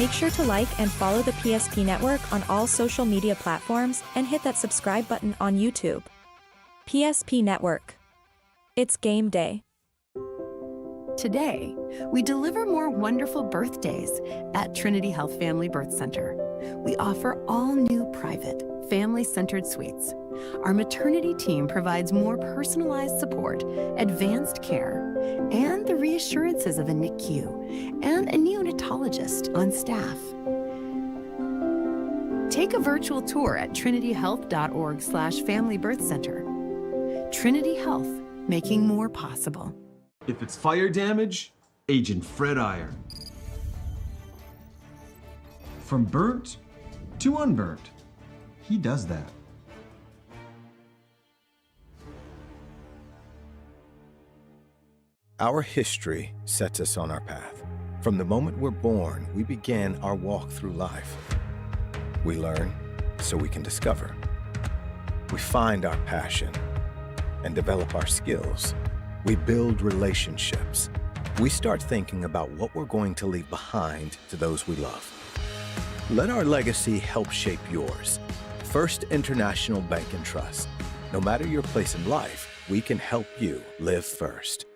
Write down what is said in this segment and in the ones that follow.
Make sure to like and follow the PSP Network on all social media platforms and hit that subscribe button on YouTube. PSP Network. It's game day. Today, we deliver more wonderful birthdays at Trinity Health Family Birth Center. We offer all new private, family-centered suites. Our maternity team provides more personalized support, advanced care, and the reassurances of a NICU and a neonatologist on staff. Take a virtual tour at trinityhealth.org/Family Birth Center. Trinity Health, making more possible. If it's fire damage, Agent Fred Iron. From burnt to unburnt, he does that. Our history sets us on our path. From the moment we're born, we begin our walk through life. We learn so we can discover. We find our passion and develop our skills. We build relationships. We start thinking about what we're going to leave behind to those we love. Let our legacy help shape yours. First International Bank and Trust. No matter your place in life, we can help you live first.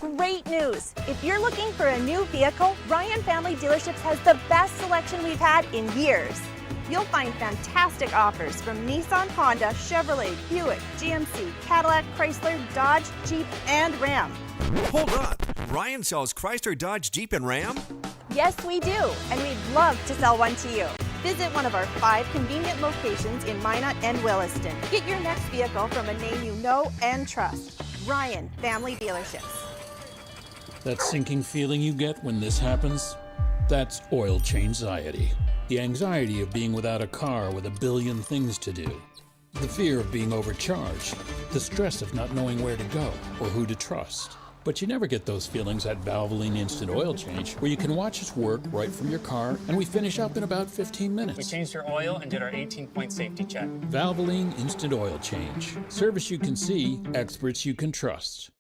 Great news! If you're looking for a new vehicle, Ryan Family Dealerships has the best selection we've had in years. You'll find fantastic offers from Nissan, Honda, Chevrolet, Buick, GMC, Cadillac, Chrysler, Dodge, Jeep, and Ram. Hold on! Ryan sells Chrysler, Dodge, Jeep, and Ram? Yes, we do, and we'd love to sell one to you. Visit one of our 5 convenient locations in Minot and Williston. Get your next vehicle from a name you know and trust. Ryan Family Dealerships. That sinking feeling you get when this happens? That's oil change-anxiety. The anxiety of being without a car with a billion things to do. The fear of being overcharged. The stress of not knowing where to go or who to trust. But you never get those feelings at Valvoline Instant Oil Change, where you can watch us work right from your car, and we finish up in about 15 minutes. We changed your oil and did our 18-point safety check. Valvoline Instant Oil Change. Service you can see, experts you can trust.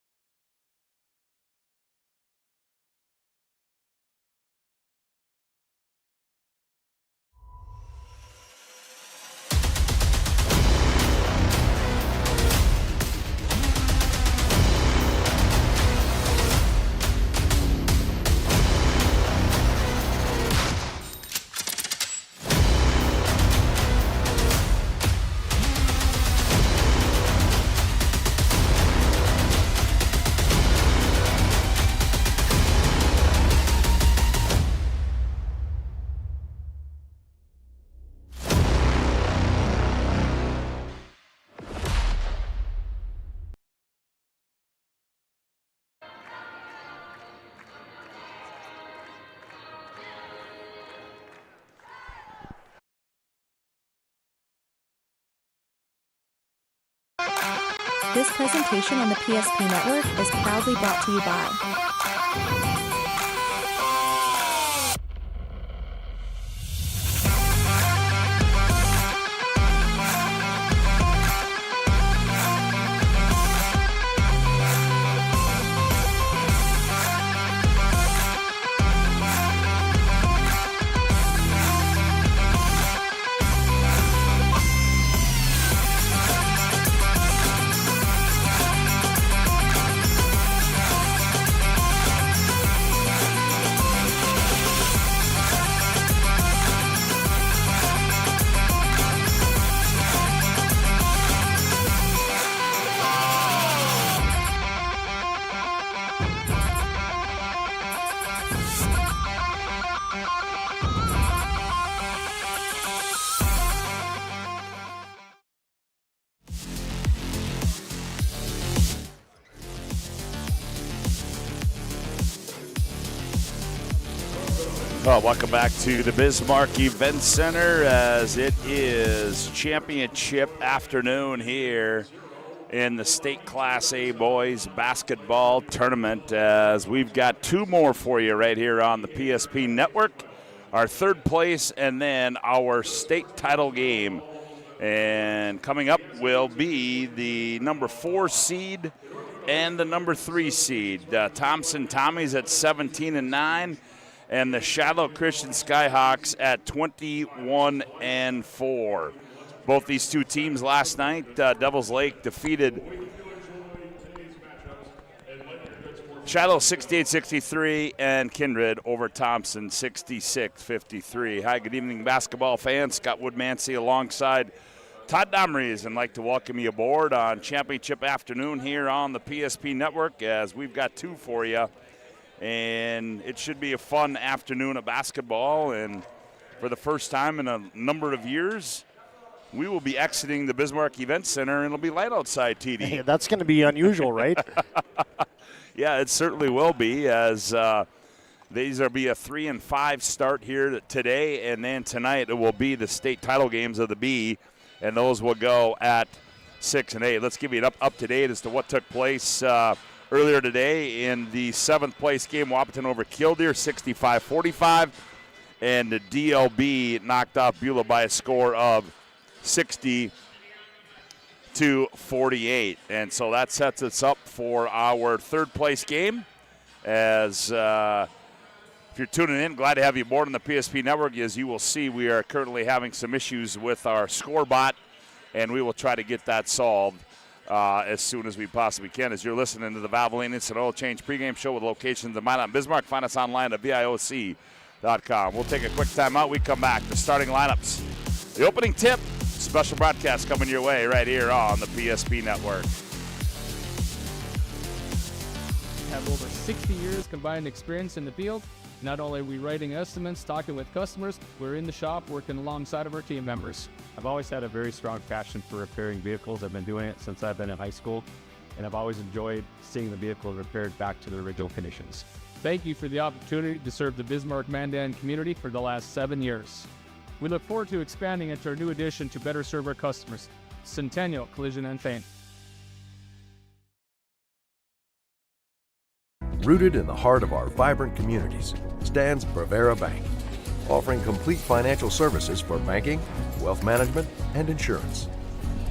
This presentation on the PSP Network is proudly brought to you by Well, welcome back to the Bismarck Event Center as it is championship afternoon here in the State Class A Boys Basketball Tournament, as we've got 2 more for you right here on the PSP Network, our 3rd place and then our state title game. And coming up will be the number 4 seed and the number 3 seed. Thompson Tommies at 17-9. and the Shiloh Christian Skyhawks at 21-4. Both these two teams last night, Devils Lake defeated Shiloh 68-63 and Kindred over Thompson 66-53. Hi, good evening, basketball fans. Scott WOODMANSEE alongside Todd DOMRES, and like to welcome you aboard on championship afternoon here on the PSP Network, as we've got two for you. And it should be a fun afternoon of basketball. And for the first time in a number of years, we will be exiting the Bismarck Event Center, and it'll be light outside, TD. Hey, that's going to be unusual, right? Yeah, it certainly will be, as these will be a 3-5 start here today, and then tonight it will be the state title games of the B, and those will go at 6 and 8. Let's give you an up to date as to what took place earlier today in the 7th place game. Wahpeton over Killdeer 65-45, and the DLB knocked off Beulah by a score of 60-48. And so that sets us up for our 3rd place game. As if you're tuning in, glad to have you aboard on the PSP Network. As you will see, we are currently having some issues with our score bot, and we will try to get that solved as soon as we possibly can. As you're listening to the Valvoline Instant Oil Change pregame show with locations in Minot and Bismarck, find us online at VIOC.com. We'll take a quick time out. We come back. The starting lineups, the opening tip, special broadcast coming your way right here on the PSP Network. Have over 60 years combined experience in the field. Not only are we writing estimates, talking with customers, we're in the shop working alongside of our team members. I've always had a very strong passion for repairing vehicles. I've been doing it since I've been in high school, and I've always enjoyed seeing the vehicle repaired back to their original conditions. Thank you for the opportunity to serve the Bismarck-Mandan community for the last 7 years. We look forward to expanding into our new addition to better serve our customers, Centennial Collision and Paint. Rooted in the heart of our vibrant communities stands Bravera Bank, offering complete financial services for banking, wealth management, and insurance.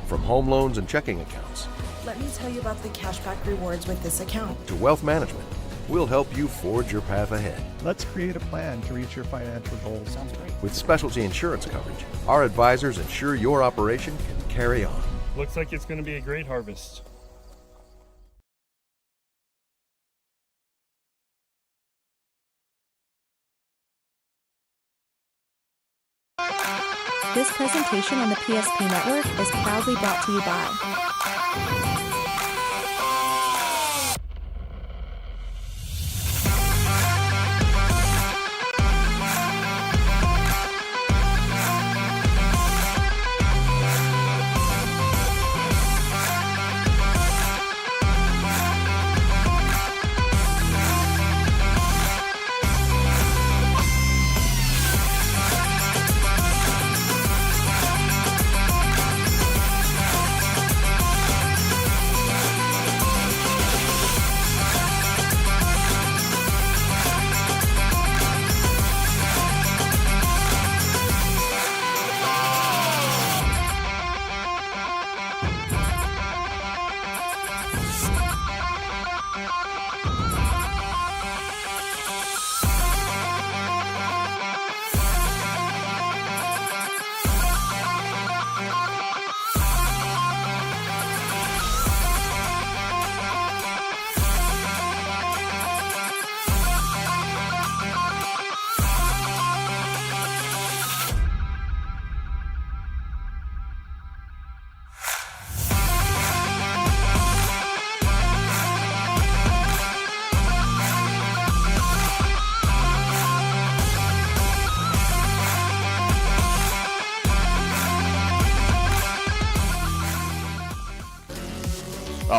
From home loans and checking accounts, let me tell you about the cashback rewards with this account, to wealth management, we'll help you forge your path ahead. Let's create a plan to reach your financial goals. Sounds great. With specialty insurance coverage, our advisors ensure your operation can carry on. Looks like it's going to be a great harvest. This presentation on the PSP Network is proudly brought to you by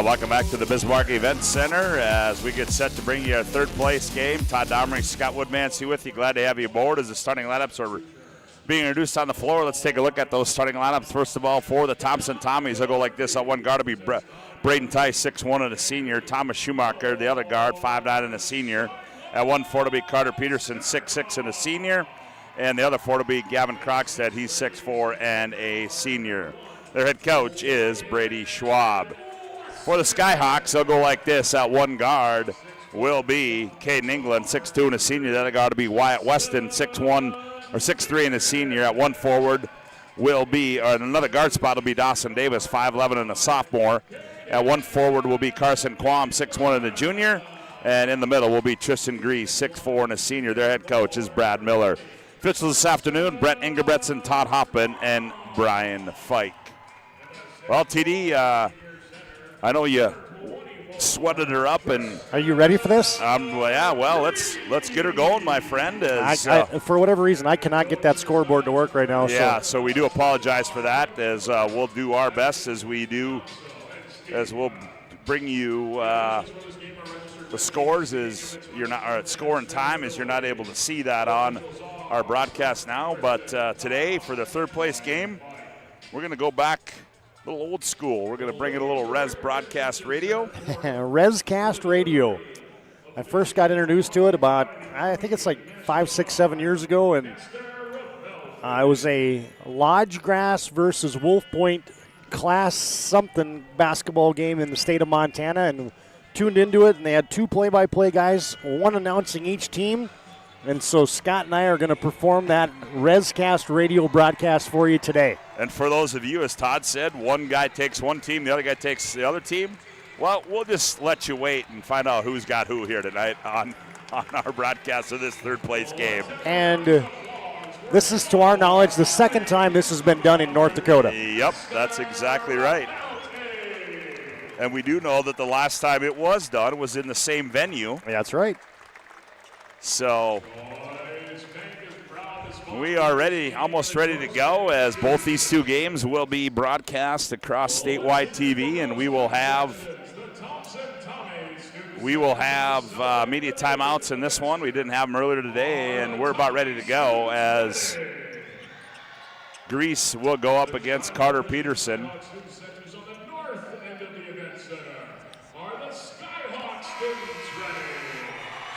Welcome back to the Bismarck Event Center as we get set to bring you our 3rd place game. Todd DOMRES, Scott WOODMANSEE with you. Glad to have you aboard as the starting lineups are being introduced on the floor. Let's take a look at those starting lineups. First of all, for the Thompson Tommies, they'll go like this. At one guard will be Braden Tice, 6'1", and a senior. Thomas Schumacher, the other guard, 5'9", and a senior. At 1 forward will be Carter Peterson, 6'6", and a senior. And the other forward will be Gavin Krogstad. He's 6'4", and a senior. Their head coach is Brady Schwab. For the Skyhawks, they'll go like this. At one guard will be Caden England, 6'2", and a senior. That'll got to be Wyatt Weston, 6'1", or 6'3", and a senior. At one forward will be, or another guard spot will be Dawson Davis, 5'11", and a sophomore. At one forward will be Carson Quam, 6'1", and a junior. And in the middle will be Tristan Grease, 6'4", and a senior. Their head coach is Brad Miller. Officials this afternoon, Brett Ingebretson, Todd Hoppin, and Brian Fike. Well, TD, I know you sweated her up, and are you ready for this? Yeah. Well, let's get her going, my friend. For whatever reason, I cannot get that scoreboard to work right now. Yeah. So we do apologize for that. As we'll do our best as we'll bring you the scores. Is you're not, or score and time is you're not able to see that on our broadcast now. But today for the third place game, we're going to go back a little old school. We're going to bring in a little Res Broadcast Radio. Rescast Radio. I first got introduced to it about, I think it's like 5, 6, 7 years ago, and it was a Lodge Grass versus Wolf Point Class something basketball game in the state of Montana, and tuned into it, and they had 2 play-by-play guys, one announcing each team. And so Scott and I are going to perform that Rescast Radio broadcast for you today. And for those of you, as Todd said, one guy takes one team, the other guy takes the other team. Well, we'll just let you wait and find out who's got who here tonight on our broadcast of this third place game. And this is, to our knowledge, the second time this has been done in North Dakota. Yep, that's exactly right. And we do know that the last time it was done was in the same venue. That's right. So we are ready, almost ready to go, as both these two games will be broadcast across statewide TV, and we will have media timeouts in this one. We didn't have them earlier today, and we're about ready to go as Grease will go up against Carter Peterson.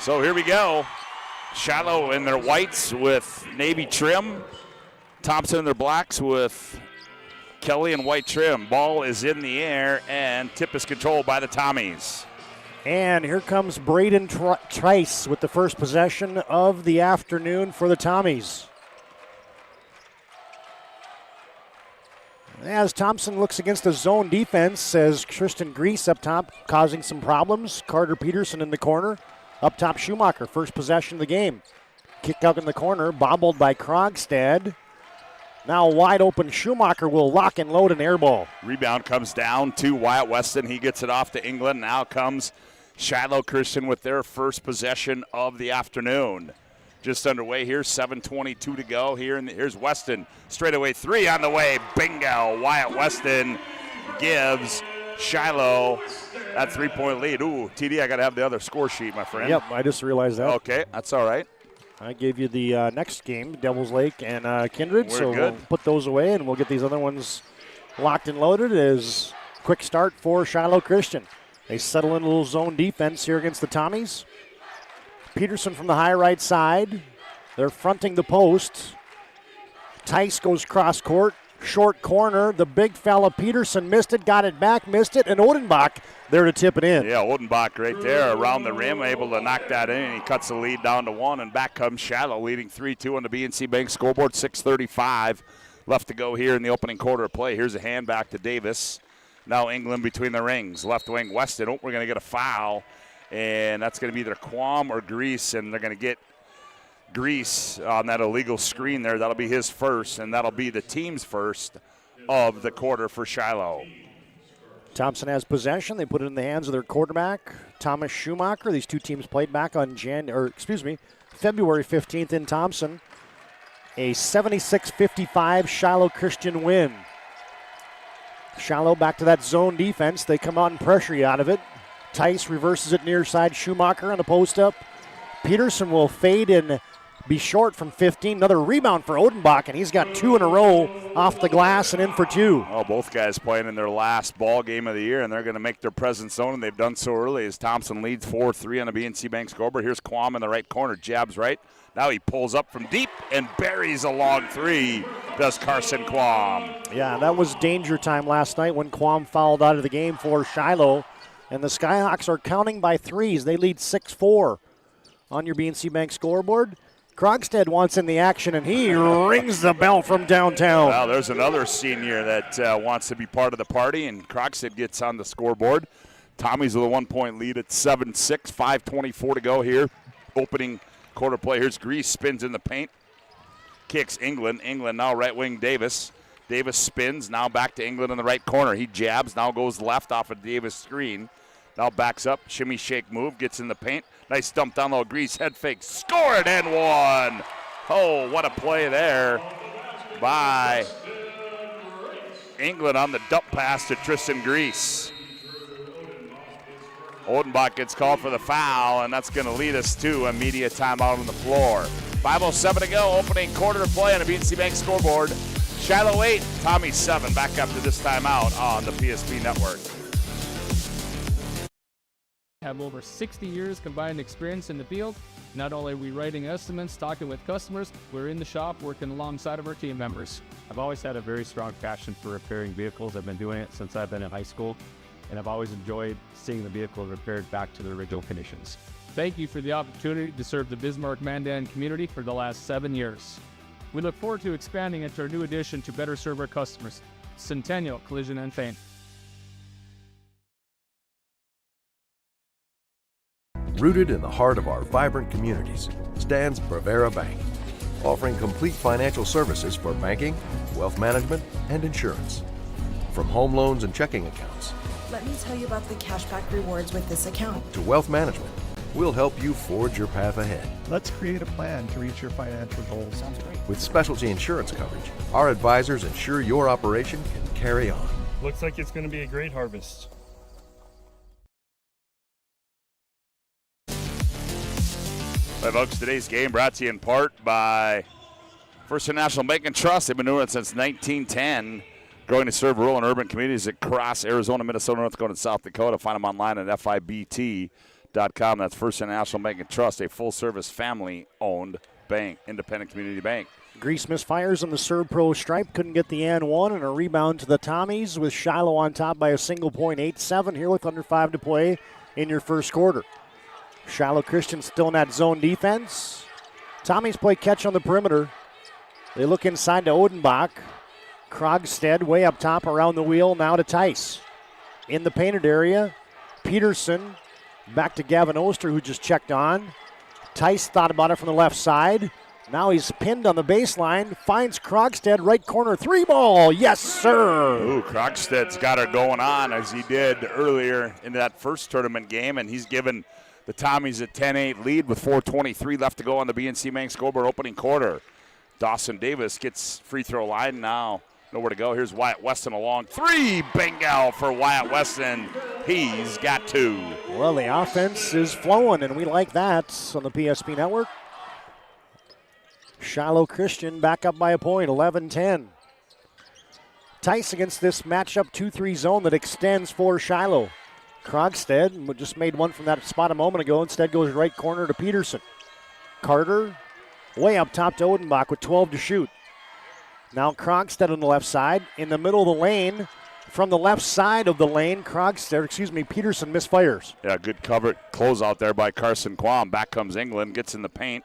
So here we go. Shiloh in their whites with navy trim. Thompson in their blacks with Kelly in white trim. Ball is in the air, and tip is controlled by the Tommies. And here comes Braden Trice with the first possession of the afternoon for the Tommies. As Thompson looks against the zone defense, says Tristan Grease up top, causing some problems. Carter Peterson in the corner. Up top, Schumacher, first possession of the game. Kick out in the corner, bobbled by Krogstad. Now wide open, Schumacher will lock and load an air ball. Rebound comes down to Wyatt Weston. He gets it off to England. Now comes Shiloh Christian with their first possession of the afternoon. Just underway here, 7:22 to go here. And here's Weston, straightaway three on the way. Bingo! Wyatt Weston gives Shiloh that three-point lead. Ooh, TD, I got to have the other score sheet, my friend. Yep, I just realized that. Okay, that's all right. I gave you the next game, Devils Lake and Kindred, We're good. We'll put those away, and we'll get these other ones locked and loaded. As quick start for Shiloh Christian. They settle in a little zone defense here against the Tommies. Peterson from the high right side. They're fronting the post. Tice goes cross court. Short corner, the big fella Peterson missed it, got it back, missed it, and Odenbach there to tip it in. Yeah, Odenbach right there around the rim, able to knock that in, and he cuts the lead down to 1, and back comes Shiloh, leading 3-2 on the BNC Bank scoreboard, 6:35 left to go here in the opening quarter of play. Here's a hand back to Davis. Now England between the rings, left wing Weston. Oh, we're going to get a foul, and that's going to be either Quam or Grease, and they're going to get Grease on that illegal screen there. That'll be his first, and that'll be the team's first of the quarter for Shiloh. Thompson has possession. They put it in the hands of their quarterback, Thomas Schumacher. These two teams played back on February 15th in Thompson. A 76-55 Shiloh Christian win. Shiloh back to that zone defense. They come out and pressure you out of it. Tice reverses it near side. Schumacher on the post up. Peterson will fade and be short from 15. Another rebound for Odenbach, and he's got 2 in a row off the glass and in for 2. Oh, both guys playing in their last ball game of the year, and they're going to make their presence known, and they've done so early as Thompson leads 4-3 on the BNC Bank scoreboard. Here's Quam in the right corner, jabs right. Now he pulls up from deep and buries a long 3, does Carson Quam. Yeah, that was danger time last night when Quam fouled out of the game for Shiloh. And the Skyhawks are counting by threes. They lead 6-4 on your BNC Bank scoreboard. Krogstad wants in the action, and he rings the bell from downtown. Well, there's another senior that wants to be part of the party, and Krogstad gets on the scoreboard. Tommy's with a 1-point lead at 7-6, 5:24 to go here. Opening quarter play. Here's Grease, spins in the paint. Kicks England. England now right wing Davis. Davis spins, now back to England in the right corner. He jabs, now goes left off of Davis' screen. Now backs up, shimmy shake move, gets in the paint. Nice dump down low, Grease, head fake, score it and one. Oh, what a play there by England on the dump pass to Tristan Grease. Odenbach gets called for the foul, and that's going to lead us to a media timeout on the floor. 5:07 to go, opening quarter of play on the BNC Bank scoreboard. Shiloh 8, Tommy 7, back after this timeout on the PSP Network. Have over 60 years combined experience in the field. Not only are we writing estimates, talking with customers, we're in the shop working alongside of our team members. I've always had a very strong passion for repairing vehicles. I've been doing it since I've been in high school, and I've always enjoyed seeing the vehicle repaired back to the original conditions. Thank you for the opportunity to serve the Bismarck-Mandan community for the last 7 years. We look forward to expanding into our new addition to better serve our customers, Centennial Collision and Paint. Rooted in the heart of our vibrant communities stands Bravera Bank, offering complete financial services for banking, wealth management, and insurance. From home loans and checking accounts Let me tell you about the cashback rewards with this account. to wealth management, we'll help you forge your path ahead. Let's create a plan to reach your financial goals. Sounds great. With specialty insurance coverage, our advisors ensure your operation can carry on. Looks like it's going to be a great harvest. Hi, folks. Today's game brought to you in part by First National Bank and Trust. They've been doing it since 1910. Growing to serve rural and urban communities across Arizona, Minnesota, North Dakota, and South Dakota. Find them online at FIBT.com. That's First National Bank and Trust, a full-service, family-owned bank, independent community bank. Grease misfires on the Serve Pro stripe. Couldn't get the and one, and a rebound to the Tommies with Shiloh on top by a single point, 8-7 here with under 5 to play in your first quarter. Shiloh Christian still in that zone defense. Tommies play catch on the perimeter. They look inside to Odenbach. Krogstad way up top around the wheel, now to Tice. In the painted area, Peterson back to Gavin Oster, who just checked on. Tice thought about it from the left side. Now he's pinned on the baseline, finds Krogstad, right corner, 3-ball, yes sir! Ooh, Krogstad's got her going on as he did earlier in that first tournament game, and he's given the Tommies a 10-8 lead with 4:23 left to go on the BNC Bank scoreboard opening quarter. Dawson Davis gets free throw line now. Nowhere to go. Here's Wyatt Weston, a long three. Bingo for Wyatt Weston. He's got 2. Well, the offense is flowing, and we like that on the PSP Network. Shiloh Christian back up by a point, 11-10. Tice against this matchup 2-3 zone that extends for Shiloh. Krogstad just made one from that spot a moment ago. Instead goes right corner to Peterson. Carter way up top to Odenbach with 12 to shoot. Now Krogstad on the left side. In the middle of the lane, from the left side of the lane, Peterson misfires. Yeah, good cover close out there by Carson Quam. Back comes England, gets in the paint.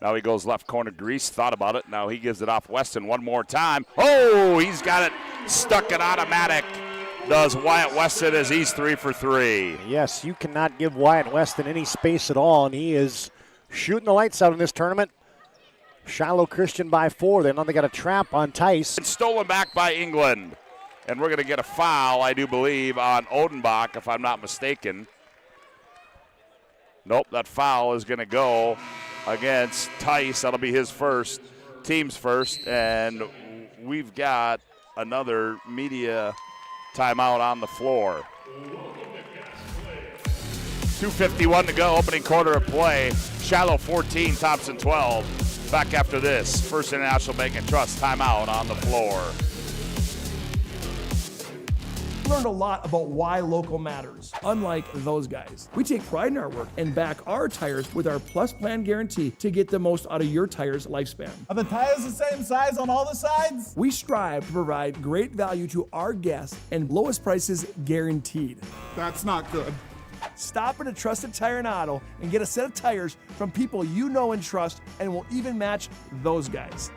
Now he goes left corner. Grease thought about it. Now he gives it off Weston one more time. Oh, he's got it stuck in automatic. Does Wyatt Weston as he's 3 for 3. Yes, you cannot give Wyatt Weston any space at all, and he is shooting the lights out in this tournament. Shiloh Christian by 4. Now they got a trap on Tice. It's stolen back by England. And we're going to get a foul, I do believe, on Odenbach, if I'm not mistaken. Nope, that foul is going to go against Tice. That'll be his first, team's first. And we've got another media timeout on the floor. 2:51 to go, opening quarter of play. Shiloh 14, Thompson 12. Back after this, First International Bank and Trust timeout on the floor. learned a lot about why local matters, unlike those guys. We take pride in our work and back our tires with our Plus Plan guarantee to get the most out of your tire's lifespan. Are the tires the same size on all the sides? We strive to provide great value to our guests and lowest prices guaranteed. That's not good. Stop at a trusted tire and auto and get a set of tires from people you know and trust, and will even match those guys.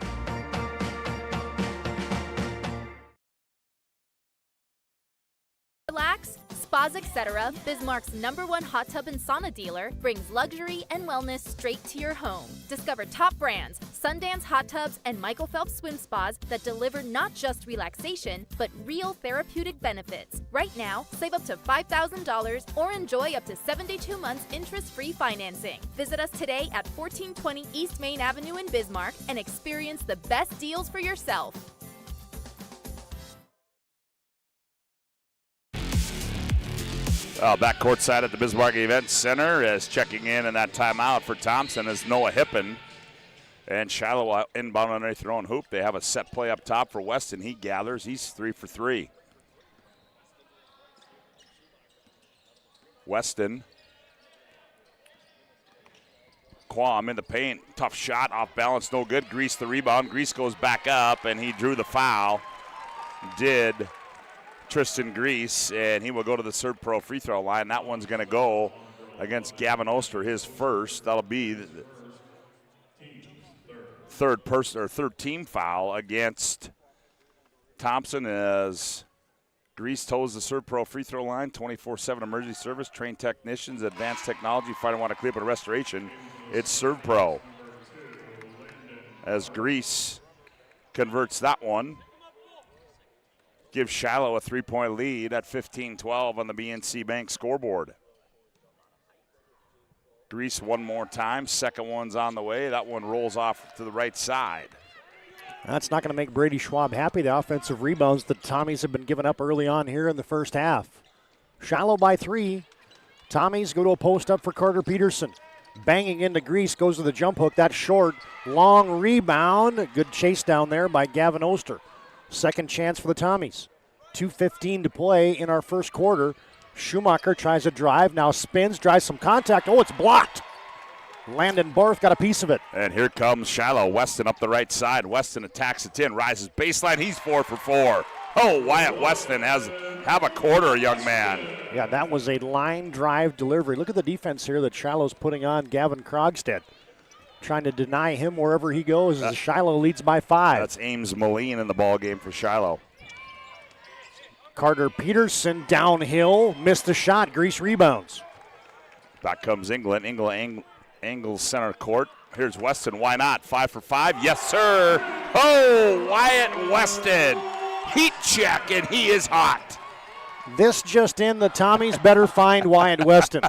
Relax, Spas Etc., Bismarck's #1 hot tub and sauna dealer, brings luxury and wellness straight to your home. Discover top brands, Sundance Hot Tubs, and Michael Phelps Swim Spas that deliver not just relaxation, but real therapeutic benefits. Right now, save up to $5,000 or enjoy up to 72 months interest-free financing. Visit us today at 1420 East Main Avenue in Bismarck and experience the best deals for yourself. Back courtside at the Bismarck Event Center as checking in that timeout for Thompson is Noah Hippen. And Shiloh inbound underneath their own hoop. They have a set play up top for Weston. He gathers. He's 3 for 3. Weston. Quam in the paint. Tough shot. Off balance. No good. Grease the rebound. Grease goes back up, and he drew the foul. Did Tristan Grease, and he will go to the Serve Pro free throw line. That one's going to go against Gavin Oster, his first. That'll be the third team foul against Thompson as Grease toes the Serve Pro free throw line. 24/7 emergency service, trained technicians, advanced technology, fighting water cleanup and restoration. It's Serve Pro as Grease converts that one. Gives Shiloh a 3-point lead at 15-12 on the BNC Bank scoreboard. Grease one more time. Second one's on the way. That one rolls off to the right side. That's not going to make Brady Schwab happy. The offensive rebounds the Tommies have been giving up early on here in the first half. Shiloh by 3. Tommies go to a post up for Carter Peterson. Banging into Grease, goes to the jump hook. That's short. Long rebound. Good chase down there by Gavin Oster. Second chance for the Tommies. 2:15 to play in our first quarter. Schumacher tries a drive, now spins, drives some contact. Oh, it's blocked. Landon Barth got a piece of it. And here comes Shiloh. Weston up the right side. Weston attacks it in, rises baseline. He's 4 for 4. Oh, Wyatt Weston have a quarter, young man. Yeah, that was a line drive delivery. Look at the defense here that Shiloh's putting on Gavin Krogstad. Trying to deny him wherever he goes as Shiloh leads by 5. That's Ames Moline in the ball game for Shiloh. Carter Peterson downhill, missed the shot. Grease rebounds. Back comes England. Angles center court. Here's Weston. Why not? 5 for 5. Yes, sir. Oh, Wyatt Weston. Heat check, and he is hot. This just in, the Tommies better find Wyatt Weston.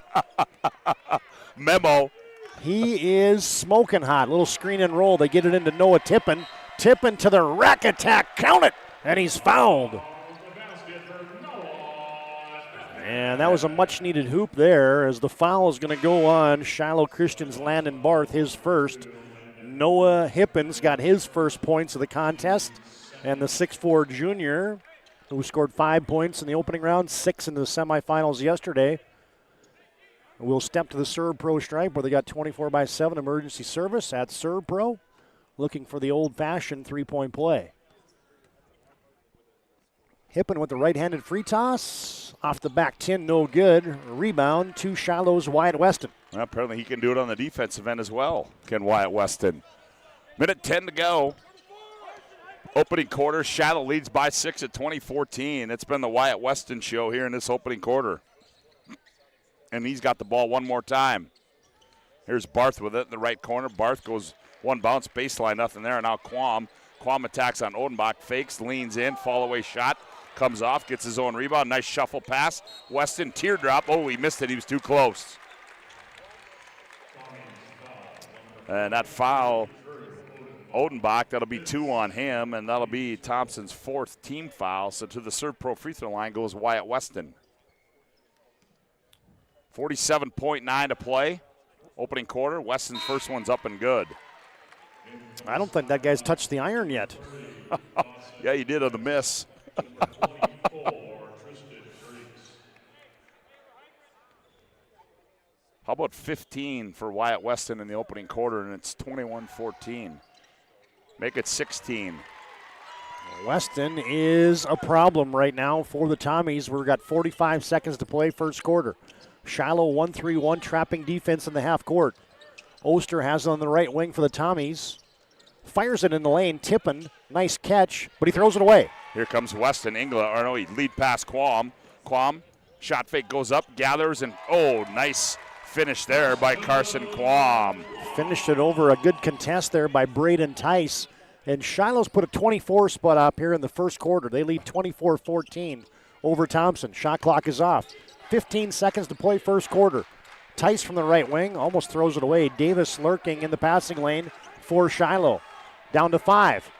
Memo. He is smoking hot. Little screen and roll. They get it into Noah Tippin. Tippin to the rack attack. Count it. And he's fouled. And that was a much-needed hoop there as the foul is going to go on Shiloh Christian's Landon Barth, his first. Noah Hippens got his first points of the contest. And the 6'4 junior, who scored 5 points in the opening round, 6 in the semifinals yesterday, will step to the Serve Pro stripe where they got 24/7 emergency service at Serve Pro, looking for the old-fashioned three-point play. Hippen with the right-handed free toss. Off the back 10, no good. Rebound to Shiloh's Wyatt Weston. Well, apparently he can do it on the defensive end as well, can Wyatt Weston. Minute 10 to go. Opening quarter, Shiloh leads by 6 at 20-14. It's been the Wyatt Weston show here in this opening quarter. And he's got the ball one more time. Here's Barth with it in the right corner. Barth goes one bounce, baseline, nothing there. And now Quam. Quam attacks on Odenbach, fakes, leans in, fall away shot, comes off, gets his own rebound. Nice shuffle pass. Weston, teardrop. Oh, he missed it. He was too close. And that foul, Odenbach, that'll be 2 on him, and that'll be Thompson's 4th team foul. So to the Serve Pro free throw line goes Wyatt Weston. 47.9 to play. Opening quarter. Weston's first one's up and good. I don't think that guy's touched the iron yet. Yeah, he did on the miss. How about 15 for Wyatt Weston in the opening quarter, and it's 21-14. Make it 16. Weston is a problem right now for the Tommies. We've got 45 seconds to play first quarter. Shiloh 1-3-1 trapping defense in the half court. Oster has it on the right wing for the Tommies. Fires it in the lane. Tippin, nice catch, but he throws it away. Here comes Weston. He lead pass Quam. Shot fake goes up, gathers, and nice finish there by Carson Quam. Finished it over a good contest there by Braden Tice. And Shiloh's put a 24 spot up here in the first quarter. They lead 24-14 over Thompson. Shot clock is off. 15 seconds to play first quarter. Tice from the right wing almost throws it away. Davis lurking in the passing lane for Shiloh. Down to 5.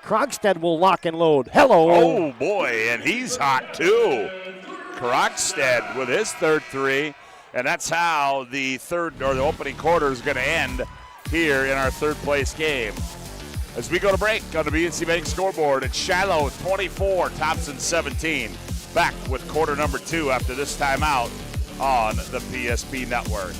Krogstad will lock and load. Hello. Oh, boy, and he's hot, too. Krogstad with his third three, and that's how the opening quarter is going to end here in our third-place game. As we go to break on the BNC Bank scoreboard, it's Shiloh 24, Thompson 17. Back with quarter number 2 after this timeout on the PSP Network.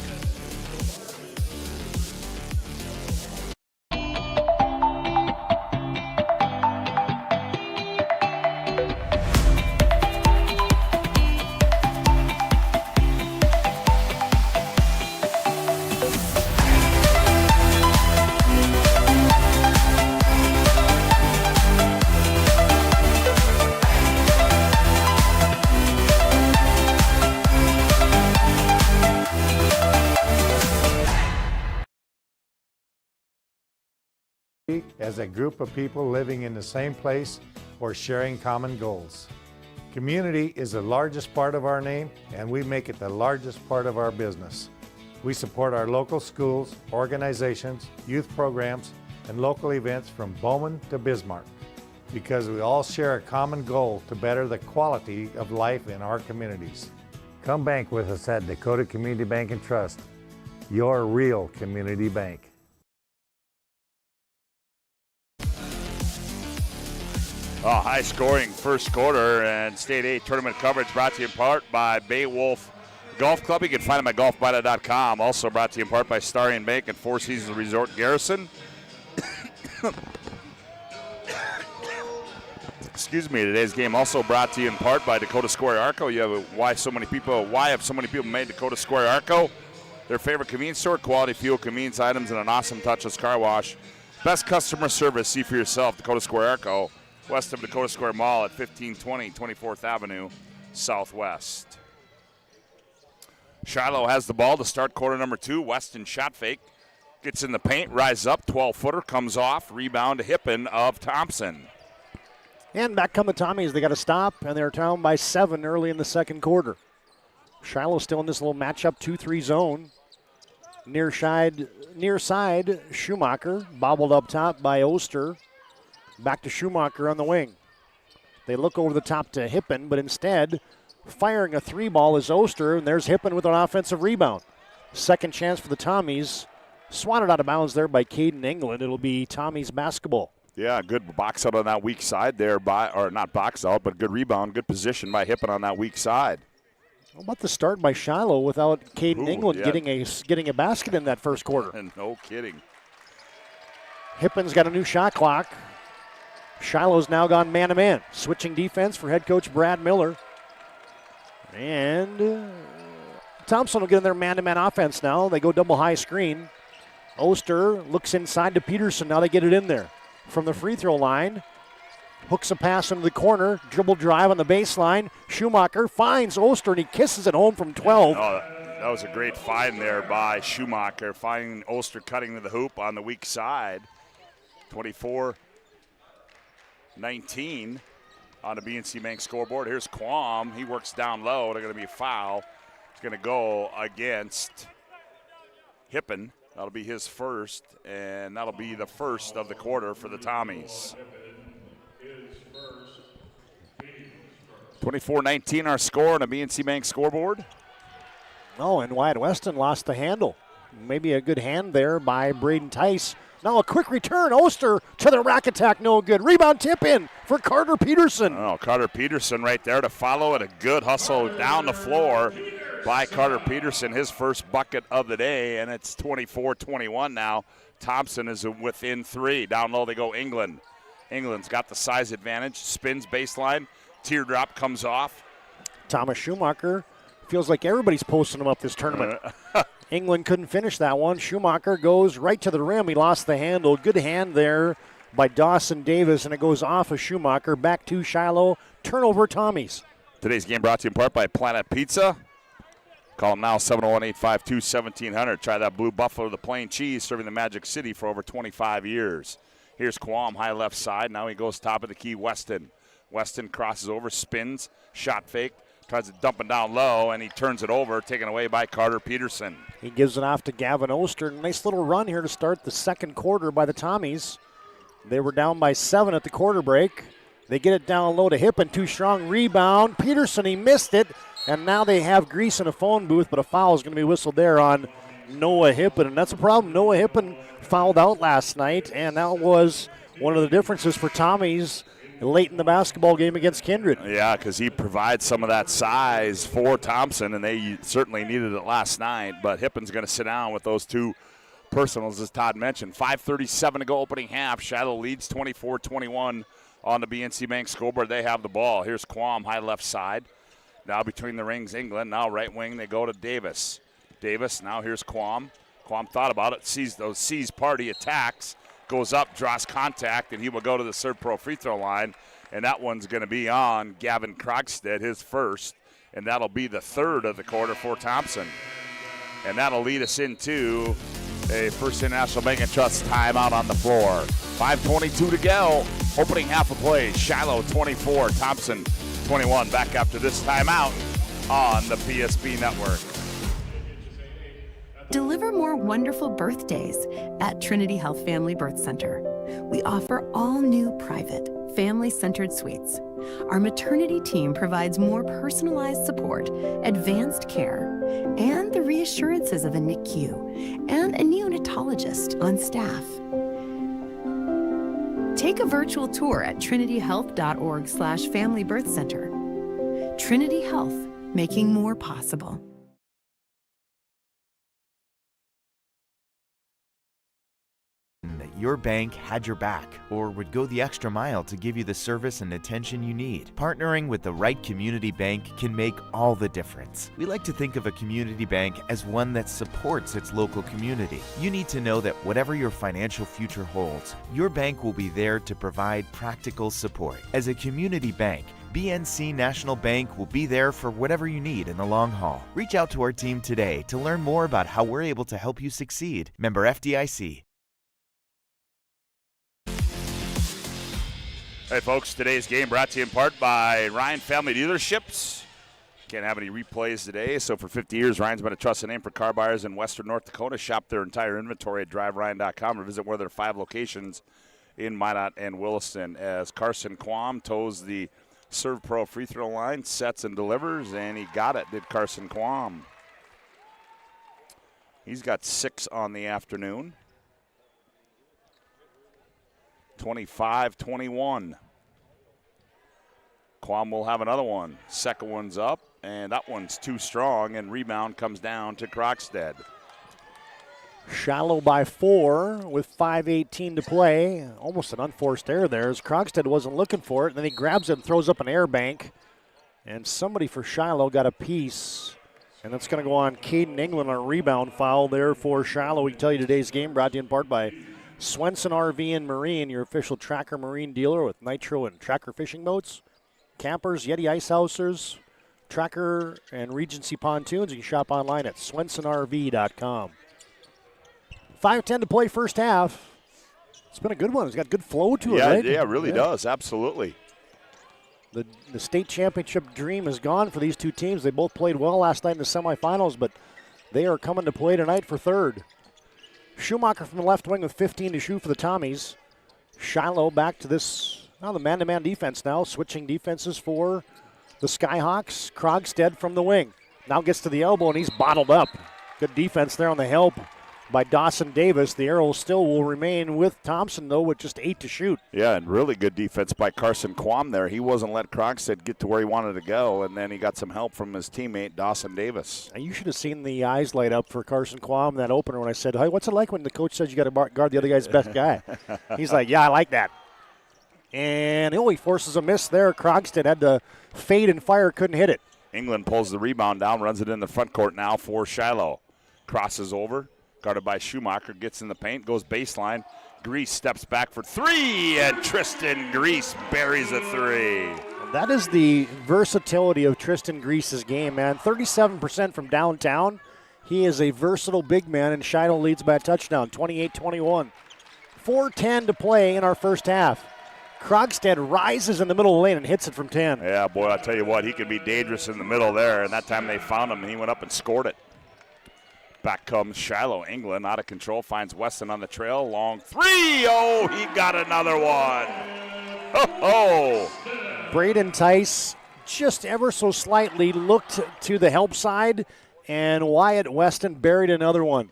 As a group of people living in the same place or sharing common goals. Community is the largest part of our name, and we make it the largest part of our business. We support our local schools, organizations, youth programs, and local events from Bowman to Bismarck, because we all share a common goal to better the quality of life in our communities. Come bank with us at Dakota Community Bank and Trust, your real community bank. High-scoring first quarter, and State 8 tournament coverage brought to you in part by Baywolf Golf Club. You can find them at golfbida.com. Also brought to you in part by Starion Bank and Four Seasons Resort Garrison. Excuse me. Today's game also brought to you in part by Dakota Square Arco. You have why have so many people made Dakota Square Arco their favorite convenience store? Quality fuel, convenience items, and an awesome touchless car wash. Best customer service. See for yourself. Dakota Square Arco, west of Dakota Square Mall at 1520 24th Avenue Southwest. Shiloh has the ball to start quarter number 2. Weston shot fake. Gets in the paint, rises up, 12-footer, comes off. Rebound to Hippen of Thompson. And back come the Tommies. They got to stop, and they're down by 7 early in the second quarter. Shiloh still in this little matchup 2-3 zone. Near side, Schumacher, bobbled up top by Oster. Back to Schumacher on the wing. They look over the top to Hippen, but instead, firing a 3-ball is Oster, and there's Hippen with an offensive rebound. Second chance for the Tommies. Swatted out of bounds there by Caden England. It'll be Tommies basketball. Yeah, good box out on that weak side there or not box out, but good rebound, good position by Hippen on that weak side. How about the start by Shiloh without Caden England getting a basket in that first quarter? And no kidding. Hippen's got a new shot clock. Shiloh's now gone man-to-man. Switching defense for head coach Brad Miller. And Thompson will get in their man-to-man offense now. They go double high screen. Oster looks inside to Peterson. Now they get it in there. From the free throw line, hooks a pass into the corner. Dribble drive on the baseline. Schumacher finds Oster, and he kisses it home from 12. Oh, that was a great find there by Schumacher, finding Oster cutting to the hoop on the weak side. 24-19 on the BNC Bank scoreboard. Here's Quam. He works down low. They're going to be a foul. It's going to go against Hippen. That'll be his first, and that'll be the first of the quarter for the Tommies. 24-19 our score on the BNC Bank scoreboard. Oh, and Wyatt Weston lost the handle. Maybe a good hand there by Braden Tice. Now a quick return. Oster to the rack attack, no good. Rebound tip in for Carter Peterson. Oh, Carter Peterson right there to follow it. A good hustle down the floor by Carter Peterson, his first bucket of the day, and it's 24-21 now. Thompson is within 3. Down low they go England. England's got the size advantage, spins baseline, teardrop comes off. Thomas Schumacher feels like everybody's posting him up this tournament. England couldn't finish that one. Schumacher goes right to the rim. He lost the handle. Good hand there by Dawson Davis, and it goes off of Schumacher. Back to Shiloh. Turnover, Tommies. Today's game brought to you in part by Planet Pizza. Call them now, 701-852-1700. Try that Blue Buffalo, the plain cheese, serving the Magic City for over 25 years. Here's Quam, high left side. Now he goes top of the key, Weston. Weston crosses over, spins, shot fake, tries to dump it down low, and he turns it over, taken away by Carter Peterson. He gives it off to Gavin Oster. Nice little run here to start the second quarter by the Tommies. They were down by 7 at the quarter break. They get it down low to Hippen. Too strong rebound. Peterson, he missed it. And now they have grease in a phone booth, but a foul is going to be whistled there on Noah Hippen. And that's a problem. Noah Hippen fouled out last night, and that was one of the differences for Tommies late in the basketball game against Kindred. Yeah, because he provides some of that size for Thompson, and they certainly needed it last night. But Hippen's going to sit down with those two personals, as Todd mentioned. 5:37 to go opening half. Shiloh leads 24-21 on the BNC Bank scoreboard. They have the ball. Here's Quam, high left side. Now between the rings, England. Now right wing, they go to Davis. Davis, now here's Quam. Quam thought about it, sees party, attacks, goes up, draws contact, and he will go to the Serve Pro free throw line. And that one's going to be on Gavin Krogstad, his first. And that'll be the third of the quarter for Thompson. And that'll lead us into a First International Bank and Trust timeout on the floor. 5:22 to go. Opening half of play. Shiloh 24, Thompson 21. Back after this timeout on the PSP Network. Deliver more wonderful birthdays at Trinity Health Family Birth Center. We offer all new private, family-centered suites. Our maternity team provides more personalized support, advanced care, and the reassurances of a NICU and a neonatologist on staff. Take a virtual tour at trinityhealth.org/familybirthcenter. Trinity Health, making more possible. Your bank had your back or would go the extra mile to give you the service and attention you need. Partnering with the right community bank can make all the difference. We like to think of a community bank as one that supports its local community. You need to know that whatever your financial future holds, your bank will be there to provide practical support. As a community bank, BNC National Bank will be there for whatever you need in the long haul. Reach out to our team today to learn more about how we're able to help you succeed. Member FDIC. Hey folks, today's game brought to you in part by Ryan Family Dealerships. Can't have any replays today, so for 50 years, Ryan's been a trusted name for car buyers in Western North Dakota. Shop their entire inventory at driveryan.com or visit one of their 5 locations in Minot and Williston. As Carson Quam toes the Serve Pro free throw line, sets and delivers, and he got it, did Carson Quam. He's got 6 on the afternoon. 25-21. Quam will have another one. Second one's up, and that one's too strong, and rebound comes down to Krogstad. Shiloh by 4 with 5:18 to play. Almost an unforced error there as Krogstad wasn't looking for it, and then he grabs it and throws up an air bank. And somebody for Shiloh got a piece, and that's going to go on Caden England on a rebound foul there for Shiloh. We can tell you today's game brought to you in part by Swenson RV and Marine, your official Tracker Marine dealer with Nitro and Tracker fishing boats, campers, Yeti ice housers, Tracker and Regency pontoons. You can shop online at swensonrv.com. 5:10 to play first half. It's been a good one. It's got good flow to it, right? Yeah, it really does. Absolutely. The state championship dream is gone for these two teams. They both played well last night in the semifinals, but they are coming to play tonight for third. Schumacher from the left wing with 15 to shoot for the Tommies. Shiloh back to this, the man-to-man defense now, switching defenses for the Skyhawks. Krogstad from the wing. Now gets to the elbow, and he's bottled up. Good defense there on the help by Dawson Davis. The arrow still will remain with Thompson, though, with just 8 to shoot. Yeah, and really good defense by Carson Quam there. He wasn't let Krogstad get to where he wanted to go, and then he got some help from his teammate, Dawson Davis. And you should have seen the eyes light up for Carson Quam in that opener when I said, hey, what's it like when the coach says you got to guard the other guy's best guy? He's like, yeah, I like that. And he forces a miss there. Krogstad had to fade and fire, couldn't hit it. England pulls the rebound down, runs it in the front court now for Shiloh. Crosses over, guarded by Schumacher, gets in the paint, goes baseline. Grease steps back for 3, and Tristan Grease buries a 3. That is the versatility of Tristan Grease's game, man. 37% from downtown. He is a versatile big man, and Shiloh leads by a touchdown, 28-21. 4:10 to play in our first half. Krogstad rises in the middle of the lane and hits it from 10. Yeah, boy, I'll tell you what, he can be dangerous in the middle there, and that time they found him, and he went up and scored it. Back comes Shiloh. England out of control, finds Weston on the trail. Long 3. Oh, he got another one. Oh. Braden Tice just ever so slightly looked to the help side, and Wyatt Weston buried another one.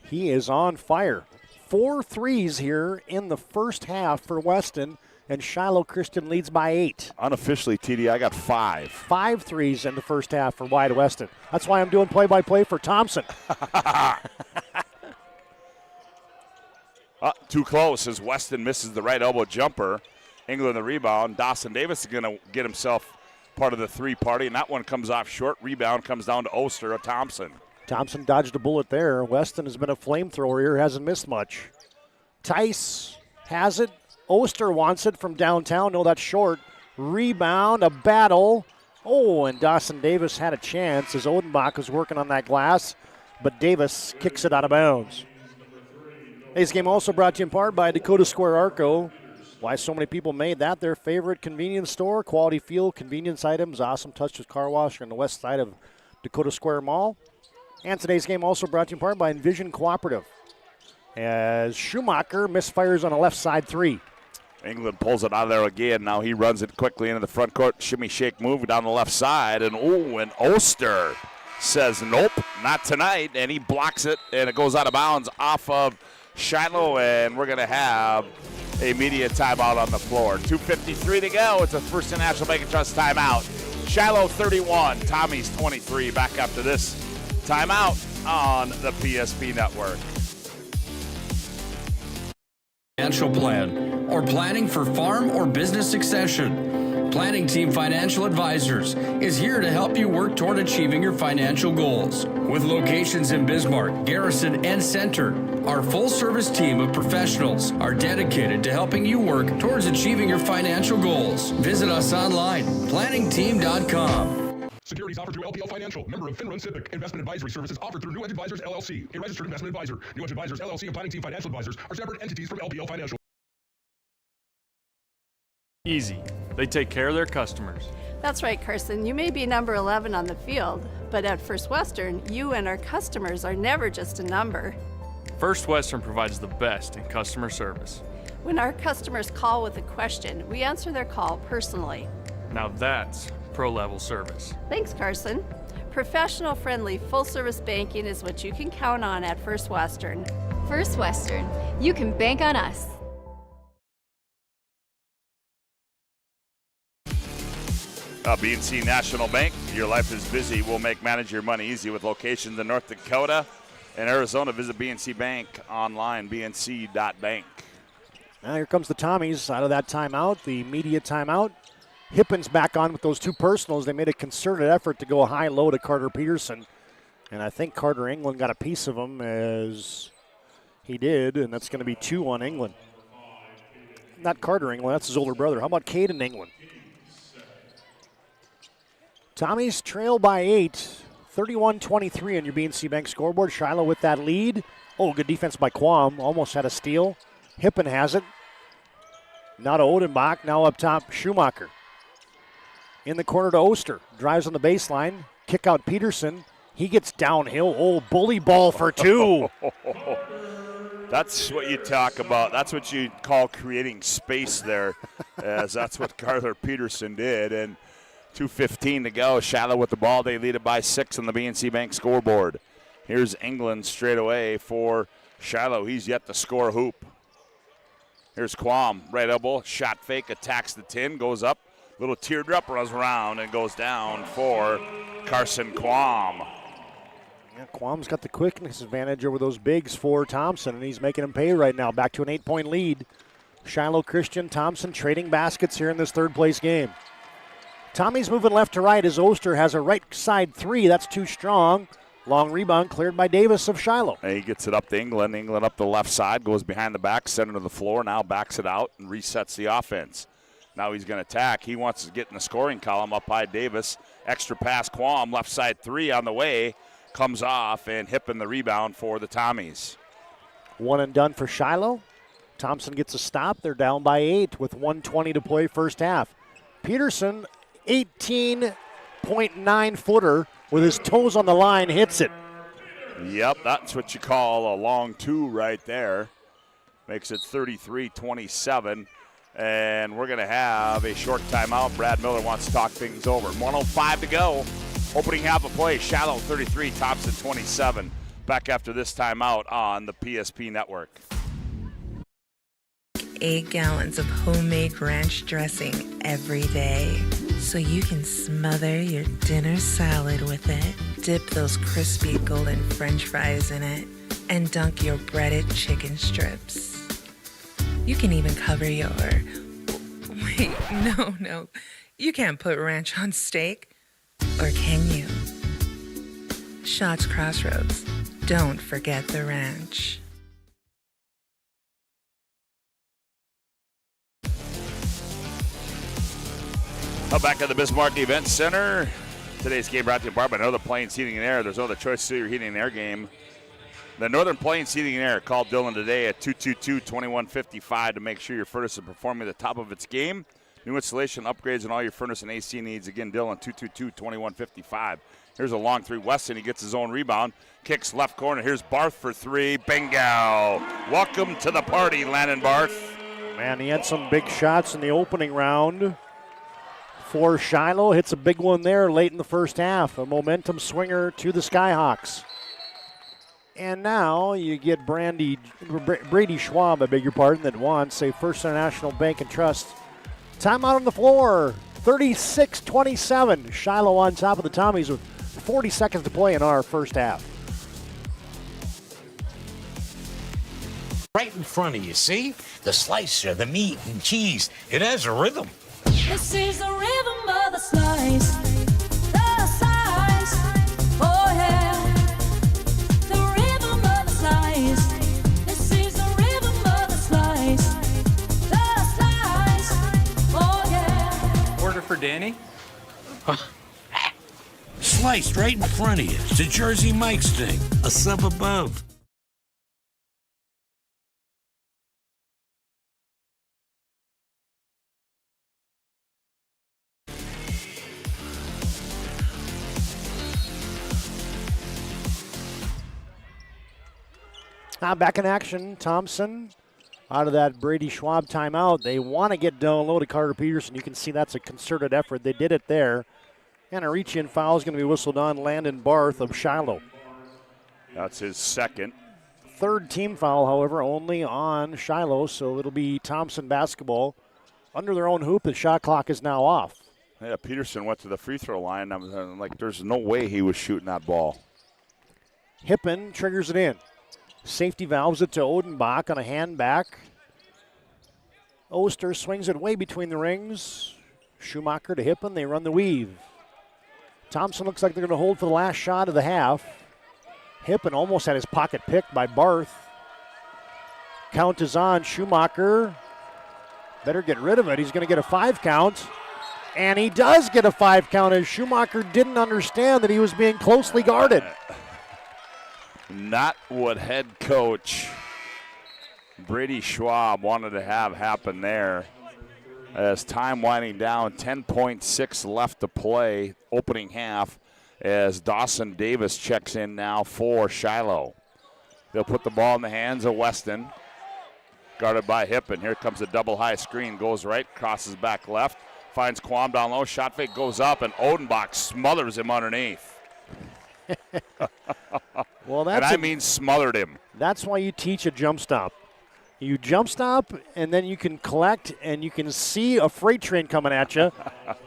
He is on fire. 4 threes here in the first half for Weston, and Shiloh Christian leads by 8. Unofficially, TD, I got 5. 5 threes in the first half for Wyatt Weston. That's why I'm doing play-by-play for Thompson. Too close as Weston misses the right elbow jumper. England the rebound. Dawson Davis is going to get himself part of the 3 party, and that one comes off short. Rebound comes down to Oster of Thompson. Thompson dodged a bullet there. Weston has been a flamethrower here, hasn't missed much. Tice has it. Oster wants it from downtown. No, that's short. Rebound, a battle. Oh, and Dawson Davis had a chance as Odenbach was working on that glass, but Davis kicks it out of bounds. Today's game also brought to you in part by Dakota Square Arco. Why so many people made that their favorite convenience store. Quality fuel, convenience items, awesome touches car wash on the west side of Dakota Square Mall. And today's game also brought to you in part by Envision Cooperative, as Schumacher misfires on a left side 3. England pulls it out of there again. Now he runs it quickly into the front court. Shimmy shake move down the left side. And Oster says nope, not tonight. And he blocks it, and it goes out of bounds off of Shiloh. And we're going to have a media timeout on the floor. 2:53 to go. It's a First National Bank and Trust timeout. Shiloh 31, Tommy's 23. Back after this timeout on the PSP Network. Financial plan or planning for farm or business succession. Planning Team Financial Advisors is here to help you work toward achieving your financial goals. With locations in Bismarck, Garrison, and Center, our full-service team of professionals are dedicated to helping you work towards achieving your financial goals. Visit us online, planningteam.com. Securities offered through LPL Financial, member of Finrun Civic. Investment advisory services offered through New Edge Advisors, LLC, a registered investment advisor. New Edge Advisors, LLC, and Planning Team Financial Advisors are separate entities from LPL Financial. Easy. They take care of their customers. That's right, Carson. You may be number 11 on the field, but at First Western, you and our customers are never just a number. First Western provides the best in customer service. When our customers call with a question, we answer their call personally. Now that's pro-level service. Thanks, Carson. Professional, friendly, full-service banking is what you can count on at First Western. First Western, you can bank on us. BNC National Bank, your life is busy. We'll make manage your money easy with locations in North Dakota and Arizona. Visit BNC Bank online, bnc.bank. Now here comes the Tommies out of that timeout, the media timeout. Hippen's back on with those 2 personals. They made a concerted effort to go high-low to Carter Peterson. And I think Carter England got a piece of him as he did, and that's going to be 2 on England. Not Carter England, that's his older brother. How about Caden England? Tommies trail by 8, 31-23 on your BNC Bank scoreboard. Shiloh with that lead. Oh, good defense by Quam. Almost had a steal. Hippen has it. Now to Odenbach, now up top Schumacher. In the corner to Oster. Drives on the baseline. Kick out Peterson. He gets downhill. Oh, bully ball for 2. That's what you talk about. That's what you call creating space there, as that's what Carter Peterson did. And 2:15 to go. Shiloh with the ball. They lead it by 6 on the BNC Bank scoreboard. Here's England straight away for Shiloh. He's yet to score a hoop. Here's Quam, right elbow, shot fake, attacks the tin, goes up, little teardrop, runs around, and goes down for Carson Quam. Yeah, Quam's got the quickness advantage over those bigs for Thompson, and he's making him pay right now. Back to an 8-point lead. Shiloh Christian, Thompson trading baskets here in this third-place game. Tommy's moving left to right as Oster has a right side three. That's too strong. Long rebound cleared by Davis of Shiloh. And he gets it up to England. England up the left side, goes behind the back, center of the floor, now backs it out and resets the offense. Now he's going to attack. He wants to get in the scoring column up high. Davis. Extra pass, Quam, left side three on the way. Comes off and Hippen the rebound for the Tommies. One and done for Shiloh. Thompson gets a stop. They're down by 8 with 1:20 to play first half. Peterson, 18.9-footer with his toes on the line, hits it. Yep, that's what you call a long two right there. Makes it 33-27. And we're going to have a short timeout. Brad Miller wants to talk things over. 1:05 to go. Opening half of play, Shiloh 33, Thompson 27. Back after this timeout on the PSP Network. 8 gallons of homemade ranch dressing every day, so you can smother your dinner salad with it, dip those crispy golden French fries in it, and dunk your breaded chicken strips. You can even cover your... Wait, no. You can't put ranch on steak. Or can you? Shots Crossroads. Don't forget the ranch. Now back at the Bismarck Event Center. Today's game brought to you by Northern Plains Heating and Air. There's no other choice to your heating and air game. The Northern Plains Heating and Air. Call Dylan today at 222-2155 to make sure your furnace is performing at the top of its game. New installation, upgrades, and all your furnace and AC needs. Again, Dylan, 222-2155. Here's a long three. Weston, he gets his own rebound. Kicks left corner. Here's Barth for three. Bingo. Welcome to the party, Landon Barth. Man, he had some big shots in the opening round for Shiloh. Hits a big one there late in the first half. A momentum swinger to the Skyhawks. And now you get Brady Schwab, I beg your pardon, that wants a First International Bank and Trust timeout on the floor. 36-27. Shiloh on top of the Tommies with 40 seconds to play in our first half. Right in front of you, see? The slicer, the meat and cheese. It has a rhythm. This is the rhythm of the slice. The slice. Oh, yeah. The rhythm of the slice. This is the rhythm of the slice. The slice. Oh, yeah. Order for Danny? Sliced right in front of you. It's a Jersey Mike's thing. A sub above. Now back in action, Thompson out of that Brady Schwab timeout. They want to get down low to Carter Peterson. You can see that's a concerted effort. They did it there. And a reach-in foul is going to be whistled on Landon Barth of Shiloh. That's his second. Third team foul, however, only on Shiloh, so it'll be Thompson basketball. Under their own hoop, the shot clock is now off. Yeah, Peterson went to the free throw line. I'm like, there's no way he was shooting that ball. Hippen triggers it in. Safety valves it to Odenbach on a hand back. Oster swings it way between the rings. Schumacher to Hippen. They run the weave. Thompson looks like they're going to hold for the last shot of the half. Hippen almost had his pocket picked by Barth. Count is on. Schumacher better get rid of it. He's going to get a 5 count. And he does get a 5 count as Schumacher didn't understand that he was being closely guarded. Not what head coach Brady Schwab wanted to have happen there. As time winding down, 10.6 left to play, opening half, as Dawson Davis checks in now for Shiloh. They'll put the ball in the hands of Weston, guarded by Hippen. Here comes a double high screen, goes right, crosses back left, finds Quam down low, shot fake goes up, and Odenbach smothers him underneath. Well, and I mean smothered him. That's why you teach a jump stop. You jump stop, and then you can collect, and you can see a freight train coming at you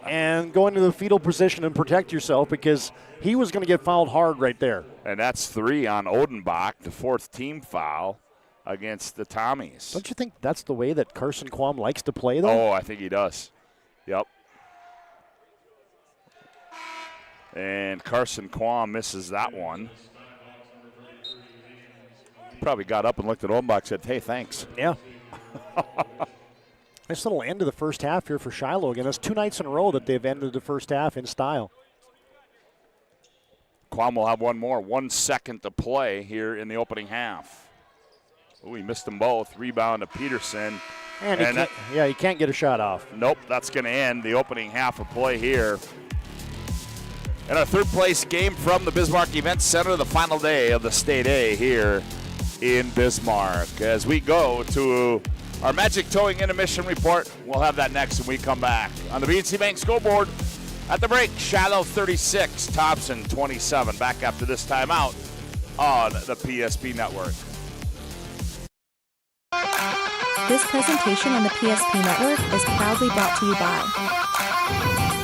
and go into the fetal position and protect yourself, because he was going to get fouled hard right there. And that's 3 on Odenbach, the 4th team foul against the Tommies. Don't you think that's the way that Carson Quam likes to play, though? Oh, I think he does. Yep. And Carson Quam misses that one. Probably got up and looked at Odenbach and said, hey, thanks. Yeah. Nice little end of the first half here for Shiloh again. That's 2 nights in a row that they've ended the first half in style. Quam will have one more. 1 second to play here in the opening half. Oh, he missed them both. Rebound to Peterson. And he can't get a shot off. Nope, that's going to end the opening half of play here. And our third place game from the Bismarck Event Center, the final day of the State A here in Bismarck. As we go to our Magic Towing Intermission Report, we'll have that next when we come back. On the BNC Bank scoreboard at the break, Shiloh 36, Thompson 27. Back after this timeout on the PSP Network. This presentation on the PSP Network is proudly brought to you by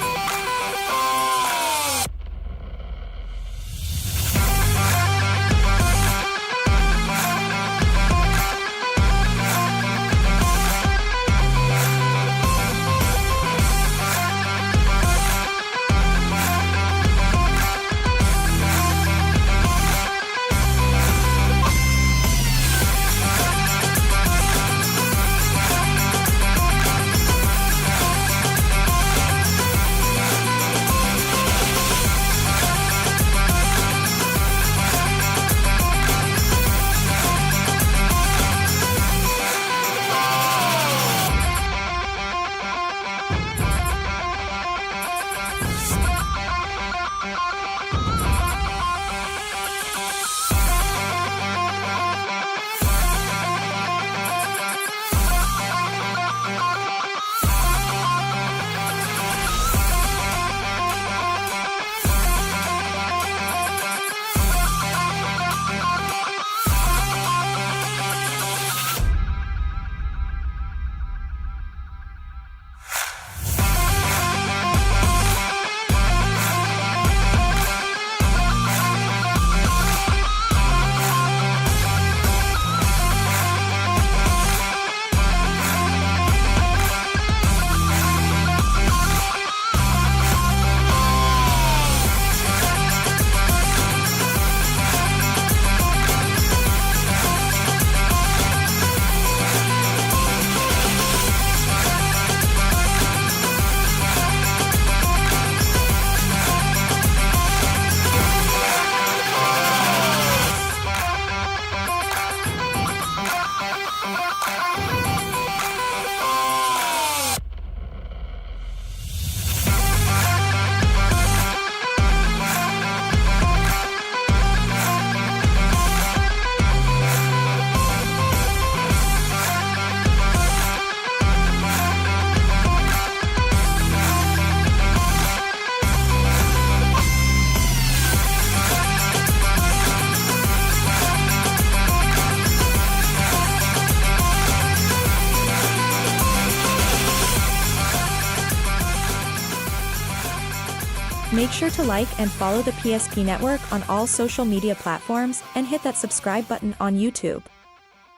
Make sure to like and follow the PSP Network on all social media platforms and hit that subscribe button on YouTube.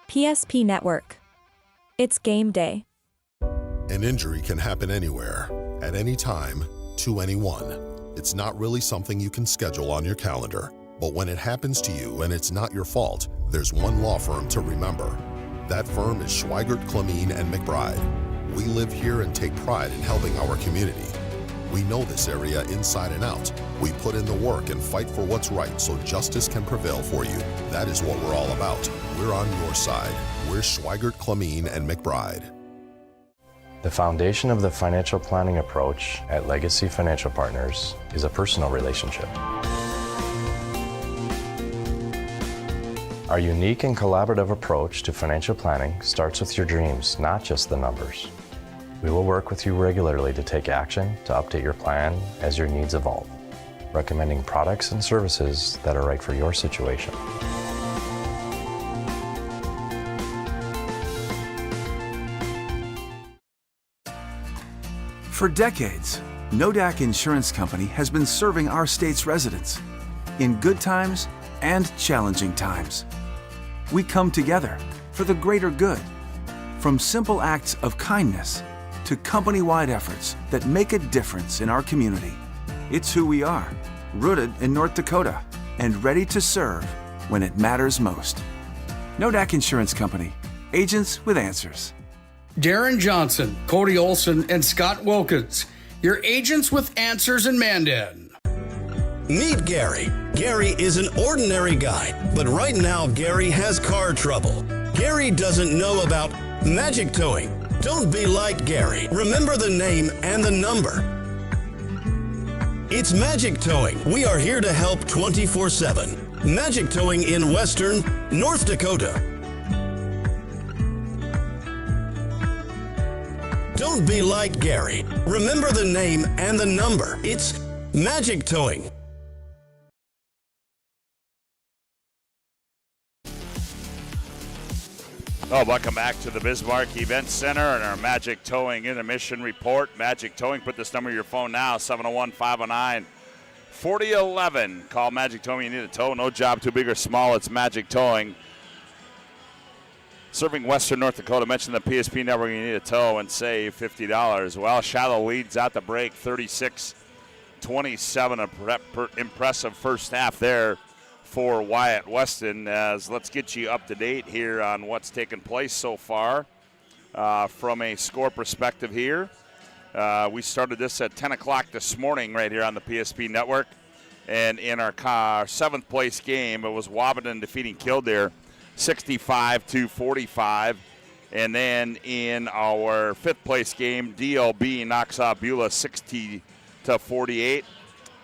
PSP Network. It's game day. An injury can happen anywhere, at any time, to anyone. It's not really something you can schedule on your calendar. But when it happens to you and it's not your fault, there's one law firm to remember. That firm is Schweigert, Clemeen, and McBride. We live here and take pride in helping our community. We know this area inside and out. We put in the work and fight for what's right so justice can prevail for you. That is what we're all about. We're on your side. We're Schweigert, Clemeen, and McBride. The foundation of the financial planning approach at Legacy Financial Partners is a personal relationship. Our unique and collaborative approach to financial planning starts with your dreams, not just the numbers. We will work with you regularly to take action to update your plan as your needs evolve. recommending products and services that are right for your situation. For decades, Nodak Insurance Company has been serving our state's residents in good times and challenging times. We come together for the greater good, from simple acts of kindness to company-wide efforts that make a difference in our community. It's who we are, rooted in North Dakota and ready to serve when it matters most. Nodak Insurance Company, agents with answers. Darren Johnson, Cody Olson, and Scott Wilkins, your agents with answers in Mandan. Meet Gary. Gary is an ordinary guy, but right now Gary has car trouble. Gary doesn't know about magic towing. Don't be like Gary. Remember the name and the number. It's Magic Towing. We are here to help 24/7. Magic Towing in Western North Dakota. Don't be like Gary. Remember the name and the number. It's Magic Towing. Oh, welcome back to the Bismarck Event Center and our Magic Towing intermission report. Magic Towing, put this number in your phone now, 701-509-4011. Call Magic Towing, you need a tow. No job too big or small, it's Magic Towing. Serving Western North Dakota, mention the PSP network, you need a tow and save $50. Well, Shiloh leads out the break, 36-27, impressive first half there for Wyatt Weston. As let's get you up to date here on what's taken place so far from a score perspective here. We started this at 10 o'clock this morning right here on the PSP network. And in our seventh place game, it was Wabaton defeating Kildare 65-45. And then in our fifth place game, DLB knocks off Beulah 60-48.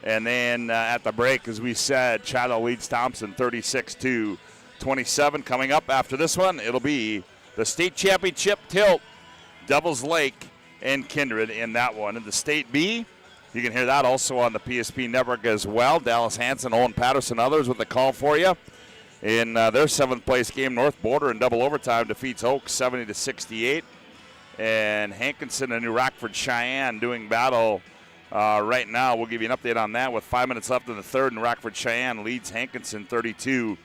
And then at the break, as we said, Shiloh leads Thompson 36-27. Coming up after this one, it'll be the state championship tilt, Devils Lake and Kindred in that one. And the state B, you can hear that also on the PSP network as well. Dallas Hanson, Owen Patterson, others with the call for you. In their seventh place game, North Border in double overtime defeats Oaks 70-68. And Hankinson and New Rockford Cheyenne doing battle right now. We'll give you an update on that with 5 minutes left in the third, and Rockford Cheyenne leads Hankinson 32-29.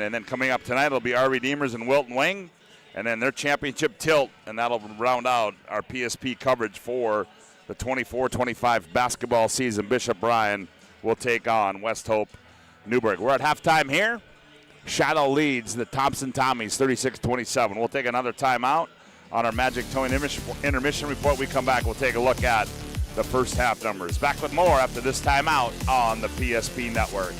And then coming up tonight, it'll be RV Demers and Wilton Wing, and then their championship tilt, and that'll round out our PSP coverage for the 24-25 basketball season. Bishop Bryan will take on West Hope Newburgh. We're at halftime here. Shiloh leads the Thompson Tommies 36-27. We'll take another timeout on our Magic Towing intermission report. We come back, we'll take a look at the first half numbers. Back with more after this timeout on the PSP network.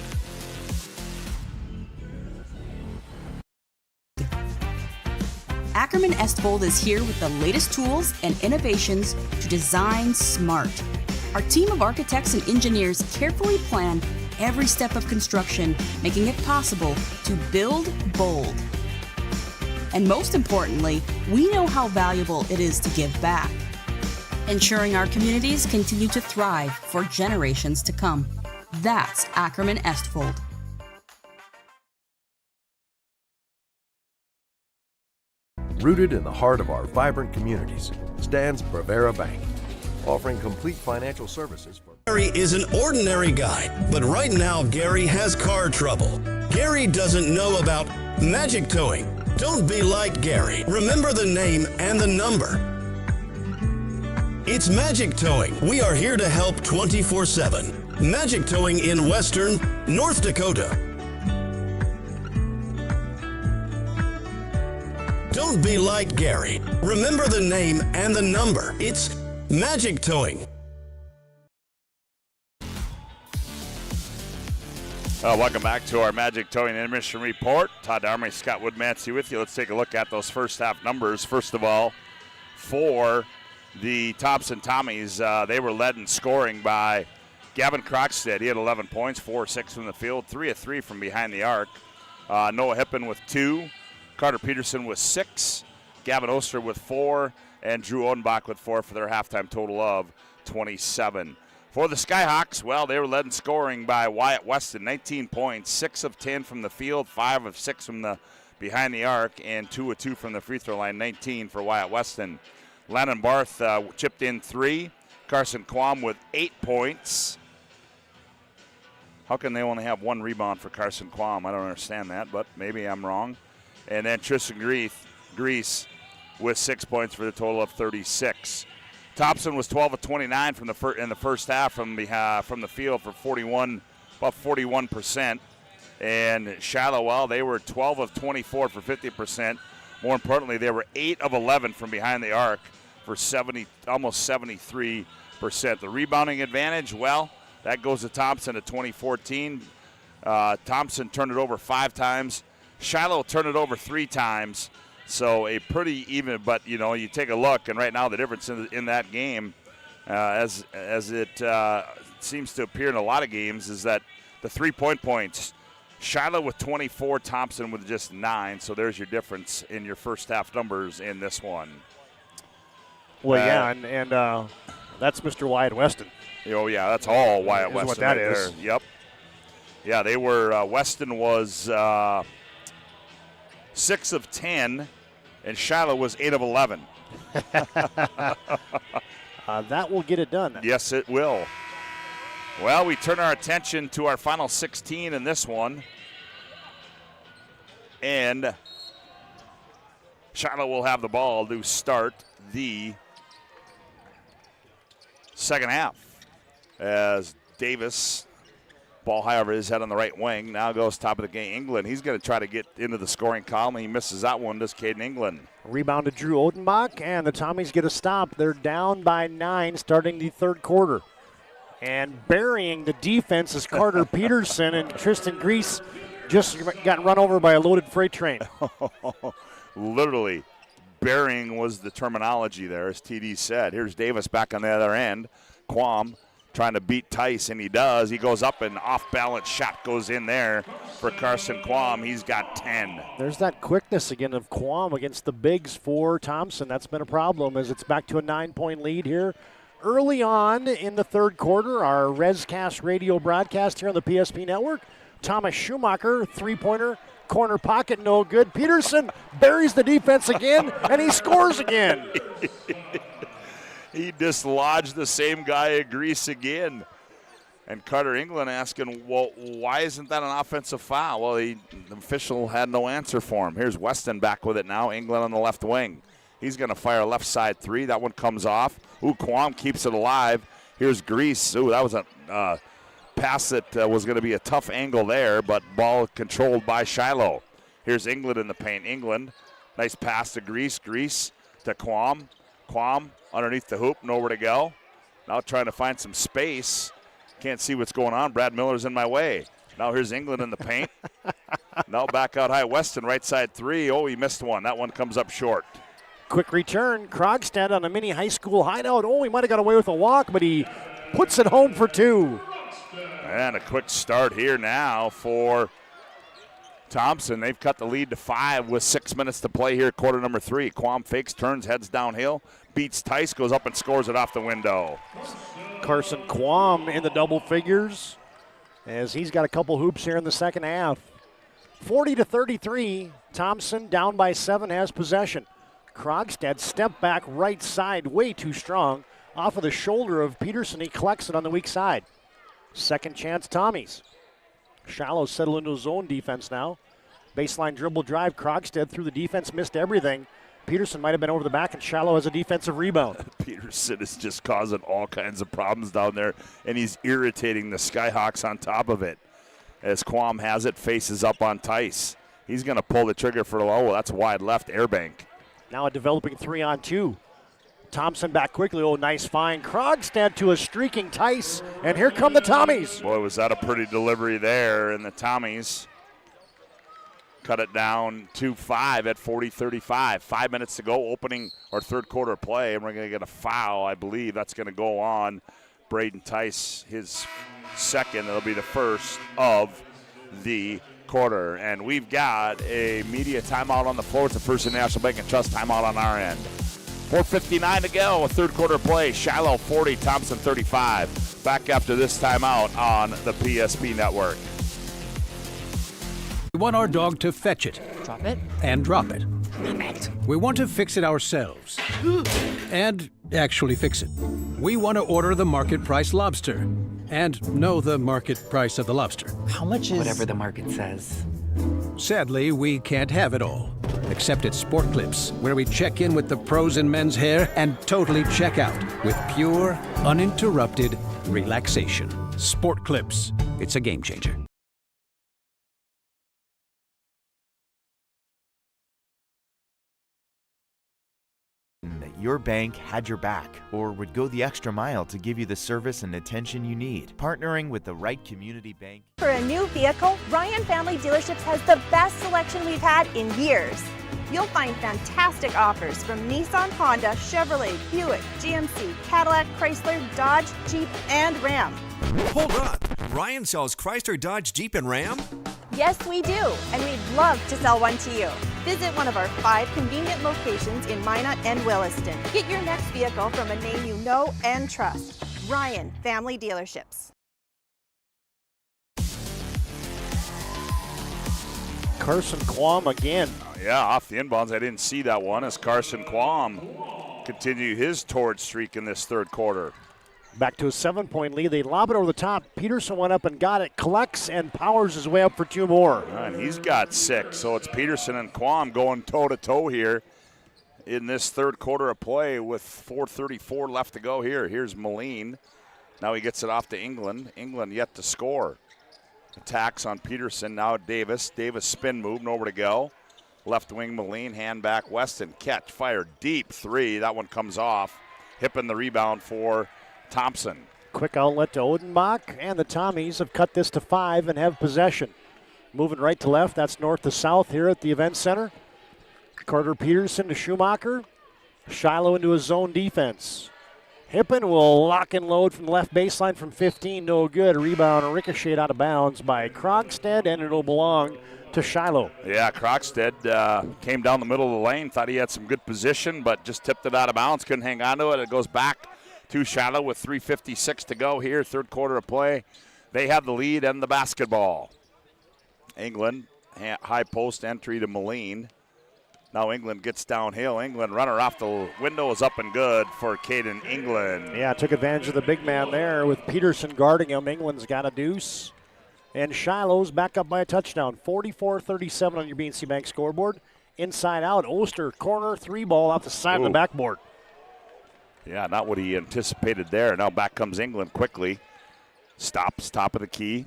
Ackerman Estvold is here with the latest tools and innovations to design smart. Our team of architects and engineers carefully plan every step of construction, making it possible to build bold. And most importantly, we know how valuable it is to give back, ensuring our communities continue to thrive for generations to come. That's Ackerman Estvold. Rooted in the heart of our vibrant communities stands Brevera Bank, offering complete financial services for... Gary is an ordinary guy, but right now Gary has car trouble. Gary doesn't know about magic towing. Don't be like Gary. Remember the name and the number. It's Magic Towing. We are here to help 24/7. Magic Towing in Western North Dakota. Don't be like Gary. Remember the name and the number. It's Magic Towing. Welcome back to our Magic Towing intermission report. Todd Armory, Scott WOODMANSEE with you. Let's take a look at those first half numbers. First of all, for the Thompson Tommies, they were led in scoring by Gavin Crockstead. He had 11 points, 4-6 from the field, 3 of 3 from behind the arc. Noah Hippen with 2, Carter Peterson with 6, Gavin Oster with 4, and Drew Odenbach with 4 for their halftime total of 27. For the Skyhawks, well, they were led in scoring by Wyatt Weston, 19 points, 6 of 10 from the field, 5 of 6 from the behind the arc, and 2 of 2 from the free throw line, 19 for Wyatt Weston. Lennon Barth chipped in 3. Carson Quam with 8 points. How can they only have 1 rebound for Carson Quam? I don't understand that, but maybe I'm wrong. And then Tristan Grease with 6 points for the total of 36. Thompson was 12 of 29 from in the first half from the field for about 41%. And Shiloh, well, they were 12 of 24 for 50%. More importantly, they were 8 of 11 from behind the arc for almost 73%. The rebounding advantage, well, that goes to Thompson at 2014. Thompson turned it over 5 times. Shiloh turned it over 3 times. So a pretty even, but you take a look, and right now the difference in that game, as it seems to appear in a lot of games, is that the 3-point points, Shiloh with 24, Thompson with just 9. So there's your difference in your first half numbers in this one. Well, yeah, and that's Mr. Wyatt Weston. Oh yeah, that's all Wyatt Weston. What that right is. There. Yep. Yeah, they were. Weston was 6 of 10. And Shiloh was 8 of 11. That will get it done. Yes, it will. Well, we turn our attention to our final 16 in this one. And Shiloh will have the ball to start the second half. As Davis, ball high over his head on the right wing, now goes top of the game. England, he's going to try to get into the scoring column. He misses that one, does Caden England. Rebound to Drew Odenbach, and the Tommies get a stop. They're down by 9 starting the third quarter. And burying the defense is Carter Peterson, and Tristan Grease just got run over by a loaded freight train. Literally, burying was the terminology there, as TD said. Here's Davis back on the other end. Quam trying to beat Tice, and he does. He goes up, and off-balance shot goes in there for Carson Quam. He's got 10. There's that quickness again of Quam against the bigs for Thompson. That's been a problem as it's back to a 9-point lead here. Early on in the third quarter, our ResCast radio broadcast here on the PSP Network, Thomas Schumacher, three-pointer, corner pocket, no good. Peterson buries the defense again, and he scores again. He dislodged the same guy at Grease again. And Carter England asking, well, why isn't that an offensive foul? Well, the official had no answer for him. Here's Weston back with it now. England on the left wing. He's going to fire a left side 3. That one comes off. Ooh, Quam keeps it alive. Here's Grease. Ooh, that was a pass that was going to be a tough angle there, but ball controlled by Shiloh. Here's England in the paint. England, nice pass to Grease. Grease to Quam. Quam underneath the hoop, nowhere to go. Now trying to find some space. Can't see what's going on. Brad Miller's in my way. Now here's England in the paint. Now back out high. Weston, right side 3. Oh, he missed one. That one comes up short. Quick return. Krogstad on a mini high school hideout. Oh, he might have got away with a walk, but he puts it home for 2. And a quick start here now for Thompson. They've cut the lead to 5 with 6 minutes to play here, quarter number 3. Quam fakes, turns, heads downhill, beats Tice, goes up and scores it off the window. Carson Quam in the double figures as he's got a couple hoops here in the second half. 40-33, Thompson down by 7, has possession. Krogstad step back right side, way too strong. Off of the shoulder of Peterson, he collects it on the weak side. Second chance, Tommies. Shallow settle into zone defense now. Baseline dribble drive, Krogstad through the defense, missed everything. Peterson might have been over the back, and Shallow has a defensive rebound. Peterson is just causing all kinds of problems down there, and he's irritating the Skyhawks on top of it. As Quam has it, faces up on Tice. He's going to pull the trigger for low. That's wide left, Airbank. Now a developing 3-on-2. Thompson back quickly. Oh, nice find. Krogstad to a streaking Tice, and here come the Tommies. Boy, was that a pretty delivery there, and the Tommies cut it down to 5 at 40-35. 5 minutes to go, opening or third quarter play, and we're going to get a foul, I believe. That's going to go on Braden Tice, his second. It'll be the first of the quarter. And we've got a media timeout on the floor. It's the First National Bank and Trust timeout on our end. 4:59 to go, third quarter play. Shiloh 40, Thompson 35. Back after this timeout on the PSP Network. We want our dog to fetch it. Drop it. And drop it. Clean it. We want to fix it ourselves. And actually fix it. We want to order the market price lobster. And know the market price of the lobster. How much is... Whatever the market says. Sadly, we can't have it all. Except at Sport Clips, where we check in with the pros in men's hair and totally check out with pure, uninterrupted relaxation. Sport Clips. It's a game changer. That your bank had your back or would go the extra mile to give you the service and attention you need. Partnering with the right community bank. For a new vehicle, Ryan Family Dealerships has the best selection we've had in years. You'll find fantastic offers from Nissan, Honda, Chevrolet, Buick, GMC, Cadillac, Chrysler, Dodge, Jeep, and Ram. Hold on. Ryan sells Chrysler, Dodge, Jeep, and Ram? Yes, we do, and we'd love to sell one to you. Visit one of our 5 convenient locations in Minot and Williston. Get your next vehicle from a name you know and trust. Ryan Family Dealerships. Carson Quam again. Yeah, off the inbounds. I didn't see that one as Carson Quam continue his torrid streak in this third quarter. Back to a 7-point lead. They lob it over the top. Peterson went up and got it, collects and powers his way up for 2 more. And he's got 6, so it's Peterson and Quam going toe-to-toe here in this third quarter of play with 4:34 left to go here. Here's Moline. Now he gets it off to England. England yet to score. Attacks on Peterson, now Davis. Davis spin move, nowhere to go. Left wing Moline, hand back Weston. Catch, fire, deep 3. That one comes off. Hipping the rebound for Thompson. Quick outlet to Odenbach, and the Tommies have cut this to 5 and have possession. Moving right to left, that's north to south here at the event center. Carter Peterson to Schumacher. Shiloh into his zone defense. Hippen will lock and load from the left baseline from 15, no good. Rebound ricocheted out of bounds by Krogstad, and it'll belong to Shiloh. Yeah, Krogstad came down the middle of the lane, thought he had some good position, but just tipped it out of bounds, couldn't hang on to it. It goes back to Shiloh with 3:56 to go here, third quarter of play. They have the lead and the basketball. England, high post entry to Moline. Now England gets downhill. England runner off the window is up and good for Caden England. Yeah, took advantage of the big man there with Peterson guarding him. England's got a deuce. And Shiloh's back up by a touchdown. 44-37 on your BNC Bank scoreboard. Inside out, Oster, corner, 3 ball off the side of the backboard. Yeah, not what he anticipated there. Now back comes England quickly. Stops, top of the key.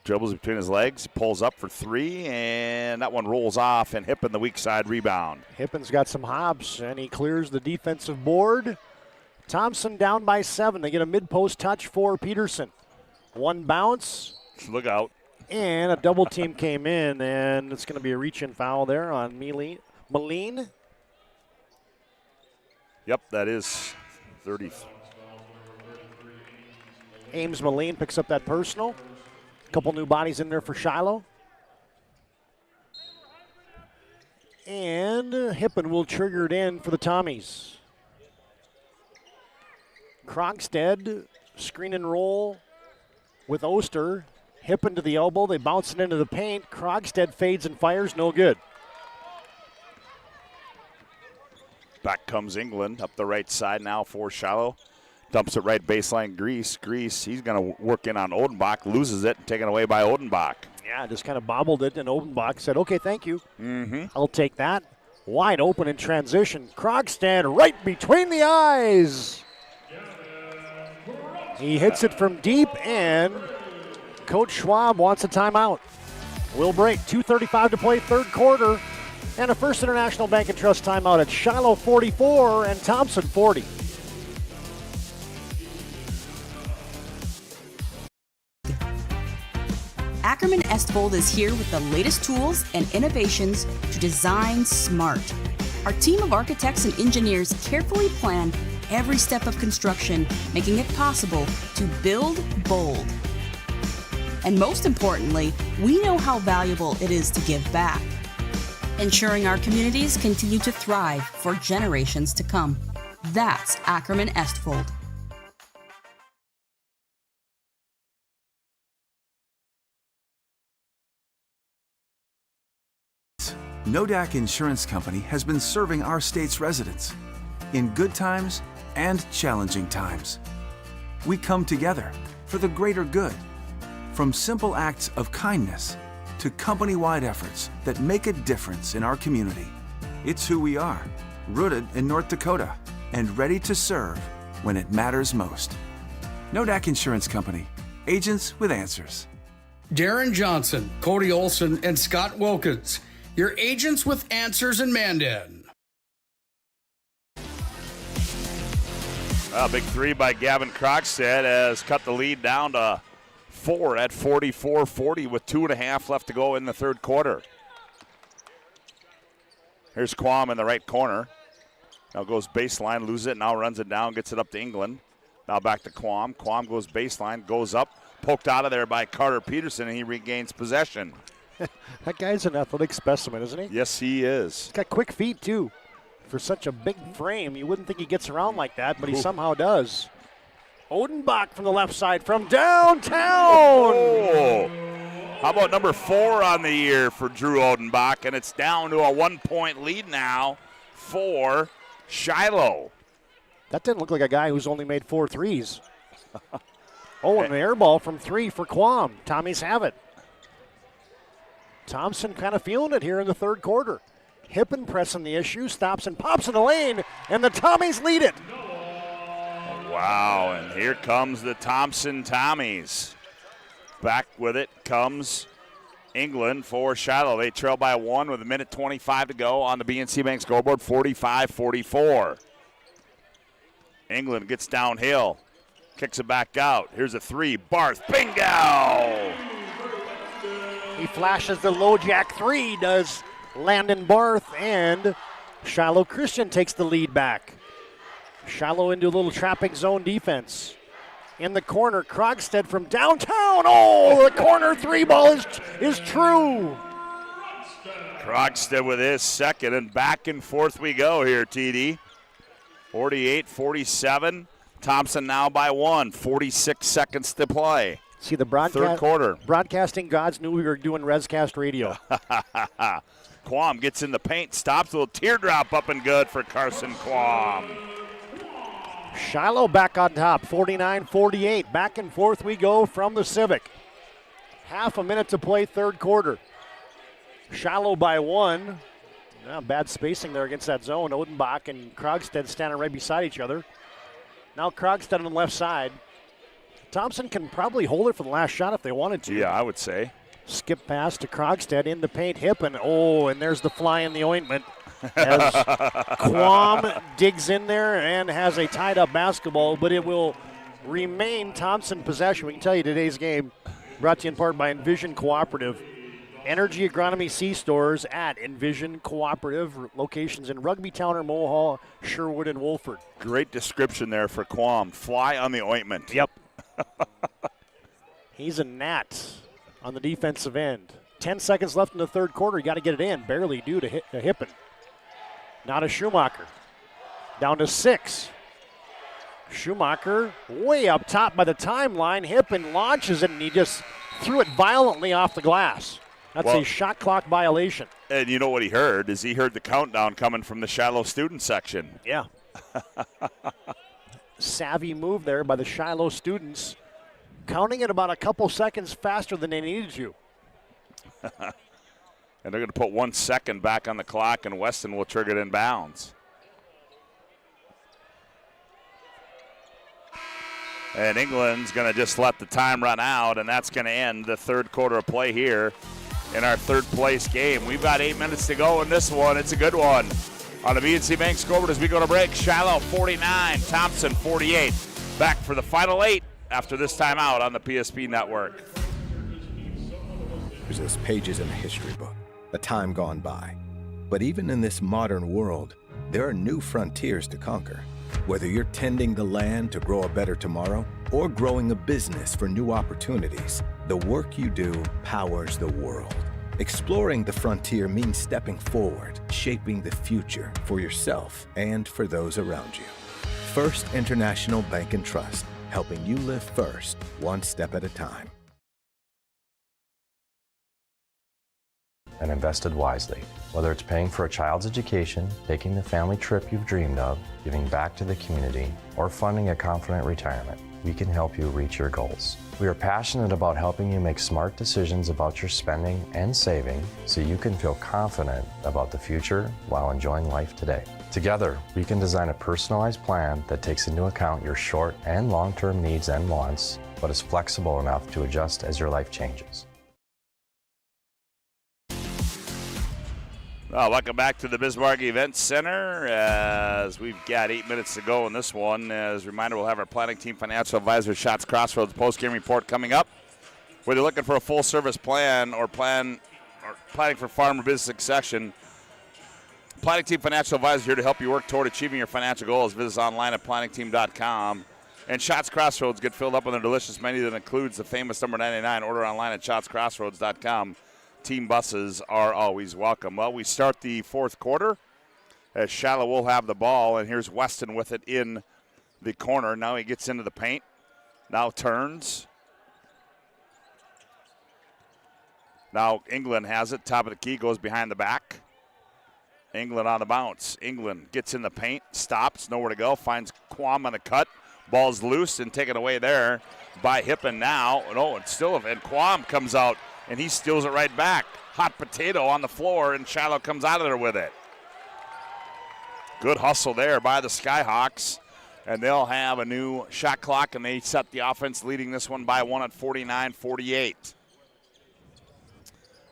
Dribbles between his legs, pulls up for 3, and that one rolls off, and Hippen the weak side rebound. Hippen's got some hops, and he clears the defensive board. Thompson down by 7. They get a mid-post touch for Peterson. 1 bounce. Look out. And a double team came in, and it's going to be a reach-in foul there on Moline. Yep, that is 30. Ames Moline picks up that personal. Couple new bodies in there for Shiloh. And Hippen will trigger it in for the Tommies. Krogstad, screen and roll with Oster. Hippen to the elbow. They bounce it into the paint. Krogstad fades and fires. No good. Back comes England up the right side now for Shiloh. Dumps it right baseline, Grease, he's going to work in on Odenbach, loses it, taken away by Odenbach. Yeah, just kind of bobbled it, and Odenbach said, okay, thank you. Mm-hmm. I'll take that. Wide open in transition. Krogstad right between the eyes. He hits it from deep, and Coach Schwab wants a timeout. We'll break. 2:35 to play, third quarter, and a First International Bank and Trust timeout at Shiloh 44 and Thompson 40. Ackerman Estvold is here with the latest tools and innovations to design smart. Our team of architects and engineers carefully plan every step of construction, making it possible to build bold. And most importantly, we know how valuable it is to give back, ensuring our communities continue to thrive for generations to come. That's Ackerman Estvold. NODAC Insurance Company has been serving our state's residents in good times and challenging times. We come together for the greater good, from simple acts of kindness to company-wide efforts that make a difference in our community. It's who we are, rooted in North Dakota and ready to serve when it matters most. NODAC Insurance Company, agents with answers. Darren Johnson, Cody Olson, and Scott Wilkins, your agents with answers in Mandan. A big three by Gavin Krogstad has cut the lead down to 4 at 44-40 with 2.5 left to go in the third quarter. Here's Quam in the right corner. Now goes baseline, loses it, now runs it down, gets it up to England. Now back to Quam. Quam goes baseline, goes up, poked out of there by Carter Peterson, and he regains possession. That guy's an athletic specimen, isn't he? Yes, he is. He's got quick feet, too. For such a big frame, you wouldn't think he gets around like that, but he somehow does. Odenbach from the left side from downtown. Oh. How about number 4 on the year for Drew Odenbach? And it's down to a 1-point lead now for Shiloh. That didn't look like a guy who's only made 4 threes. Oh, and the air ball from 3 for Quam. Tommies have it. Thompson kind of feeling it here in the third quarter. Hippen pressing the issue, stops and pops in the lane, and the Tommies lead it. Wow, and here comes the Thompson Tommies. Back with it comes England for Shiloh. They trail by 1 with 1:25 to go on the BNC Bank scoreboard, 45-44. England gets downhill, kicks it back out. Here's a 3, Barth, bingo! He flashes the low jack 3, does Landon Barth, and Shiloh Christian takes the lead back. Shiloh into a little trapping zone defense. In the corner, Krogstad from downtown. Oh, the corner 3 ball is true. Krogstad with his second, and back and forth we go here, TD. 48-47. Thompson now by 1. 46 seconds to play. See, the third quarter. Broadcasting gods knew we were doing Rescast radio. Quam gets in the paint, stops, a little teardrop up and good for Carson Quam. Shiloh back on top, 49-48. Back and forth we go from the Civic. Half a minute to play, third quarter. Shiloh by 1. Bad spacing there against that zone. Odenbach and Krogstad standing right beside each other. Now Krogstad on the left side. Thompson can probably hold it for the last shot if they wanted to. Yeah, I would say. Skip pass to Krogstad in the paint. Hippen. Oh, and there's the fly in the ointment. As Quam digs in there and has a tied-up basketball, but it will remain Thompson possession. We can tell you today's game brought to you in part by Envision Cooperative. Energy Agronomy C-stores at Envision Cooperative. Locations in Rugby Town or Mohall, Sherwood, and Wolford. Great description there for Quam. Fly on the ointment. Yep. He's a gnat on the defensive end. 10 seconds left in the third quarter. You got to get it in. Barely due to Hippen. Now to Schumacher. Down to 6. Schumacher way up top by the timeline. Hippen launches it, and he just threw it violently off the glass. That's a shot clock violation. And you know what he heard is he heard the countdown coming from the Shiloh student section. Yeah. Savvy move there by the Shiloh students, counting it about a couple seconds faster than they needed to. And they're going to put 1 second back on the clock, and Weston will trigger it in bounds. And England's going to just let the time run out, and that's going to end the third quarter of play here in our third place game. We've got 8 minutes to go in this one. It's a good one. On the BNC Bank scoreboard as we go to break, Shiloh 49, Thompson 48. Back for the final 8 after this timeout on the PSP Network. There's just pages in a history book, a time gone by. But even in this modern world, there are new frontiers to conquer. Whether you're tending the land to grow a better tomorrow or growing a business for new opportunities, the work you do powers the world. Exploring the frontier means stepping forward, shaping the future for yourself and for those around you. First International Bank and Trust, helping you live first, one step at a time. and invested wisely. Whether it's paying for a child's education, taking the family trip you've dreamed of, giving back to the community, or funding a confident retirement, we can help you reach your goals. We are passionate about helping you make smart decisions about your spending and saving so you can feel confident about the future while enjoying life today. Together, we can design a personalized plan that takes into account your short and long-term needs and wants, but is flexible enough to adjust as your life changes. Welcome back to the Bismarck Event Center as we've got 8 minutes to go in this one. As a reminder, we'll have our planning team financial advisor Shots Crossroads post-game report coming up. Whether you're looking for a full-service plan or planning for farm or business succession, Planning Team Financial Advisor here to help you work toward achieving your financial goals. Visit us online at planningteam.com. And Shots Crossroads get filled up on their delicious menu that includes the famous number 99. Order online at shotscrossroads.com. Team buses are always welcome. Well, we start the fourth quarter as Shiloh will have the ball, and here's Weston with it in the corner. Now he gets into the paint. Now turns. Now England has it. Top of the key, goes behind the back. England on the bounce. England gets in the paint, stops, nowhere to go, finds Quam on the cut. Ball's loose and taken away there by Hippen now. No, it's still, and Quam comes out. And he steals it right back. Hot potato on the floor, and Shiloh comes out of there with it. Good hustle there by the Skyhawks. And they'll have a new shot clock, and they set the offense, leading this one by one at 49-48.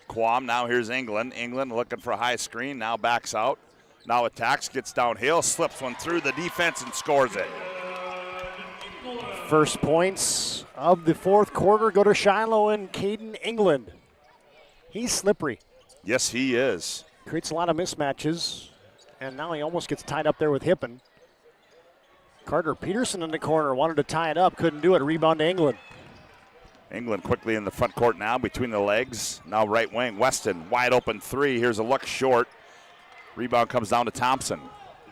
Quam, now here's England. England looking for a high screen, now backs out. Now attacks, gets downhill, slips one through the defense and scores it. First points of the fourth quarter go to Shiloh and Caden England. He's slippery. Yes, he is. Creates a lot of mismatches, and now he almost gets tied up there with Hippen. Carter Peterson in the corner wanted to tie it up, couldn't do it. Rebound to England. England quickly in the front court now, between the legs. Now right wing, Weston, wide open three. Here's a look short. Rebound comes down to Thompson.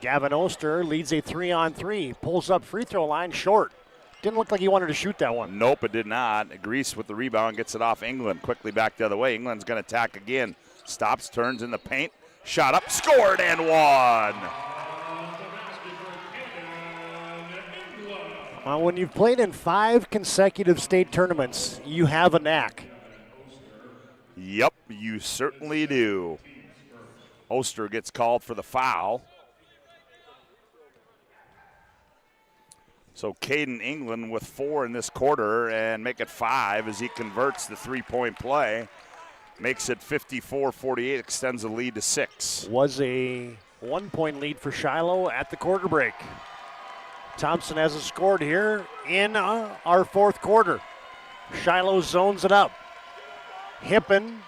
Gavin Oster leads a 3-on-3, pulls up free throw line short. Didn't look like he wanted to shoot that one. Nope, it did not. Grease with the rebound, gets it off England. Quickly back the other way. England's going to attack again. Stops, turns in the paint. Shot up, scored, and one. When you've played in 5 consecutive state tournaments, you have a knack. Yep, you certainly do. Oster gets called for the foul. So Caden England with 4 in this quarter and make it 5 as he converts the three-point play. Makes it 54-48, extends the lead to 6. Was a 1-point lead for Shiloh at the quarter break. Thompson hasn't scored here in our fourth quarter. Shiloh zones it up. Hippen.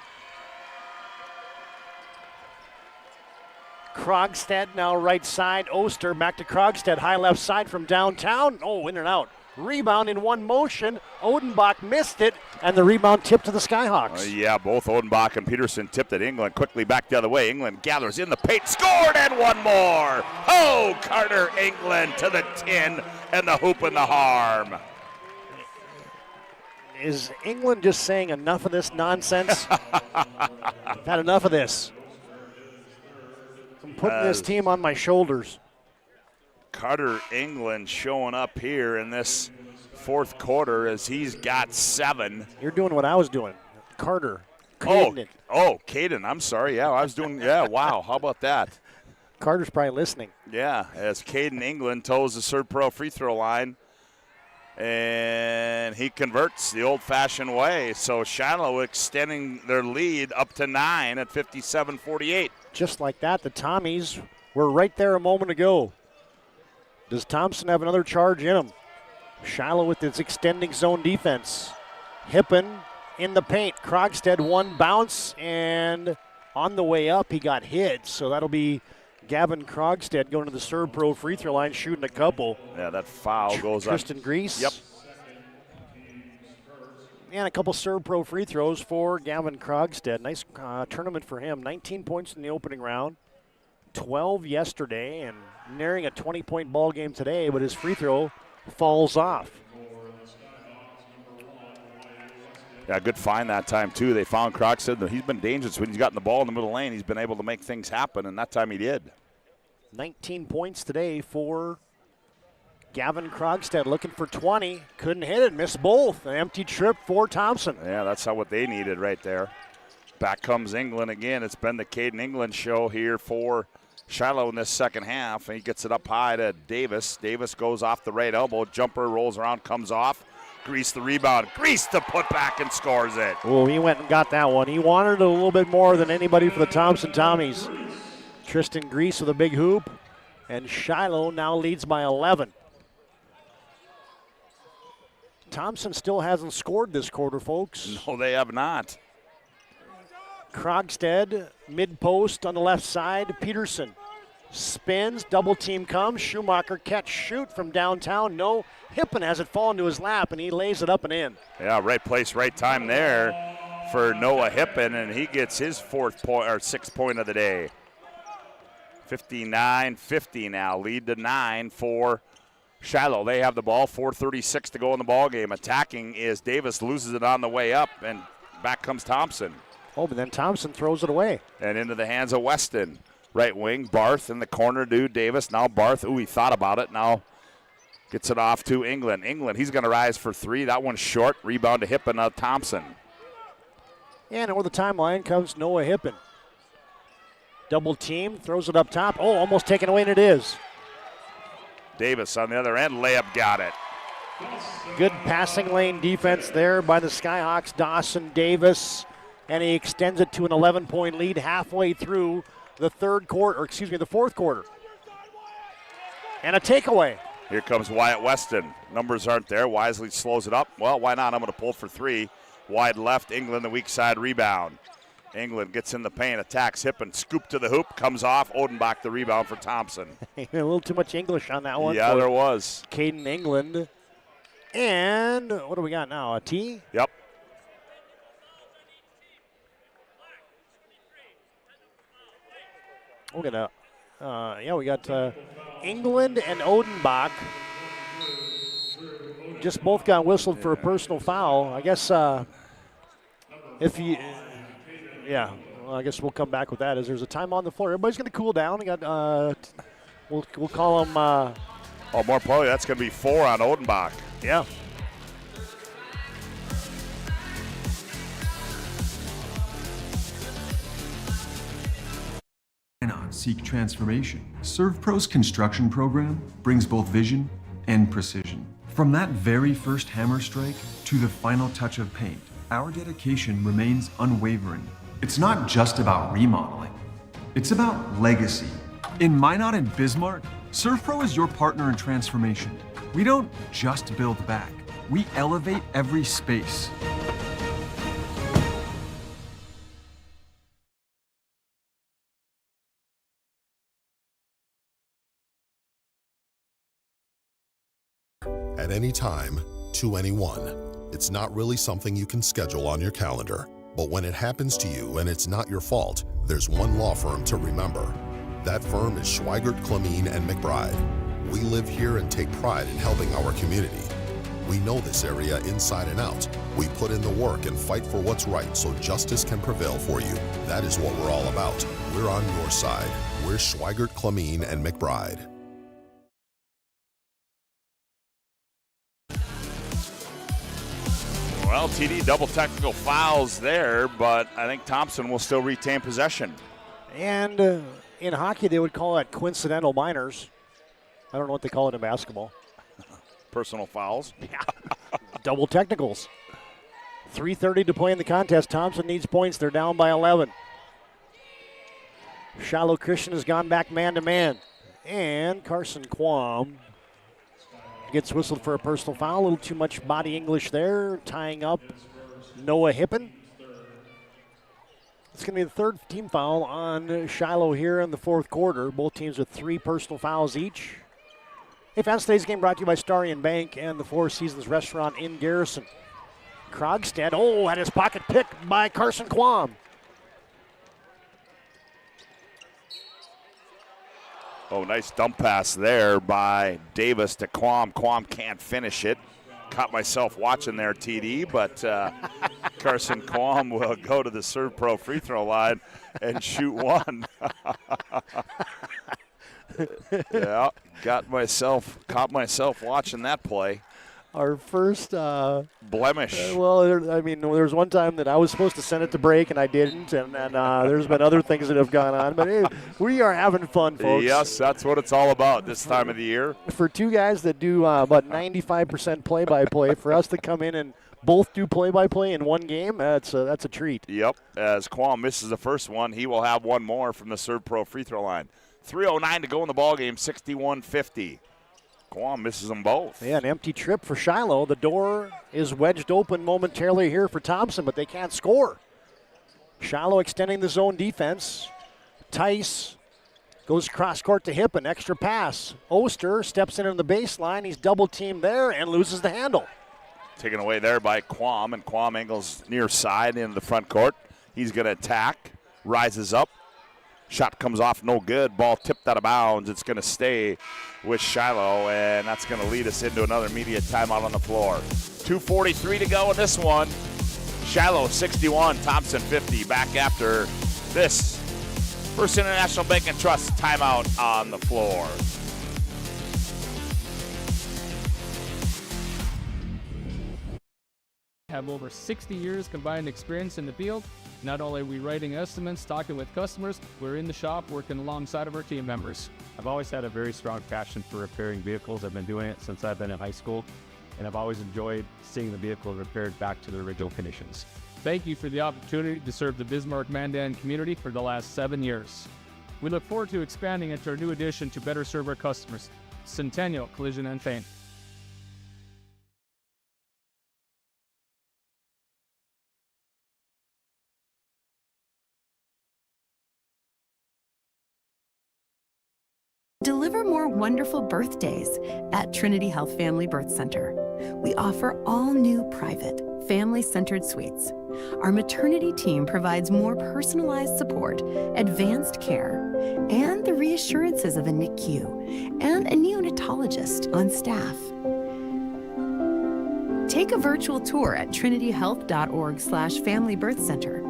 Krogstad now right side. Oster back to Krogstad. High left side from downtown. Oh, in and out. Rebound in one motion. Odenbach missed it, and the rebound tipped to the Skyhawks. Yeah, both Odenbach and Peterson tipped it. England quickly back the other way. England gathers in the paint. Scored, and one more. Oh, Carter England to the tin and the hoop and the harm. Is England just saying enough of this nonsense? I've had enough of this. I'm putting this team on my shoulders. Carter England showing up here in this fourth quarter as he's got 7. You're doing what I was doing. Carter. Caden, I'm sorry. Yeah, I was doing, wow, how about that? Carter's probably listening. Yeah, as Caden England toes the third pro free throw line. And he converts the old-fashioned way. So Shiloh extending their lead up to 9 at 57-48. Just like that, the Tommies were right there a moment ago. Does Thompson have another charge in him? Shiloh with its extending zone defense. Hippen in the paint. Krogstad one bounce, and on the way up he got hit. So that'll be Gavin Krogstad going to the Serve Pro free throw line, shooting a couple. Yeah, that foul goes on. Tristan Grease. Yep. And a couple Serve Pro free throws for Gavin Krogstad. Nice tournament for him. 19 points in the opening round. 12 yesterday, and nearing a 20-point ball game today, but his free throw falls off. Yeah, good find that time, too. They found Krogstad. He's been dangerous when he's gotten the ball in the middle lane. He's been able to make things happen, and that time he did. 19 points today for Gavin Krogstad, looking for 20. Couldn't hit it, missed both. An empty trip for Thompson. Yeah, that's what they needed right there. Back comes England again. It's been the Caden England show here for Shiloh in this second half. And he gets it up high to Davis. Davis goes off the right elbow. Jumper rolls around, comes off. Grease the rebound. Grease the putback and scores it. Oh, he went and got that one. He wanted it a little bit more than anybody for the Thompson Tommies. Tristan Grease with a big hoop. And Shiloh now leads by 11. Thompson still hasn't scored this quarter, folks. No, they have not. Krogstad, mid-post on the left side. Peterson spins, double team comes. Schumacher catch, shoot from downtown. No, Hippen has it fall into his lap, and he lays it up and in. Yeah, right place, right time there for Noah Hippen, and he gets his sixth point of the day. 59-50 now, lead to 9 for Shiloh. They have the ball, 4:36 to go in the ball game. Attacking is Davis, loses it on the way up, and back comes Thompson. Oh, but then Thompson throws it away. And into the hands of Weston. Right wing, Barth in the corner to Davis. Now Barth, he thought about it. Now gets it off to England. England, he's going to rise for 3. That one's short. Rebound to Hippen of Thompson. And over the timeline comes Noah Hippen. Double team, throws it up top. Oh, almost taken away, and it is. Davis on the other end, layup got it. Good passing lane defense there by the Skyhawks. Dawson Davis, and he extends it to an 11-point lead halfway through the fourth quarter. And a takeaway. Here comes Wyatt Weston. Numbers aren't there. Wisely slows it up. Well, why not? I'm going to pull for 3. Wide left, England, the weak side rebound. England gets in the paint, attacks Hippen, scoop to the hoop, comes off. Odenbach the rebound for Thompson. A little too much English on that one. Yeah, there was. Caden England. And what do we got now? A T? Yep. We got we got England and Odenbach. Just both got whistled for a personal foul. I guess I guess we'll come back with that as there's a time on the floor. Everybody's going to cool down. We got we'll call them. More importantly, that's going to be 4 on Odenbach. Yeah. Cannot seek transformation. ServPro's construction program brings both vision and precision. From that very first hammer strike to the final touch of paint, our dedication remains unwavering. It's not just about remodeling, it's about legacy. In Minot and Bismarck, ServPro is your partner in transformation. We don't just build back, we elevate every space. At any time, to anyone. It's not really something you can schedule on your calendar. But when it happens to you and it's not your fault, there's one law firm to remember. That firm is Schweigert, Clemene, and McBride. We live here and take pride in helping our community. We know this area inside and out. We put in the work and fight for what's right so justice can prevail for you. That is what we're all about. We're on your side. We're Schweigert, Clemene, and McBride. Well, TD double technical fouls there, but I think Thompson will still retain possession. And in hockey, they would call that coincidental minors. I don't know what they call it in basketball. Personal fouls. Yeah. Double technicals. 3:30 to play in the contest. Thompson needs points. They're down by 11. Shiloh Christian has gone back man-to-man. And Carson Quam gets whistled for a personal foul. A little too much body English there, tying up Noah Hippen. It's going to be the third team foul on Shiloh here in the fourth quarter. Both teams with 3 personal fouls each. Hey fans, today's game brought to you by Starian Bank and the Four Seasons Restaurant in Garrison. Krogstad, had his pocket picked by Carson Quam. Oh, nice dump pass there by Davis to Quam. Quam can't finish it. caught myself watching there, TD, but Carson Quam will go to the Serve Pro free throw line and shoot one. Yeah, caught myself watching that play. Our first blemish. Well, I mean, there's one time that I was supposed to send it to break and I didn't, and there's been other things that have gone on. But hey, we are having fun, folks. Yes, that's what it's all about this time of the year. For two guys that do about 95% play-by-play, for us to come in and both do play-by-play in one game, that's a treat. Yep. As Quam misses the first one, he will have one more from the Serve Pro free throw line. 3:09 to go in the ball game, 61-50. Quam misses them both. Yeah, an empty trip for Shiloh. The door is wedged open momentarily here for Thompson, but they can't score. Shiloh extending the zone defense. Tice goes cross court to Hip, an extra pass. Oster steps in on the baseline. He's double teamed there and loses the handle. Taken away there by Quam, and Quam angles near side into the front court. He's going to attack, rises up. Shot comes off, no good. Ball tipped out of bounds. It's going to stay with Shiloh, and that's going to lead us into another immediate timeout on the floor. 2:43 to go in this one. Shiloh 61, Thompson 50. Back after this First International Bank and Trust timeout on the floor. Have over 60 years combined experience in the field. Not only are we writing estimates, talking with customers, we're in the shop working alongside of our team members. I've always had a very strong passion for repairing vehicles. I've been doing it since I've been in high school, and I've always enjoyed seeing the vehicle repaired back to the original conditions. Thank you for the opportunity to serve the Bismarck-Mandan community for the last 7 years. We look forward to expanding into our new addition to better serve our customers, Centennial Collision and Paint. Deliver more wonderful birthdays at Trinity Health Family Birth Center. We offer all new private, family-centered suites. Our maternity team provides more personalized support, advanced care, and the reassurances of a NICU and a neonatologist on staff. Take a virtual tour at trinityhealth.org/Family Birth Center.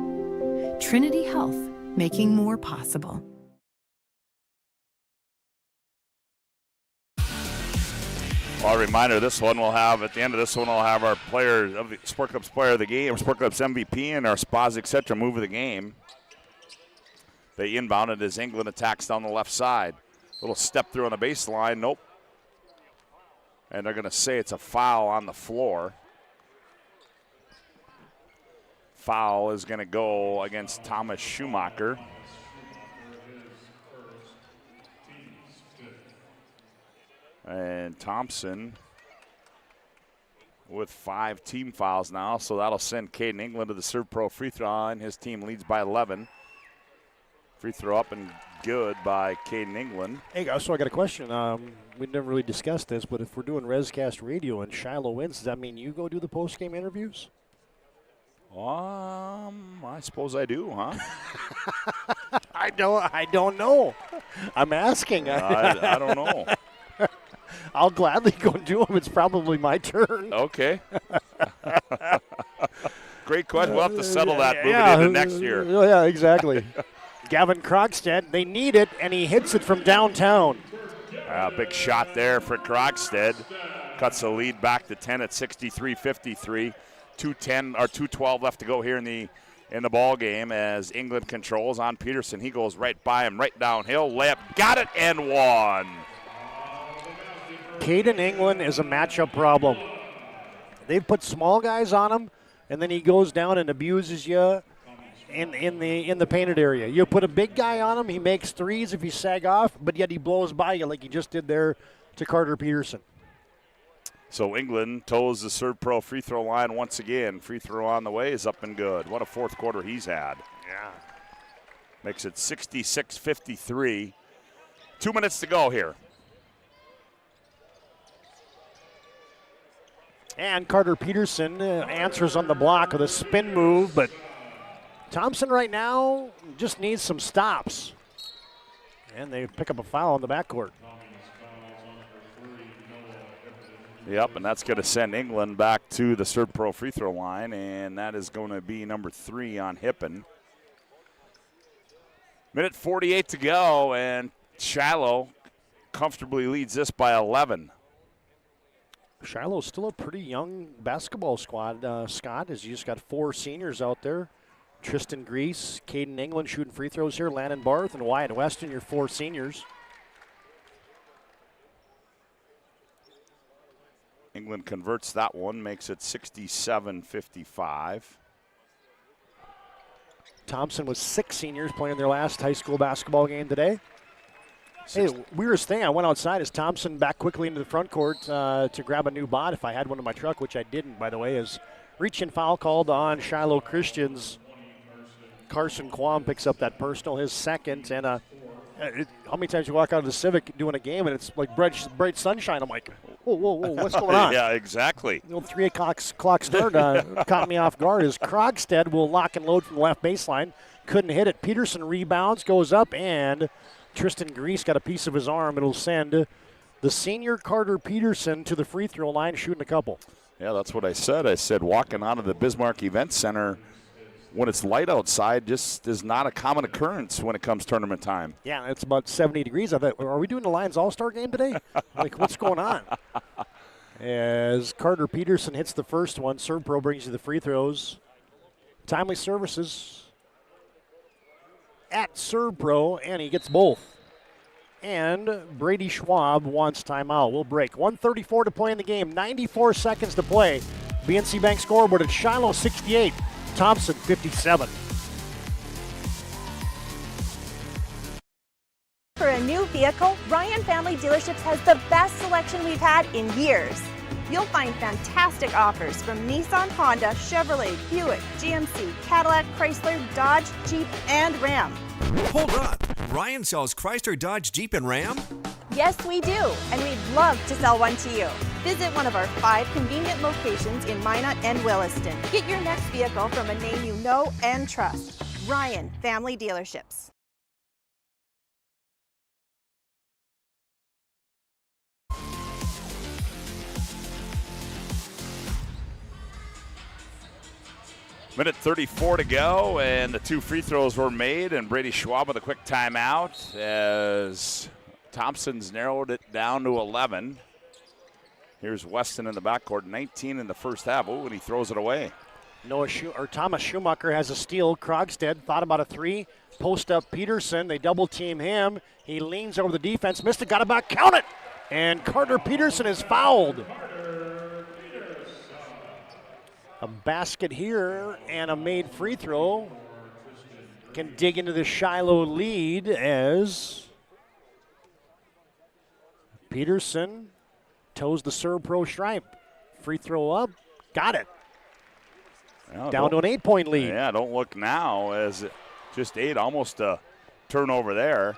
Trinity Health, making more possible. Well, a reminder, this one we'll have, at the end of this one, we'll have our player of the Sport Club's player of the game, Sport Club's MVP, and our Spas, etc. move of the game. They inbounded as England attacks down the left side. Little step through on the baseline, nope. And they're going to say it's a foul on the floor. Foul is going to go against Thomas Schumacher. And Thompson with 5 team fouls now, so that'll send Caden England to the Serve Pro free throw line. His team leads by 11. Free throw up and good by Caden England. Hey, so I got a question. We never really discussed this, but if we're doing ResCast Radio and Shiloh wins, does that mean you go do the post-game interviews? I suppose I do, huh? I don't know. I'm asking. I don't know. I'll gladly go do them. It's probably my turn. Okay. Great question. We'll have to settle that moving into next year. Yeah, exactly. Gavin Krogstad, they need it, and he hits it from downtown. Big shot there for Krogstad. Cuts the lead back to 10 at 63-53. 2:12 left to go here in the ball game as England controls on Peterson. He goes right by him, right downhill. Layup, got it, and one. Caden England is a matchup problem. They've put small guys on him, and then he goes down and abuses you in the painted area. You put a big guy on him, he makes threes if you sag off, but yet he blows by you like he just did there to Carter Peterson. So England toes the Serve Pro free throw line once again. Free throw on the way is up and good. What a fourth quarter he's had. Yeah. Makes it 66-53. 2 minutes to go here. And Carter Peterson answers on the block with a spin move, but Thompson right now just needs some stops. And they pick up a foul on the backcourt. Yep, and that's going to send England back to the Serve-Pro free throw line, and that is going to be number 3 on Hippen. Minute 48 to go, and Shiloh comfortably leads this by 11. Shiloh's still a pretty young basketball squad, Scott, as you just got 4 seniors out there. Tristan Grease, Caden England shooting free throws here, Landon Barth, and Wyatt Weston, your 4 seniors. England converts that one, makes it 67-55. Thompson with 6 seniors playing their last high school basketball game today. Hey, weirdest thing, I went outside as Thompson back quickly into the front court to grab a new bot if I had one in my truck, which I didn't, by the way, as reach and foul called on Shiloh Christians. Carson Quam picks up that personal, his second, and how many times you walk out of the Civic doing a game and it's like bright sunshine? I'm like, whoa, what's going on? Yeah, exactly. The old 3 o'clock start caught me off guard as Krogstad will lock and load from the left baseline. Couldn't hit it. Peterson rebounds, goes up, and Tristan Grease got a piece of his arm. It'll send the senior Carter Peterson to the free throw line shooting a couple. Yeah, that's what I said. I said walking out of the Bismarck Event Center when it's light outside just is not a common occurrence when it comes tournament time. Yeah, it's about 70 degrees. I thought, are we doing the Lions All-Star game today? Like, what's going on? As Carter Peterson hits the first one, Serve-Pro brings you the free throws. Timely services at Serve-Pro, and he gets both. And Brady Schwab wants timeout. We'll break. 1:34 to play in the game, 94 seconds to play. BNC Bank scoreboard at Shiloh 68. Thompson 57. For a new vehicle, Ryan Family Dealerships has the best selection we've had in years. You'll find fantastic offers from Nissan, Honda, Chevrolet, Buick, GMC, Cadillac, Chrysler, Dodge, Jeep, and Ram. Hold on. Ryan sells Chrysler, Dodge, Jeep, and Ram? Yes, we do, and we'd love to sell one to you. Visit one of our 5 convenient locations in Minot and Williston. Get your next vehicle from a name you know and trust. Ryan Family Dealerships. Minute 34 to go, and the 2 free throws were made, and Brady Schwab with a quick timeout as Thompson's narrowed it down to 11. Here's Weston in the backcourt, 19 in the first half. Oh, and he throws it away. Thomas Schumacher has a steal. Krogstad thought about a 3. Post up Peterson. They double team him. He leans over the defense. Missed it. Got it back. Count it. And Carter Peterson is fouled. A basket here and a made free throw. Can dig into the Shiloh lead as Peterson toes the Serve-Pro stripe. Free throw up. Got it. Well, down to an 8-point lead. Yeah, don't look now as just 8, almost a turnover there.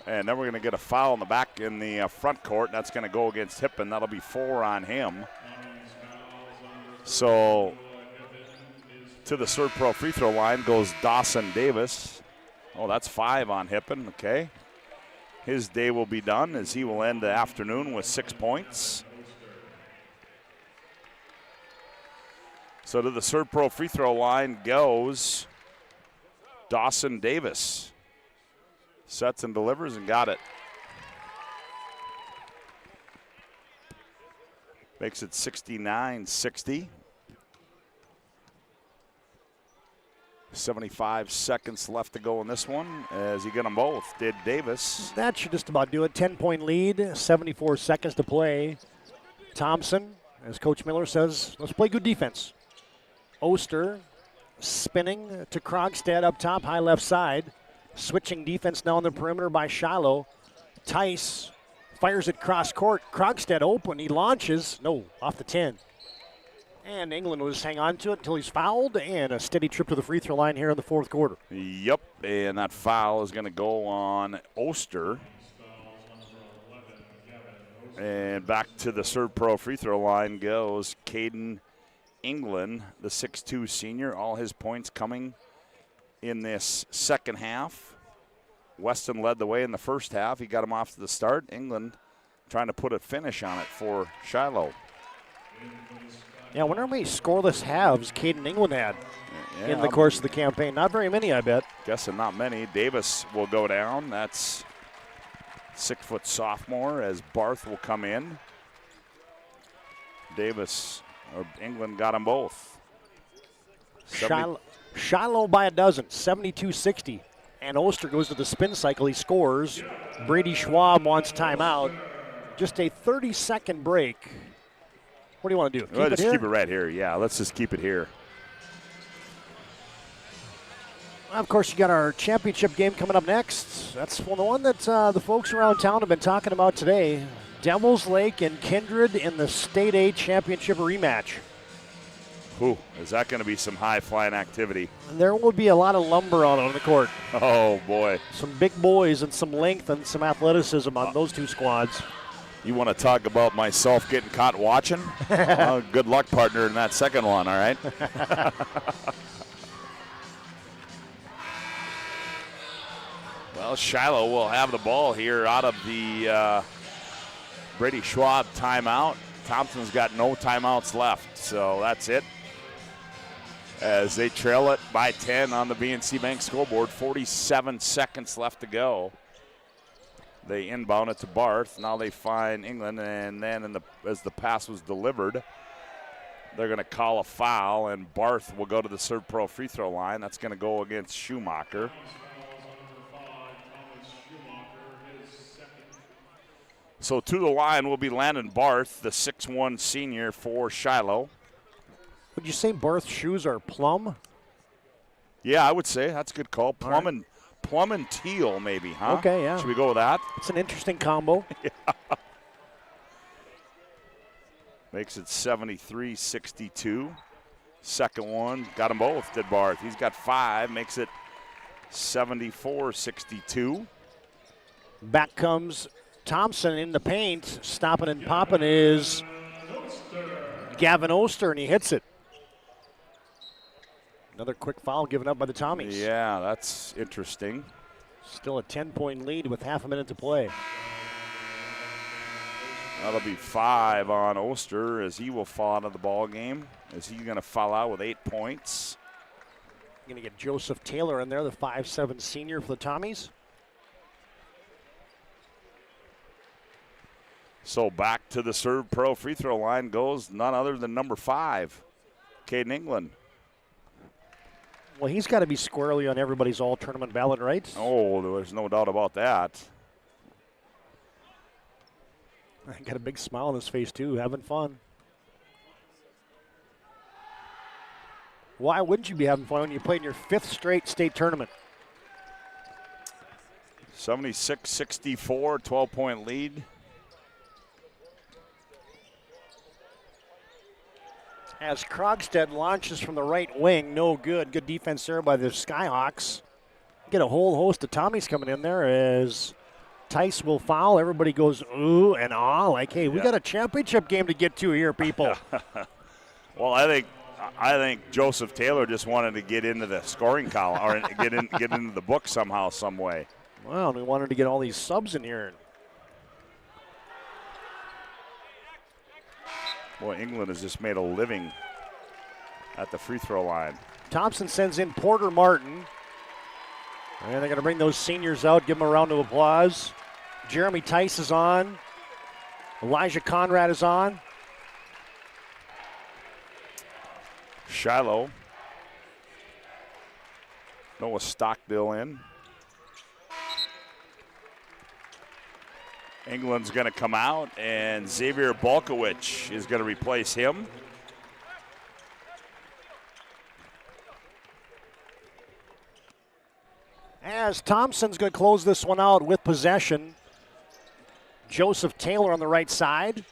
And then we're going to get a foul in the back in the front court. That's going to go against Hippen. That'll be 4 on him. So to the Serve-Pro free throw line goes Dawson Davis. Oh, that's 5 on Hippen. Okay. His day will be done as he will end the afternoon with 6 points. So to the Serve-Pro free throw line goes Dawson Davis. Sets and delivers and got it. Makes it 69-60. 75 seconds left to go in this one as he got them both. Did Davis. That should just about do it. 10-point lead, 74 seconds to play. Thompson, as Coach Miller says, let's play good defense. Oster spinning to Krogstad up top, high left side. Switching defense now on the perimeter by Shiloh. Tice fires it cross court. Krogstad open. He launches. No, off the 10. And England will just hang on to it until he's fouled, and a steady trip to the free throw line here in the fourth quarter. Yep, and that foul is going to go on Oster. And back to the Serve-Pro free throw line goes Caden England, the 6'2 senior. All his points coming in this second half. Weston led the way in the first half. He got him off to the start. England trying to put a finish on it for Shiloh. Yeah, I wonder how many scoreless halves Caden England had in the course of the campaign. Not very many, I bet. Guessing not many. Davis will go down. That's 6-foot sophomore as Barth will come in. Davis, or England got them both. Shiloh by a dozen, 72-60. And Oster goes to the spin cycle. He scores. Brady Schwab wants timeout. Just a 30-second break. What do you want to do? Keep it right here. Yeah, let's just keep it here. Of course, you got our championship game coming up next. That's the one that the folks around town have been talking about today. Devils Lake and Kindred in the State A championship rematch. Ooh, is that going to be some high-flying activity? There will be a lot of lumber on the court. Oh, boy. Some big boys and some length and some athleticism on those two squads. You want to talk about myself getting caught watching? Good luck, partner, in that second one, all right? Well, Shiloh will have the ball here out of the Brady Schwab timeout. Thompson's got no timeouts left, so that's it. As they trail it by 10 on the BNC Bank scoreboard, 47 seconds left to go. They inbound it to Barth. Now they find England, and then as the pass was delivered, they're going to call a foul, and Barth will go to the Serve Pro free throw line. That's going to go against Schumacher. So to the line will be Landon Barth, the 6'1 senior for Shiloh. Would you say Barth's shoes are plum? Yeah, I would say that's a good call. Plum and teal, maybe, huh? Okay, yeah. Should we go with that? It's an interesting combo. Yeah. Makes it 73-62. Second one, got them both, did Barth. He's got 5, makes it 74-62. Back comes Thompson in the paint. Stopping and popping is Gavin Oster, and he hits it. Another quick foul given up by the Tommies. Yeah, that's interesting. Still a 10-point lead with half a minute to play. That'll be 5 on Oster as he will fall out of the ball game. Is he going to foul out with 8 points? Going to get Joseph Taylor in there, the 5'7 senior for the Tommies. So back to the Serve Pro free throw line goes none other than number 5, Caden England. Well, he's got to be squarely on everybody's all-tournament ballot, right? Oh, there's no doubt about that. Got a big smile on his face, too, having fun. Why wouldn't you be having fun when you played in your 5th straight state tournament? 76-64, 12-point lead. As Krogstad launches from the right wing, no good. Good defense there by the Skyhawks. Get a whole host of Tommies coming in there as Tice will foul. Everybody goes ooh and ah, like, hey, we got a championship game to get to here, people. Well, I think Joseph Taylor just wanted to get into the scoring column or get into the book somehow, some way. Well, we wanted to get all these subs in here. Boy, England has just made a living at the free throw line. Thompson sends in Porter Martin. And they're going to bring those seniors out, give them a round of applause. Jeremy Tice is on. Elijah Conrad is on. Shiloh. Noah Stockdale in. England's going to come out, and Xavier Balkowicz is going to replace him. As Thompson's going to close this one out with possession. Joseph Taylor on the right side.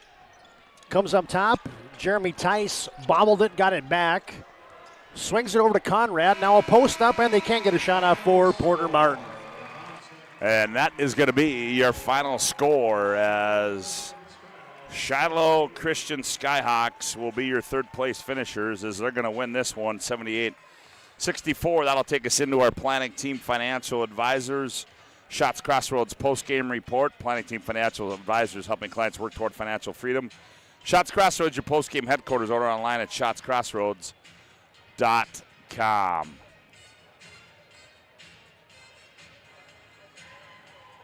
Comes up top. Jeremy Tice bobbled it, got it back. Swings it over to Conrad. Now a post up, and they can't get a shot off for Porter Martin. And that is going to be your final score as Shiloh Christian Skyhawks will be your third-place finishers as they're going to win this one, 78-64. That'll take us into our planning team financial advisors. Shots Crossroads post-game report. Planning Team Financial Advisors helping clients work toward financial freedom. Shots Crossroads, your post-game headquarters. Order online at shotscrossroads.com.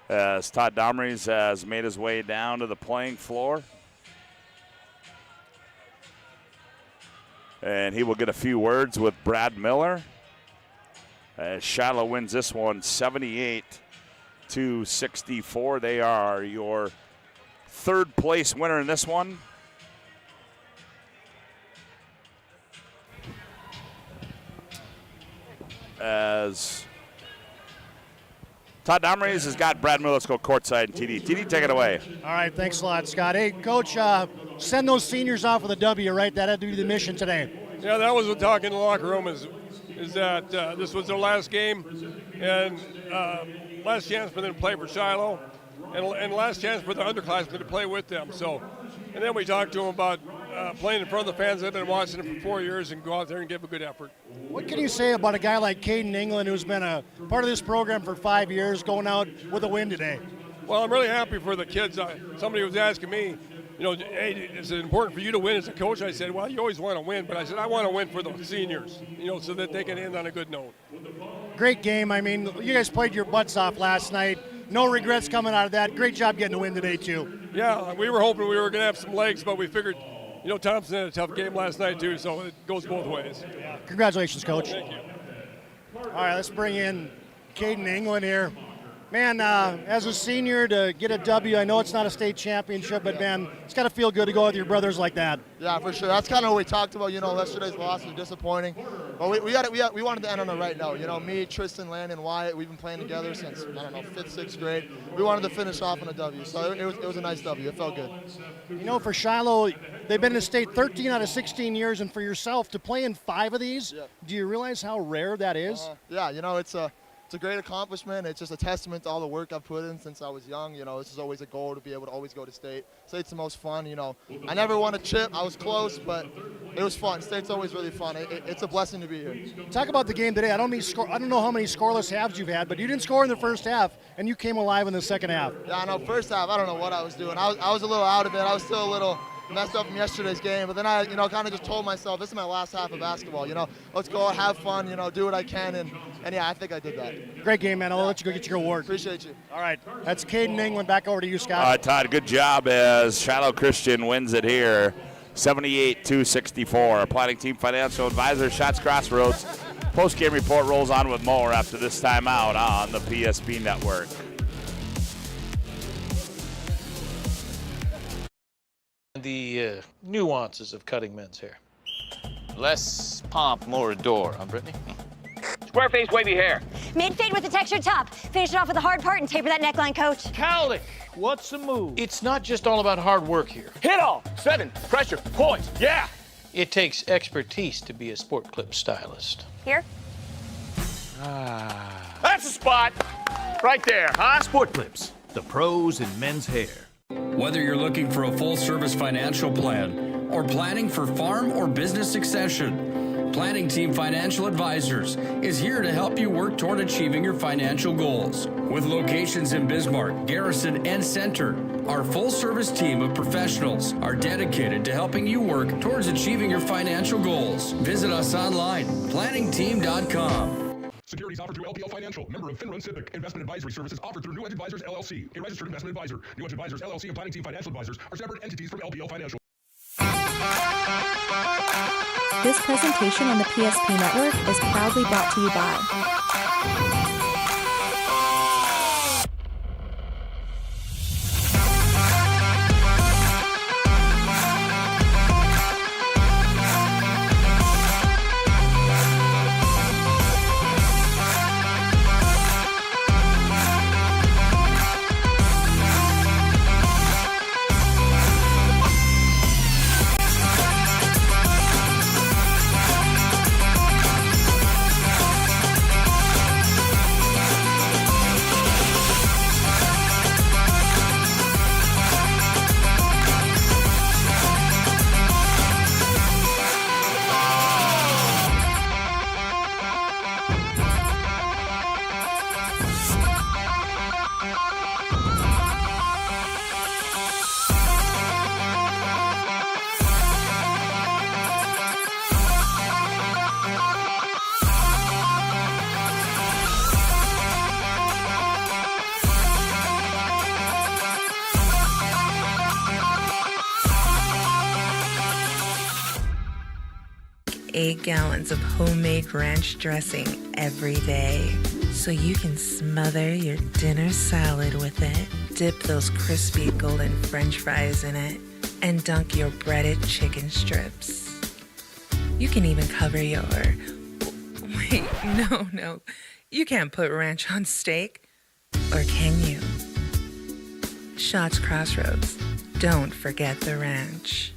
As Todd DOMRES has made his way down to the playing floor. And he will get a few words with Brad Miller. As Shiloh wins this one 78-64. They are your third place winner in this one. As Todd DOMRES has got Brad Miller. Let's go courtside and TD. TD, take it away. All right, thanks a lot, Scott. Hey, Coach, send those seniors off with a W, right? That had to be the mission today. Yeah, that was the talk in the locker room is that this was their last game and last chance for them to play for Shiloh and last chance for the underclassmen to play with them. So, and then we talked to them about playing in front of the fans that have been watching them for 4 years and go out there and give a good effort. What can you say about a guy like Caden England, who's been a part of this program for 5 years, going out with a win today? Well, I'm really happy for the kids. Somebody was asking me, hey, is it important for you to win as a coach? I said, well, you always want to win, but I said, I want to win for the seniors, so that they can end on a good note. Great game. I mean, you guys played your butts off last night. No regrets coming out of that. Great job getting the win today, too. Yeah, we were hoping we were going to have some legs, but we figured, Thompson had a tough game last night, too, so it goes both ways. Yeah. Congratulations, Coach. Thank you. All right, let's bring in Caden England here. Man, as a senior to get a W, I know it's not a state championship, but man, it's got to feel good to go with your brothers like that. Yeah, for sure. That's kind of what we talked about. Yesterday's loss was disappointing, but we wanted to end on a right note. Me, Tristan, Landon, Wyatt, we've been playing together since 5th, 6th grade. We wanted to finish off on a W, so it was a nice W. It felt good. For Shiloh, they've been in state 13 out of 16 years, and for yourself to play in 5 of these, do you realize how rare that is? It's a great accomplishment. It's just a testament to all the work I've put in since I was young. This is always a goal to be able to always go to state. State's the most fun. I never won a chip. I was close, but it was fun. State's always really fun. It's a blessing to be here. Talk about the game today. I don't know how many scoreless halves you've had, but you didn't score in the first half, and you came alive in the second half. Yeah, I know. First half, I don't know what I was doing. I was a little out of it. I was still a little messed up from yesterday's game, but then I, kind of just told myself, this is my last half of basketball, let's go out, have fun, do what I can, and yeah, I think I did that. Great game, man. I'll let you go get your award. Appreciate you. All right, that's Caden England. Back over to you, Scott. Todd, good job as Shiloh Christian wins it here, 78-64. Planning Team Financial Advisors, Shots Crossroads. Post-game report rolls on with more after this timeout on the PSP Network. The nuances of cutting men's hair. Less pomp, more adore, huh, Brittany? Square face, wavy hair. Mid-fade with a textured top. Finish it off with the hard part and taper that neckline, Coach. Cowlick, what's the move? It's not just all about hard work here. Hit all. 7. Pressure. Poise. Yeah. It takes expertise to be a sport clip stylist. Here. That's the spot. Right there, huh? Sport Clips, the pros in men's hair. Whether you're looking for a full-service financial plan or planning for farm or business succession, Planning Team Financial Advisors is here to help you work toward achieving your financial goals. With locations in Bismarck, Garrison, and Center, our full-service team of professionals are dedicated to helping you work towards achieving your financial goals. Visit us online, planningteam.com. Securities offered through LPL Financial, member of Finra Civic. Investment advisory services offered through New Edge Advisors, LLC, a registered investment advisor. New Edge Advisors, LLC, and Planning Team Financial Advisors are separate entities from LPL Financial. This presentation on the PSP Network is proudly brought to you by 8 gallons of homemade ranch dressing every day, so you can smother your dinner salad with it, dip those crispy golden French fries in it, and dunk your breaded chicken strips. You can even cover your... Wait, no. You can't put ranch on steak. Or can you? Shots Crossroads. Don't forget the ranch.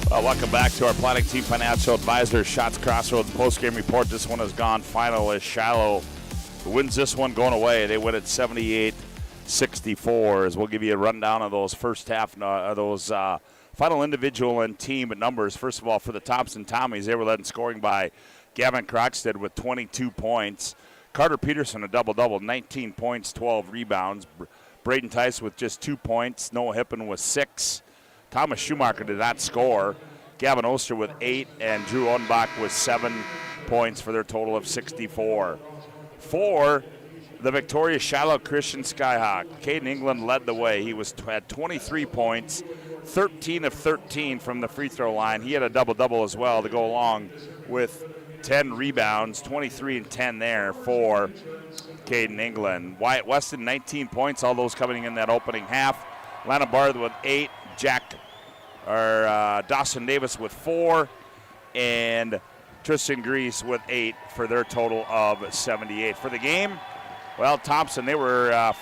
Well, welcome back to our planning team financial advisor, Shots Crossroads post-game report. This one has gone final as Shiloh wins this one going away. They win at 78-64. As we'll give you a rundown of those first half, final individual and team numbers. First of all, for the Thompson Tommies, they were led in scoring by Gavin Croxted with 22 points. Carter Peterson, a double-double, 19 points, 12 rebounds. Braden Tice with just 2 points. Noah Hippen with 6. Thomas Schumacher did not score. Gavin Oster with 8, and Drew Odenbach with 7 points for their total of 64. For the victorious Shiloh Christian Skyhawk, Caden England led the way. He had 23 points, 13 of 13 from the free throw line. He had a double-double as well to go along with 10 rebounds, 23 and 10 there for Caden England. Wyatt Weston, 19 points, all those coming in that opening half. Lana Barth with 8, Dawson Davis with 4, and Tristan Grease with 8 for their total of 78. For the game, well, Thompson, they were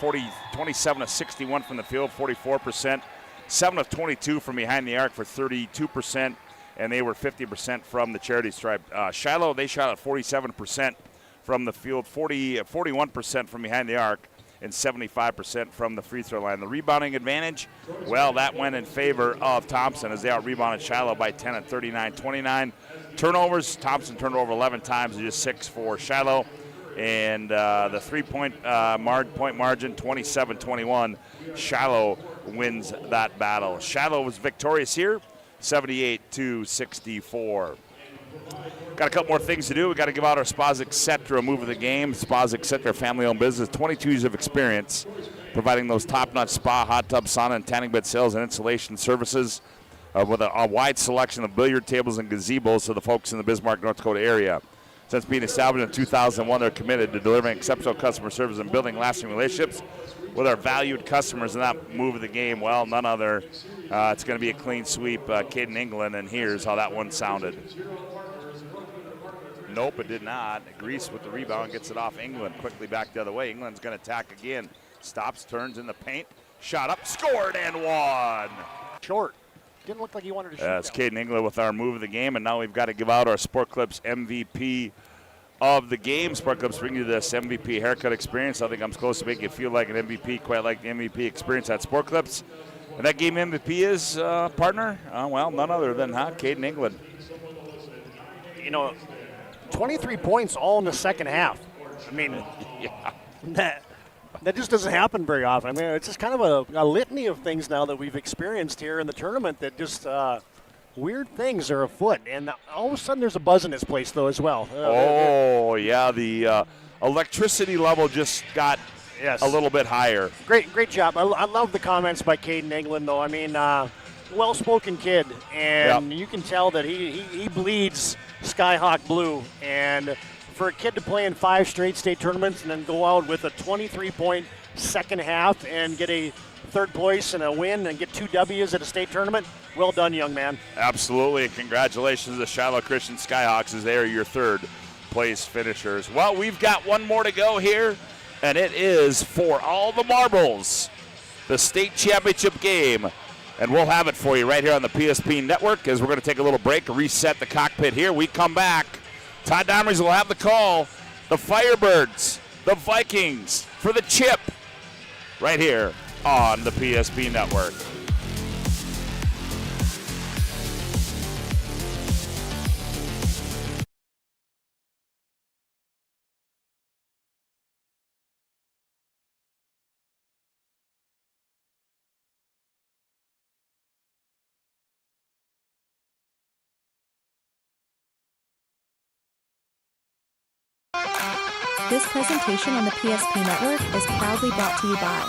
27 of 61 from the field, 44%, 7 of 22 from behind the arc for 32%, and they were 50% from the charity stripe. Shiloh, they shot at 47% from the field, 41% from behind the arc, and 75% from the free throw line. The rebounding advantage, well, that went in favor of Thompson as they out-rebounded Shiloh by 10 at 39-29. Turnovers, Thompson turned over 11 times, just 6 for Shiloh. And the three-point point margin, 27-21. Shiloh wins that battle. Shiloh was victorious here, 78-64. Got a couple more things to do. We got to give out our Spas Etc. move of the game. Spas Etc. family-owned business, 22 years of experience, providing those top-notch spa, hot tub, sauna, and tanning bed sales and installation services with a wide selection of billiard tables and gazebos to the folks in the Bismarck, North Dakota area. Since being established in 2001, they're committed to delivering exceptional customer service and building lasting relationships with our valued customers. And that move of the game, well, none other. It's going to be a clean sweep, Caden England, and here's how that one sounded. Nope, it did not. Grease with the rebound gets it off England. Quickly back the other way. England's going to attack again. Stops, turns in the paint. Shot up, scored, and won. Short. Didn't look like he wanted to shoot. That's Caden England with our move of the game, and now we've got to give out our Sport Clips MVP of the game. Sport Clips bring you this MVP haircut experience. I think I'm supposed to make you feel like an MVP, quite like the MVP experience at Sport Clips. And that game MVP is, partner? Well, none other than Caden England. 23 points all in the second half. I mean, yeah. That just doesn't happen very often. I mean, it's just kind of a litany of things now that we've experienced here in the tournament that just weird things are afoot. And all of a sudden there's a buzz in this place, though, as well. Yeah, the electricity level just got a little bit higher. Great job. I love the comments by Caden England, though. I mean, well-spoken kid, and you can tell that he bleeds Skyhawk blue. And for a kid to play in 5 straight state tournaments and then go out with a 23-point second half and get a third place and a win and get 2 W's at a state tournament, well done, young man. Absolutely. Congratulations to the Shiloh Christian Skyhawks as they are your third place finishers. Well, we've got one more to go here, and it is for all the marbles, the state championship game. And we'll have it for you right here on the PSP Network as we're going to take a little break, reset the cockpit here. We come back. Todd DOMRES will have the call. The Firebirds, the Vikings for the chip right here on the PSP Network. This presentation on the PSP Network is proudly brought to you by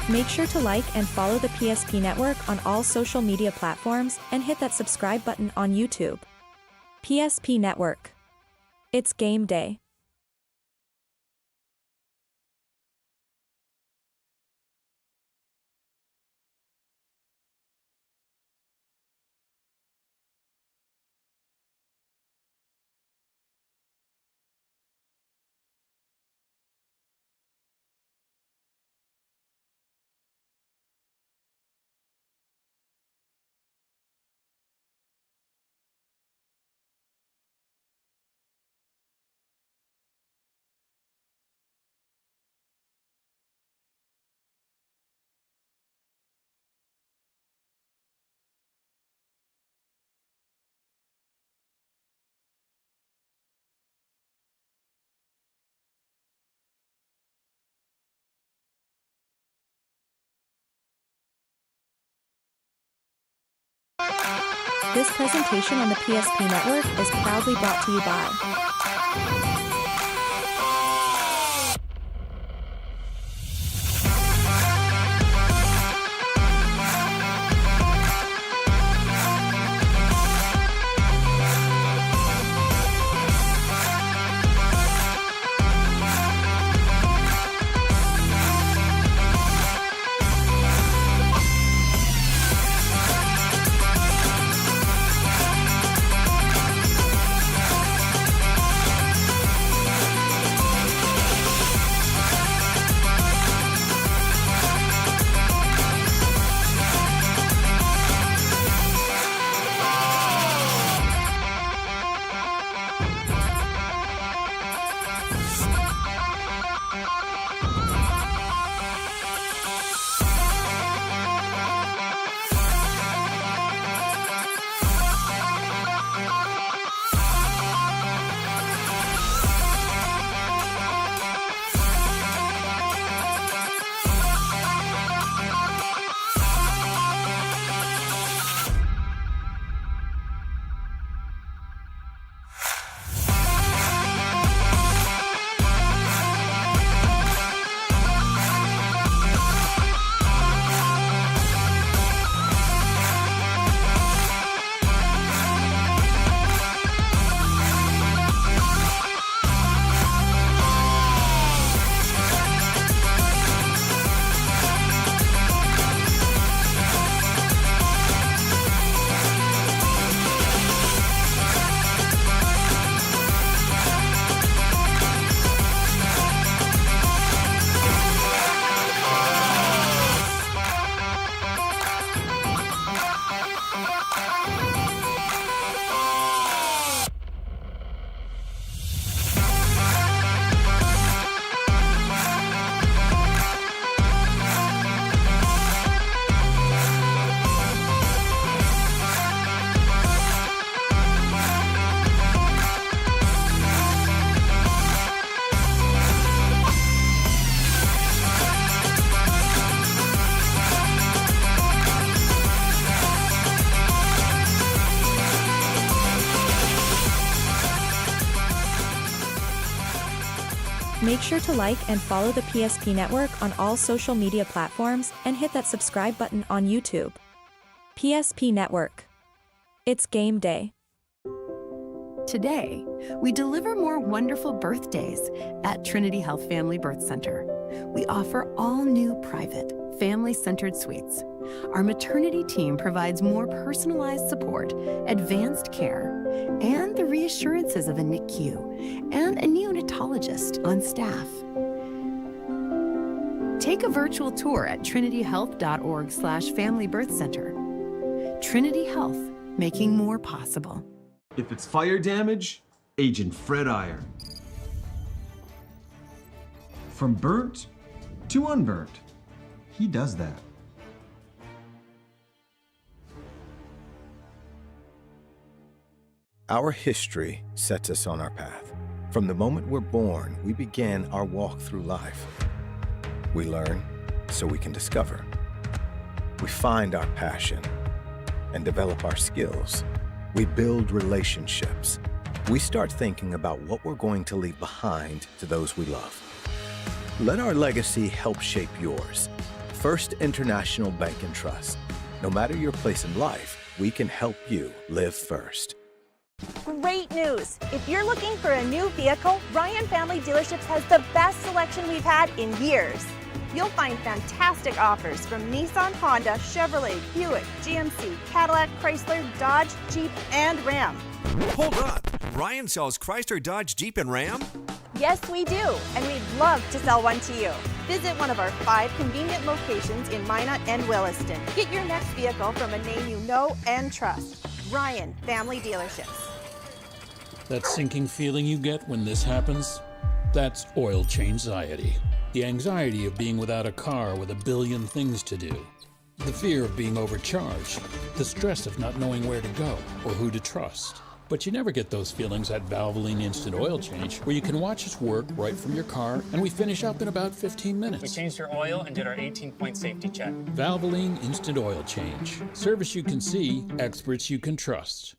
Make sure to like and follow the PSP Network on all social media platforms and hit that subscribe button on YouTube. PSP Network. It's game day. This presentation on the PSP Network is proudly brought to you by Make sure to like and follow the PSP Network on all social media platforms and hit that subscribe button on YouTube. PSP Network. It's game day. Today, we deliver more wonderful birthdays at Trinity Health Family Birth Center. We offer all new private, family-centered suites. Our maternity team provides more personalized support, advanced care, and the reassurances of a NICU and a neonatologist on staff. Take a virtual tour at trinityhealth.org/Family Birth Center. Trinity Health, making more possible. If it's fire damage, Agent Fred Iron. From burnt to unburnt, he does that. Our history sets us on our path. From the moment we're born, we begin our walk through life. We learn so we can discover. We find our passion and develop our skills. We build relationships. We start thinking about what we're going to leave behind to those we love. Let our legacy help shape yours. First International Bank and Trust. No matter your place in life, we can help you live first. Great news! If you're looking for a new vehicle, Ryan Family Dealerships has the best selection we've had in years. You'll find fantastic offers from Nissan, Honda, Chevrolet, Buick, GMC, Cadillac, Chrysler, Dodge, Jeep, and Ram. Hold up. Ryan sells Chrysler, Dodge, Jeep, and Ram? Yes, we do, and we'd love to sell one to you. Visit one of our 5 convenient locations in Minot and Williston. Get your next vehicle from a name you know and trust. Ryan Family Dealerships. That sinking feeling you get when this happens? That's oil change-anxiety. The anxiety of being without a car with a billion things to do. The fear of being overcharged. The stress of not knowing where to go or who to trust. But you never get those feelings at Valvoline Instant Oil Change, where you can watch us work right from your car, and we finish up in about 15 minutes. We changed your oil and did our 18-point safety check. Valvoline Instant Oil Change. Service you can see, experts you can trust.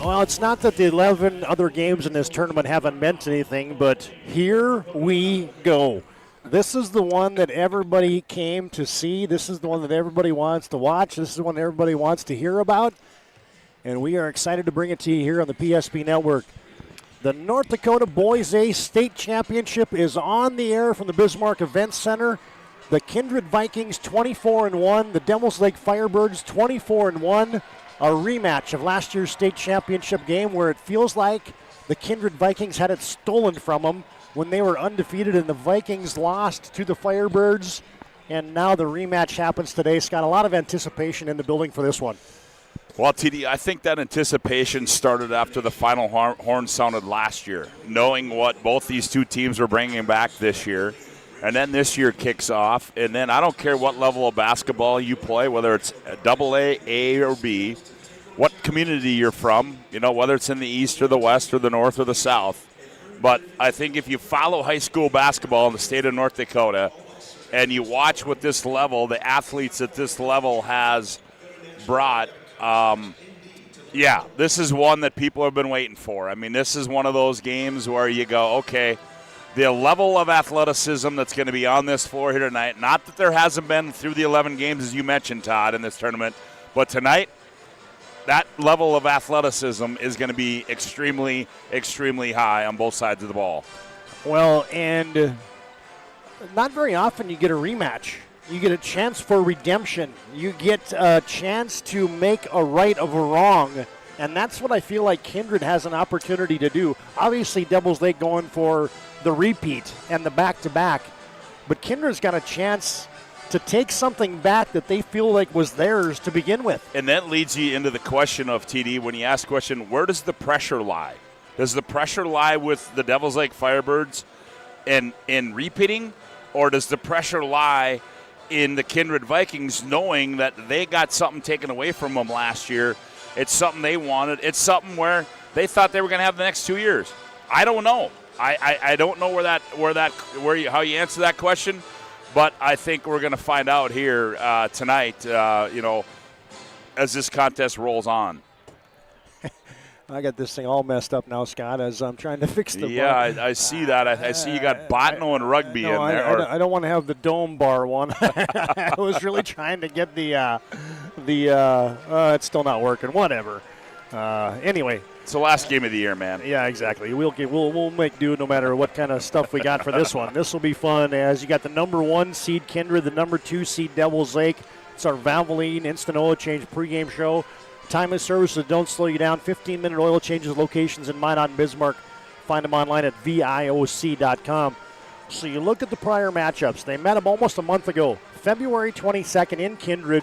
Well, it's not that the 11 other games in this tournament haven't meant anything, but here we go. This is the one that everybody came to see. This is the one that everybody wants to watch. This is the one everybody wants to hear about. And we are excited to bring it to you here on the PSP Network. The North Dakota Boys A State Championship is on the air from the Bismarck Event Center. The Kindred Vikings 24-1, the Devils Lake Firebirds 24-1. A rematch of last year's state championship game where it feels like the Kindred Vikings had it stolen from them when they were undefeated and the Vikings lost to the Firebirds. And now the rematch happens today. Scott, a lot of anticipation in the building for this one. Well, TD, I think that anticipation started after the final horn sounded last year, knowing what both these two teams were bringing back this year. And then this year kicks off, and then I don't care what level of basketball you play, whether it's AA, A, or B, what community you're from, you know, whether it's in the East or the West or the North or the South. But I think if you follow high school basketball in the state of North Dakota and you watch what this level, the athletes at this level has brought, this is one that people have been waiting for. I mean, this is one of those games where you go, okay, the level of athleticism that's going to be on this floor here tonight, not that there hasn't been through the 11 games, as you mentioned, Todd, in this tournament, but tonight, that level of athleticism is going to be extremely, extremely high on both sides of the ball. Well, and not very often you get a rematch. You get a chance for redemption. You get a chance to make a right of a wrong, and that's what I feel like Kindred has an opportunity to do. Obviously, Devils Lake going for the repeat and the back-to-back, but Kindred's got a chance to take something back that they feel like was theirs to begin with. And that leads you into the question of, TD, when you ask the question, where does the pressure lie? Does the pressure lie with the Devils Lake Firebirds in repeating, or does the pressure lie in the Kindred Vikings knowing that they got something taken away from them last year? It's something they wanted. It's something where they thought they were going to have the next 2 years. I don't know. I don't know how you answer that question, but I think we're going to find out here tonight, as this contest rolls on. I got this thing all messed up now, Scott, as I'm trying to fix the Yeah, bar. I see that. I see you got botno and rugby in there. I don't want to have the dome bar one. I was really trying to get it's still not working. Whatever. Anyway. It's the last game of the year, man. Yeah, exactly. We'll make do no matter what kind of stuff we got for this one. This will be fun as you got the number 1 seed Kindred, the number 2 seed Devils Lake. It's our Valvoline Instant Oil Change pregame show. Time of service that don't slow you down. 15-minute oil changes, locations in Minot and Bismarck. Find them online at VIOC.com. So you look at the prior matchups. They met them almost a month ago. February 22nd in Kindred.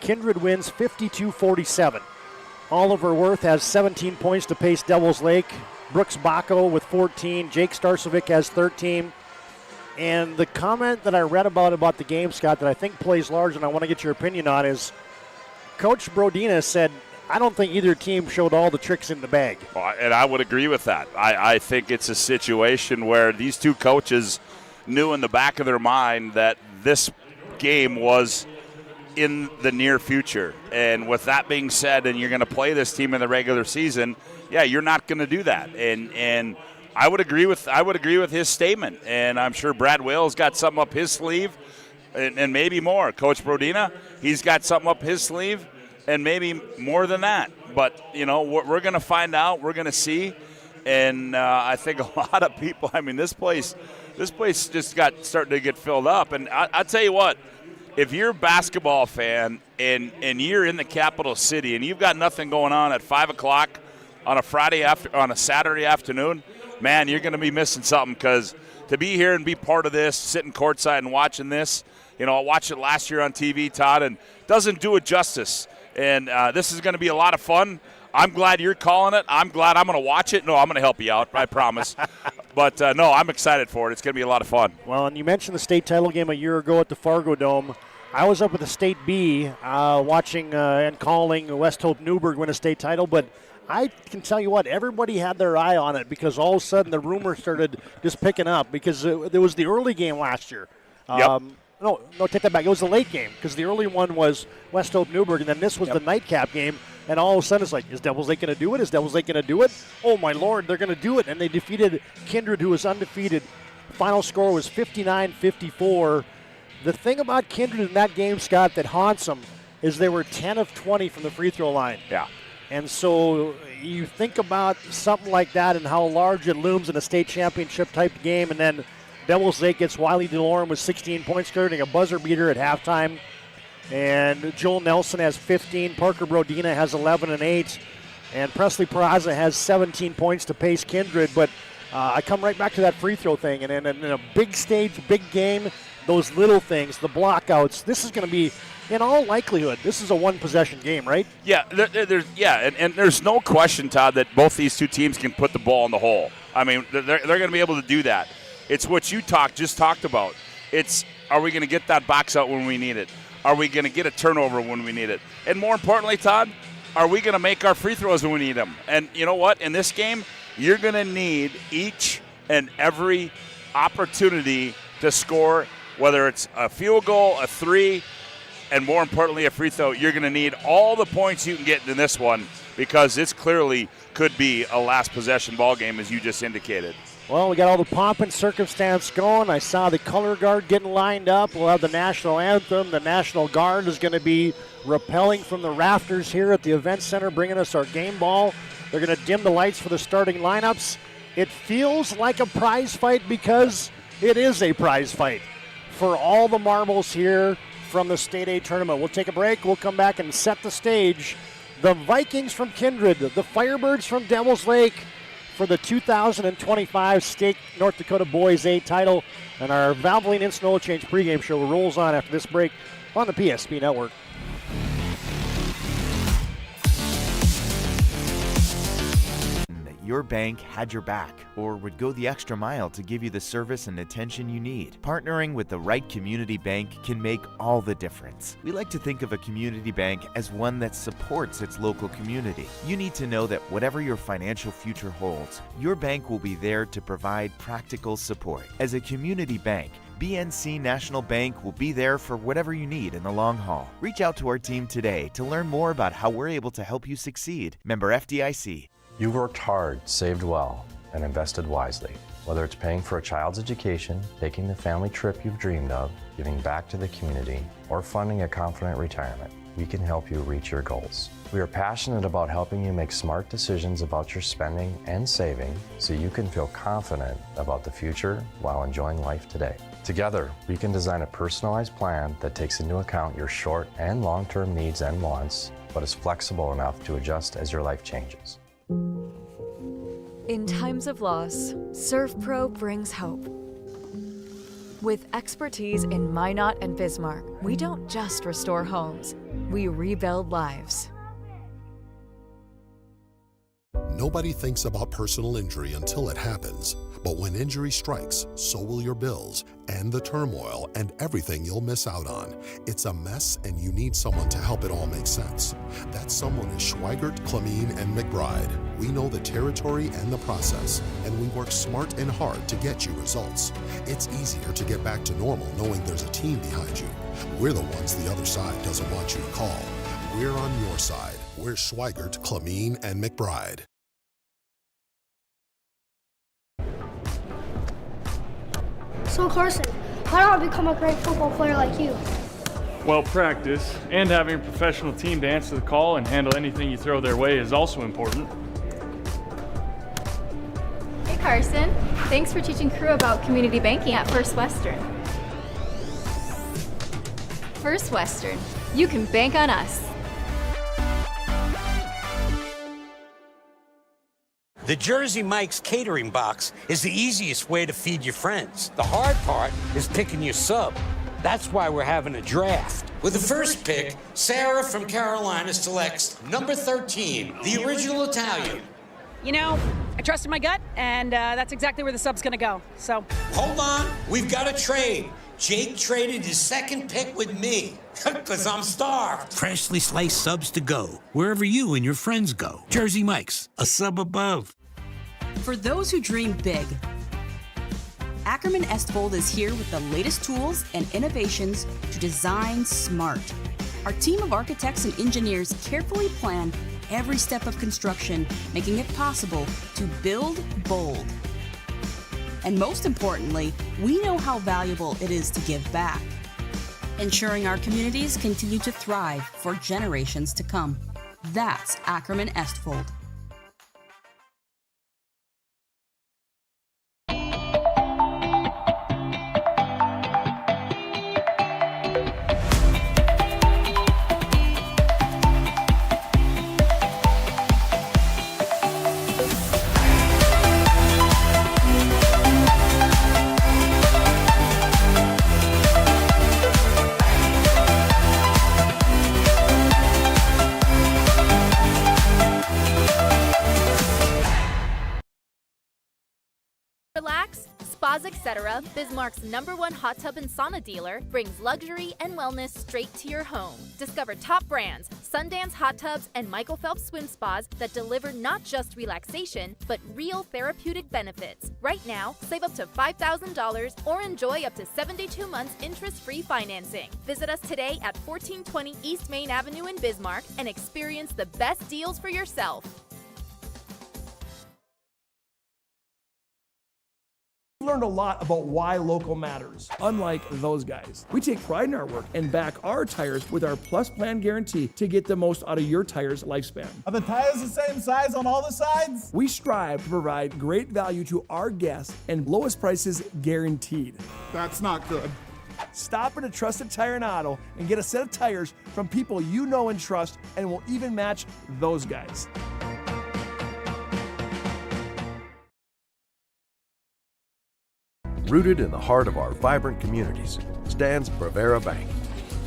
Kindred wins 52-47. Oliver Worth has 17 points to pace Devils Lake. Brooks Bacco with 14. Jake Starcevic has 13. And the comment that I read about the game, Scott, that I think plays large and I want to get your opinion on is Coach Brodina said, I don't think either team showed all the tricks in the bag. And I would agree with that. I think it's a situation where these two coaches knew in the back of their mind that this game was in the near future. And with that being said, and you're going to play this team in the regular season, yeah, you're not going to do that. And I would agree with his statement. And I'm sure Brad Wales got something up his sleeve. And maybe more. Coach Brodina, he's got something up his sleeve, and maybe more than that. But, we're going to find out. We're going to see. And I think a lot of people, this place just got starting to get filled up. And I'll tell you what, if you're a basketball fan and you're in the capital city and you've got nothing going on at 5 o'clock on a Saturday afternoon, man, you're going to be missing something, because to be here and be part of this, sitting courtside and watching this, I watched it last year on TV, Todd, and doesn't do it justice. And this is going to be a lot of fun. I'm glad you're calling it. I'm glad I'm going to watch it. No, I'm going to help you out, I promise. But, no, I'm excited for it. It's going to be a lot of fun. Well, and you mentioned the state title game a year ago at the Fargo Dome. I was up at the State B watching and calling West Hope Newburgh win a state title, but I can tell you what, everybody had their eye on it because all of a sudden the rumors started just picking up because there was the early game last year. Yep. No, take that back. It was the late game because the early one was West Hope Newburgh, and then this was the nightcap game. And all of a sudden it's like, is Devils Lake going to do it? Is Devils Lake going to do it? Oh, my Lord, they're going to do it. And they defeated Kindred, who was undefeated. Final score was 59-54. The thing about Kindred in that game, Scott, that haunts them is they were 10 of 20 from the free throw line. Yeah. And so you think about something like that and how large it looms in a state championship type game, and then Devils Lake gets Wiley DeLorme with 16 points, starting a buzzer beater at halftime. And Joel Nelson has 15. Parker Brodina has 11 and 8. And Presley Peraza has 17 points to pace Kindred. But I come right back to that free throw thing. And in a big stage, big game, those little things, the blockouts, this is going to be, in all likelihood, this is a one-possession game, right? Yeah, and there's no question, Todd, that both these two teams can put the ball in the hole. They're going to be able to do that. It's what you just talked about. It's, are we going to get that box out when we need it? Are we going to get a turnover when we need it? And more importantly, Todd, are we going to make our free throws when we need them? And you know what? In this game, you're going to need each and every opportunity to score, whether it's a field goal, a three, and more importantly, a free throw. You're going to need all the points you can get in this one because this clearly could be a last possession ball game, as you just indicated. Well, we got all the pomp and circumstance going. I saw the color guard getting lined up. We'll have the national anthem. The National Guard is going to be rappelling from the rafters here at the event center, bringing us our game ball. They're going to dim the lights for the starting lineups. It feels like a prize fight because it is a prize fight for all the marbles here from the State A tournament. We'll take a break. We'll come back and set the stage. The Vikings from Kindred, the Firebirds from Devils Lake, for the 2025 State North Dakota Boys A title. And our Valvoline Instant Oil Change pregame show rolls on after this break on the PSP Network. Your bank had your back or would go the extra mile to give you the service and attention you need. Partnering with the right community bank can make all the difference. We like to think of a community bank as one that supports its local community. You need to know that whatever your financial future holds, your bank will be there to provide practical support. As a community bank, BNC National Bank will be there for whatever you need in the long haul. Reach out to our team today to learn more about how we're able to help you succeed. Member FDIC. You've worked hard, saved well, and invested wisely. Whether it's paying for a child's education, taking the family trip you've dreamed of, giving back to the community, or funding a confident retirement, we can help you reach your goals. We are passionate about helping you make smart decisions about your spending and saving so you can feel confident about the future while enjoying life today. Together, we can design a personalized plan that takes into account your short and long-term needs and wants, but is flexible enough to adjust as your life changes. In times of loss, ServPro brings hope. With expertise in Minot and Bismarck, we don't just restore homes, we rebuild lives. Nobody thinks about personal injury until it happens. But when injury strikes, so will your bills and the turmoil and everything you'll miss out on. It's a mess and you need someone to help it all make sense. That someone is Schweigert, Clemene, and McBride. We know the territory and the process, and we work smart and hard to get you results. It's easier to get back to normal knowing there's a team behind you. We're the ones the other side doesn't want you to call. We're on your side. We're Schweigert, Clemene, and McBride. So Carson, how do I become a great football player like you? Well, practice and having a professional team to answer the call and handle anything you throw their way is also important. Hey Carson, thanks for teaching crew about community banking at First Western. First Western, you can bank on us. The Jersey Mike's catering box is the easiest way to feed your friends. The hard part is picking your sub. That's why we're having a draft. With the first pick, Sarah from Carolina selects number 13, the original Italian. You know, I trusted my gut, and that's exactly where the sub's gonna go, so. Hold on, we've got a trade. Jake traded his second pick with me, because I'm starved. Freshly sliced subs to go, wherever you and your friends go. Jersey Mike's, a sub above. For those who dream big, Ackerman Estvold is here with the latest tools and innovations to design smart. Our team of architects and engineers carefully plan every step of construction, making it possible to build bold. And most importantly, we know how valuable it is to give back, ensuring our communities continue to thrive for generations to come. That's Ackerman Estvold. Relax, Spas Etc., Bismarck's #1 hot tub and sauna dealer, brings luxury and wellness straight to your home. Discover top brands, Sundance hot tubs, and Michael Phelps swim spas that deliver not just relaxation, but real therapeutic benefits. Right now, save up to $5,000 or enjoy up to 72 months interest-free financing. Visit us today at 1420 East Main Avenue in Bismarck and experience the best deals for yourself. We learned a lot about why local matters. Unlike those guys, we take pride in our work and back our tires with our Plus Plan guarantee to get the most out of your tire's lifespan. Are the tires the same size on all the sides? We strive to provide great value to our guests and lowest prices guaranteed. That's not good. Stop at a trusted tire and auto and get a set of tires from people you know and trust, and will even match those guys. Rooted in the heart of our vibrant communities stands Brevera Bank,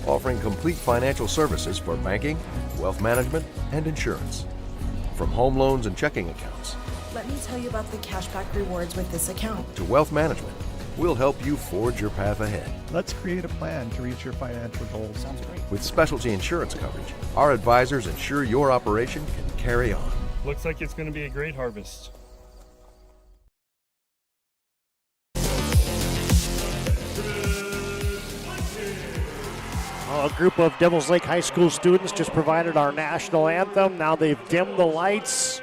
offering complete financial services for banking, wealth management, and insurance. From home loans and checking accounts. Let me tell you about the cashback rewards with this account. To wealth management, we'll help you forge your path ahead. Let's create a plan to reach your financial goals. Sounds great. With specialty insurance coverage, our advisors ensure your operation can carry on. Looks like it's going to be a great harvest. A group of Devils Lake High School students just provided our national anthem. Now they've dimmed the lights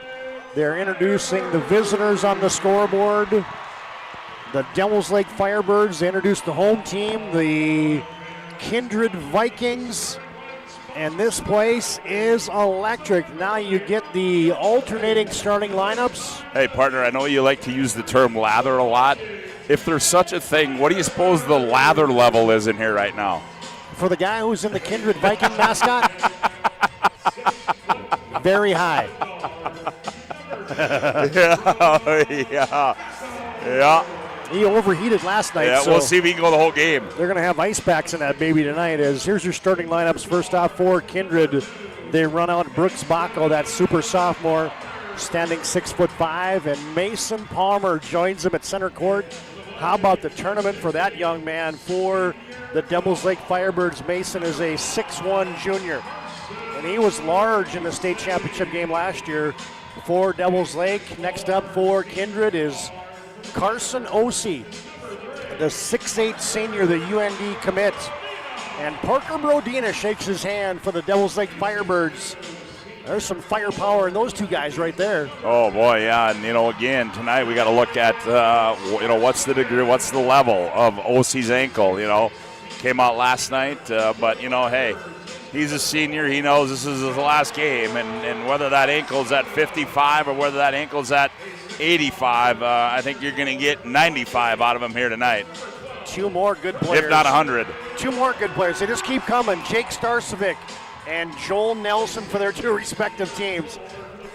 They're introducing the visitors on the scoreboard. The Devils Lake Firebirds. They introduced the home team, the Kindred Vikings. And this place is electric. Now you get the alternating starting lineups. Hey, partner, I know you like to use the term lather a lot. If there's such a thing, what do you suppose the lather level is in here right now? For the guy who's in the Kindred Viking mascot, very high. Yeah. He overheated last night. Yeah, so we'll see if he can go the whole game. They're going to have ice packs in that baby tonight. As here's your starting lineups. First off for Kindred, they run out Brooks Bacco, that super sophomore, standing 6'5", and Mason Palmer joins him at center court. How about the tournament for that young man for the Devils Lake Firebirds? Mason is a 6'1" junior, and he was large in the state championship game last year for Devils Lake. Next up for Kindred is Carson Ossie, the 6'8" senior, the UND commit. And Parker Brodina shakes his hand for the Devils Lake Firebirds. There's some firepower in those two guys right there. Oh, boy, yeah. And, again, tonight we got to look at, what's the degree, what's the level of Ossie's ankle, Came out last night, but, hey, he's a senior. He knows this is his last game. And whether that ankle's at 55 or whether that ankle's at 85, I think you're going to get 95 out of him here tonight. Two more good players. If not 100. Two more good players. They just keep coming. Jake Starcevic and Joel Nelson for their two respective teams.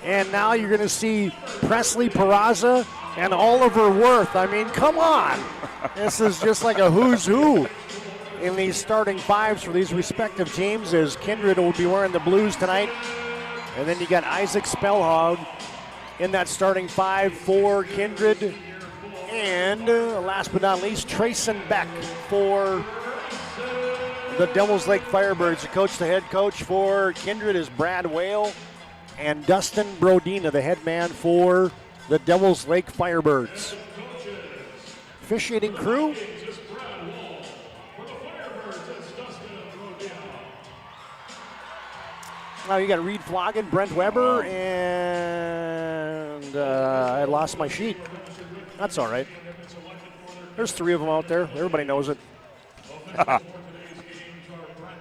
And now you're going to see Presley Peraza and Oliver Worth. I mean, come on. This is just like a who's who in these starting fives for these respective teams, as Kindred will be wearing the blues tonight. And then you got Isaac Spellhog in that starting five for Kindred. And last but not least, Trayson Beck for the Devils Lake Firebirds. The head coach for Kindred is Brad Whale. And Dustin Brodina, the head man for the Devils Lake Firebirds. Officiating crew. Now you got Reed Floggen, Brent Weber, and I lost my sheet. That's all right. There's three of them out there. Everybody knows it. All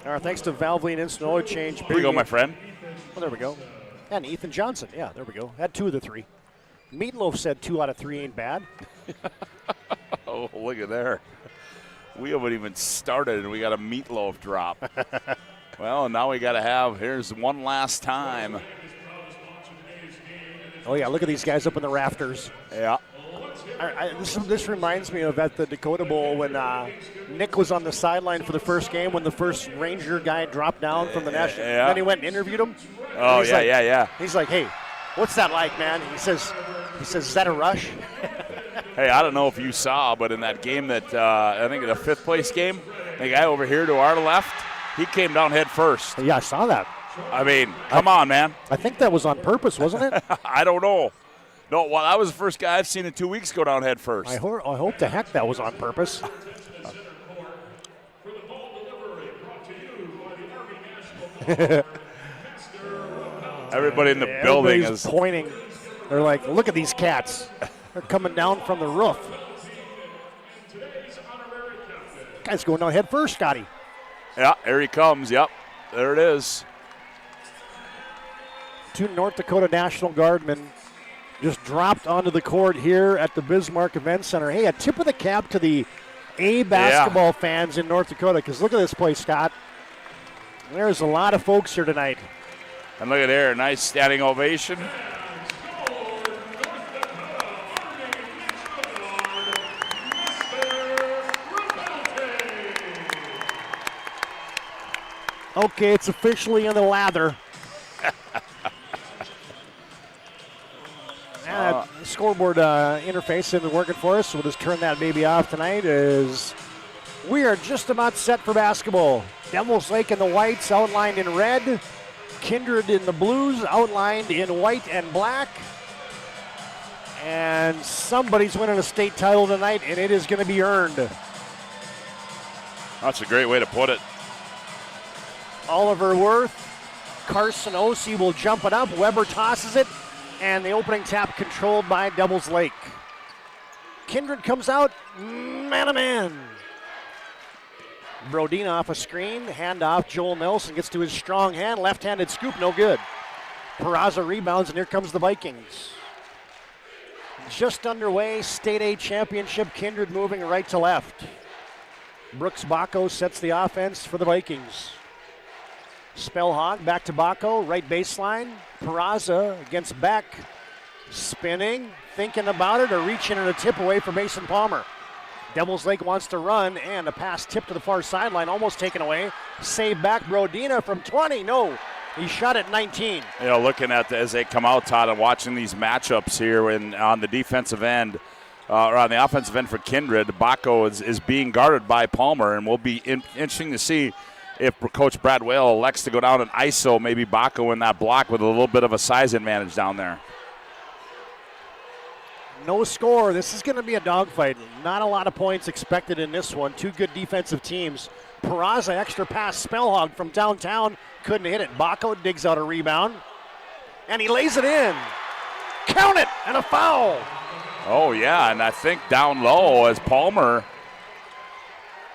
right, thanks to Valvoline Instant Oil Change. Here you go, my friend. Oh, there we go. And Ethan Johnson. Yeah, there we go. Had two of the three. Meatloaf said 2 out of 3 ain't bad. Oh, look at there. We haven't even started, and we got a Meatloaf drop. Well, now we got to have, here's one last time. Oh, yeah, look at these guys up in the rafters. Yeah. This reminds me of at the Dakota Bowl when Nick was on the sideline for the first game when the first Ranger guy dropped down from the national. Yeah. Then he went and interviewed him. Oh, yeah. He's like, hey, what's that like, man? He says, is that a rush? Hey, I don't know if you saw, but in that game that I think the 5th place game, the guy over here to our left, he came down head first. Yeah, I saw that. I mean, come on, man. I think that was on purpose, wasn't it? I don't know. No, well, that was the first guy I've seen in 2 weeks go down head first. I hope the heck that was on purpose. Everybody in the building is pointing. They're like, look at these cats. They're coming down from the roof. Guy's going down head first, Scotty. Yeah, here he comes. Yep, there it is. 2 North Dakota National Guardmen just dropped onto the court here at the Bismarck Event Center. Hey, a tip of the cap to the A basketball fans in North Dakota, because look at this place, Scott. There's a lot of folks here tonight. And look at there, nice standing ovation. Okay, it's officially in the lather. Scoreboard interface isn't working for us, so we'll just turn that baby off tonight as we are just about set for basketball. Devils Lake in the whites outlined in red. Kindred in the blues outlined in white and black. And somebody's winning a state title tonight, and it is going to be earned. That's a great way to put it. Oliver Worth, Carson Ossie will jump it up. Weber tosses it. And the opening tap controlled by Devils Lake. Kindred comes out, man-to-man. Brodina off a screen, handoff. Joel Nelson gets to his strong hand, left-handed scoop, no good. Peraza rebounds, and here comes the Vikings. Just underway, State A championship, Kindred moving right to left. Brooks Bacco sets the offense for the Vikings. Spellhog back to Bacco, right baseline. Peraza against Beck. Spinning, thinking about it, or reaching in a tip away from Mason Palmer. Devils Lake wants to run, and a pass tipped to the far sideline, almost taken away. Save back, Brodina from 20. No, he shot at 19. You know, looking at as they come out, Todd, and watching these matchups here on the defensive end, or on the offensive end for Kindred, Bacco is being guarded by Palmer, and will be interesting to see if Coach Brad Whale elects to go down and ISO maybe Bacco in that block with a little bit of a size advantage down there. No score. This is going to be a dogfight. Not a lot of points expected in this one. Two good defensive teams. Peraza, extra pass, Spellhog from downtown. Couldn't hit it. Bacco digs out a rebound. And he lays it in. Count it! And a foul. Oh, yeah, and I think down low as Palmer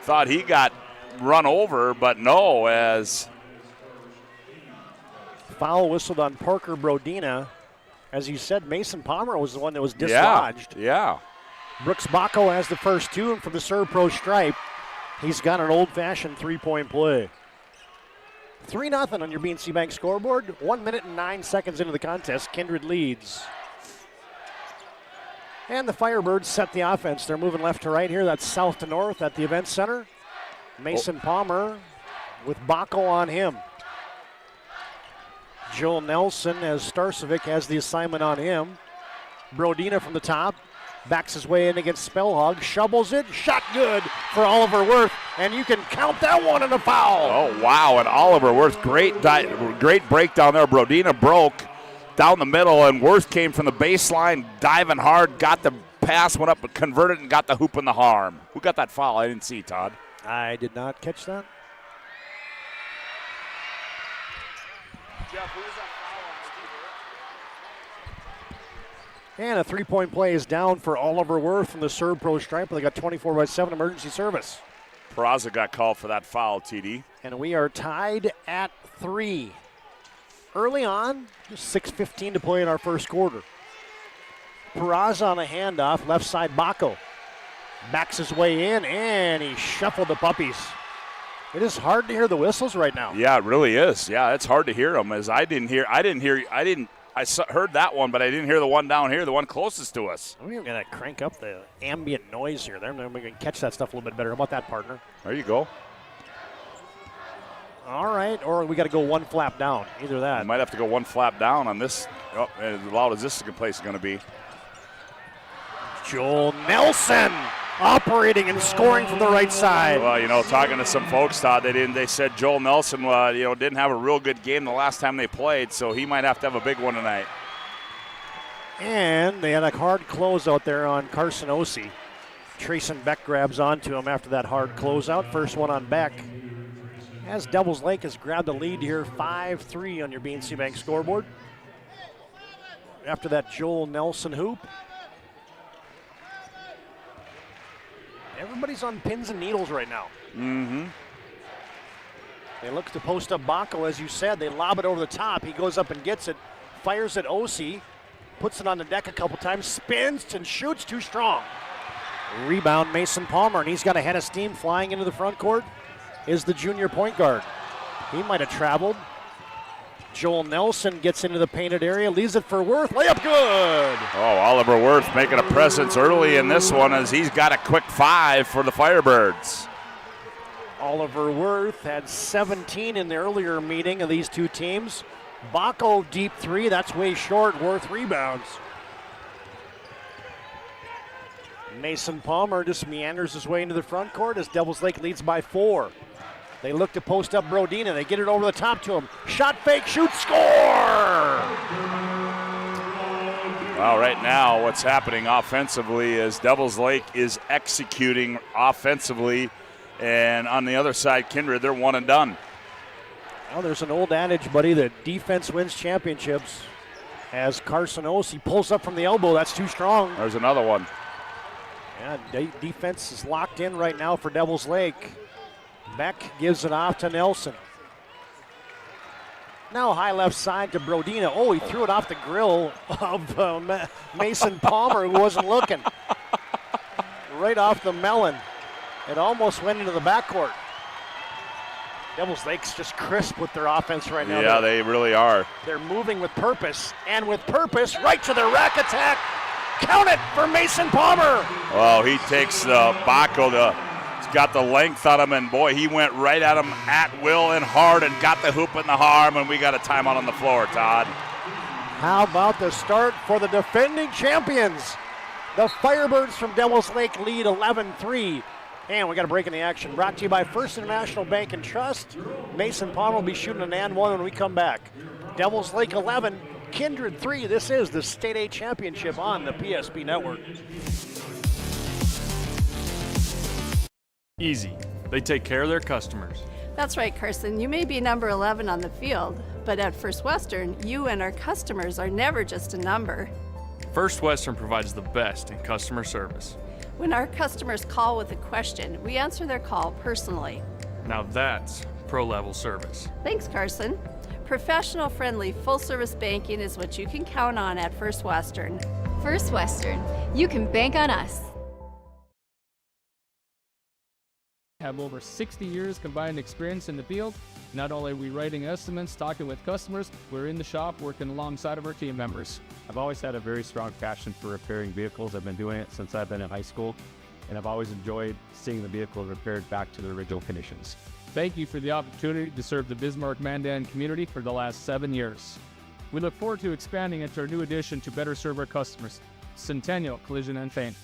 thought he got run over, but no, as foul whistled on Parker Brodina. As you said, Mason Palmer was the one that was dislodged. Yeah. Brooks Bacco has the first two, and from the Serve Pro stripe, he's got an old-fashioned three-point play. 3-0 on your BNC Bank scoreboard. 1 minute and 9 seconds into the contest. Kindred leads. And the Firebirds set the offense. They're moving left to right here. That's south to north at the event center. Mason Palmer with Bacco on him. Joel Nelson, as Starcevic has the assignment on him. Brodina from the top. Backs his way in against Spellhog. Shovels it. Shot good for Oliver Worth. And you can count that one in a foul. Oh, wow. And Oliver Worth, great breakdown there. Brodina broke down the middle, and Worth came from the baseline, diving hard, got the pass, went up, converted, and got the hoop in the arm. Who got that foul? I didn't see, Todd. I did not catch that. Jeff, who was that foul on? And a three-point play is down for Oliver Worth from the Serve Pro stripe. They got 24/7 emergency service. Peraza got called for that foul, TD. And we are tied at 3. Early on, just 6:15 to play in our first quarter. Peraza on a handoff, left side Bacco. Backs his way in, and he shuffled the puppies. It is hard to hear the whistles right now. Yeah, it really is. Yeah, it's hard to hear them. As I heard that one, but I didn't hear the one down here, the one closest to us. We're going to crank up the ambient noise here. Then we can catch that stuff a little bit better. How about that, partner? There you go. All right, or we got to go one flap down. Either that. We might have to go one flap down on this. Oh, as loud as this place is going to be. Joel Nelson operating and scoring from the right side. Well, you know, talking to some folks, Todd, they said Joel Nelson, didn't have a real good game the last time they played, so he might have to have a big one tonight. And they had a hard close out there on Carson Ossie. Trayson Beck grabs onto him after that hard closeout. First one on Beck. As Devils Lake has grabbed the lead here, 5-3 on your BNC Bank scoreboard. After that Joel Nelson hoop. Everybody's on pins and needles right now. Mm-hmm. They look to post up Bacco, as you said. They lob it over the top. He goes up and gets it, fires at Ossie, puts it on the deck a couple times, spins and shoots too strong. Rebound Mason Palmer, and he's got a head of steam flying into the front court. Is the junior point guard. He might have traveled. Joel Nelson gets into the painted area, leaves it for Worth. Layup good. Oh, Oliver Worth making a presence early in this one as he's got a quick 5 for the Firebirds. Oliver Worth had 17 in the earlier meeting of these two teams. Bacco deep 3, that's way short. Worth rebounds. Mason Palmer just meanders his way into the front court as Devils Lake leads by 4. They look to post up Brodina. They get it over the top to him. Shot fake, shoot, score! Well, right now what's happening offensively is Devils Lake is executing offensively, and on the other side, Kindred, they're one and done. Well, there's an old adage, buddy, that defense wins championships. As Carson Ose, he pulls up from the elbow. That's too strong. There's another one. Yeah, defense is locked in right now for Devils Lake. Beck gives it off to Nelson. Now high left side to Brodina. Oh, he threw it off the grill of Mason Palmer, who wasn't looking. Right off the melon. It almost went into the backcourt. Devils Lake's just crisp with their offense right now. Yeah, they really are. They're moving with purpose, and with purpose, right to the rack attack. Count it for Mason Palmer. Well, he takes Baco. He's got the length on him, and boy, he went right at him at will and hard and got the hoop in the arm, and we got a timeout on the floor, Todd. How about the start for the defending champions? The Firebirds from Devils Lake lead 11-3. And we got a break in the action. Brought to you by First International Bank and Trust. Mason Palmer will be shooting an and one when we come back. Devils Lake 11, Kindred 3. This is the State A Championship on the PSP Network. Easy. They take care of their customers. That's right, Carson. You may be number 11 on the field, but at First Western, you and our customers are never just a number. First Western provides the best in customer service. When our customers call with a question, we answer their call personally. Now that's pro-level service. Thanks, Carson. Professional, friendly, full-service banking is what you can count on at First Western. First Western, you can bank on us. Have over 60 years combined experience in the field. Not only are we writing estimates, talking with customers, we're in the shop working alongside of our team members. I've always had a very strong passion for repairing vehicles. I've been doing it since I've been in high school, and I've always enjoyed seeing the vehicle repaired back to the original conditions. Thank you for the opportunity to serve the Bismarck-Mandan community for the last 7 years. We look forward to expanding into our new addition to better serve our customers, Centennial Collision and Paint.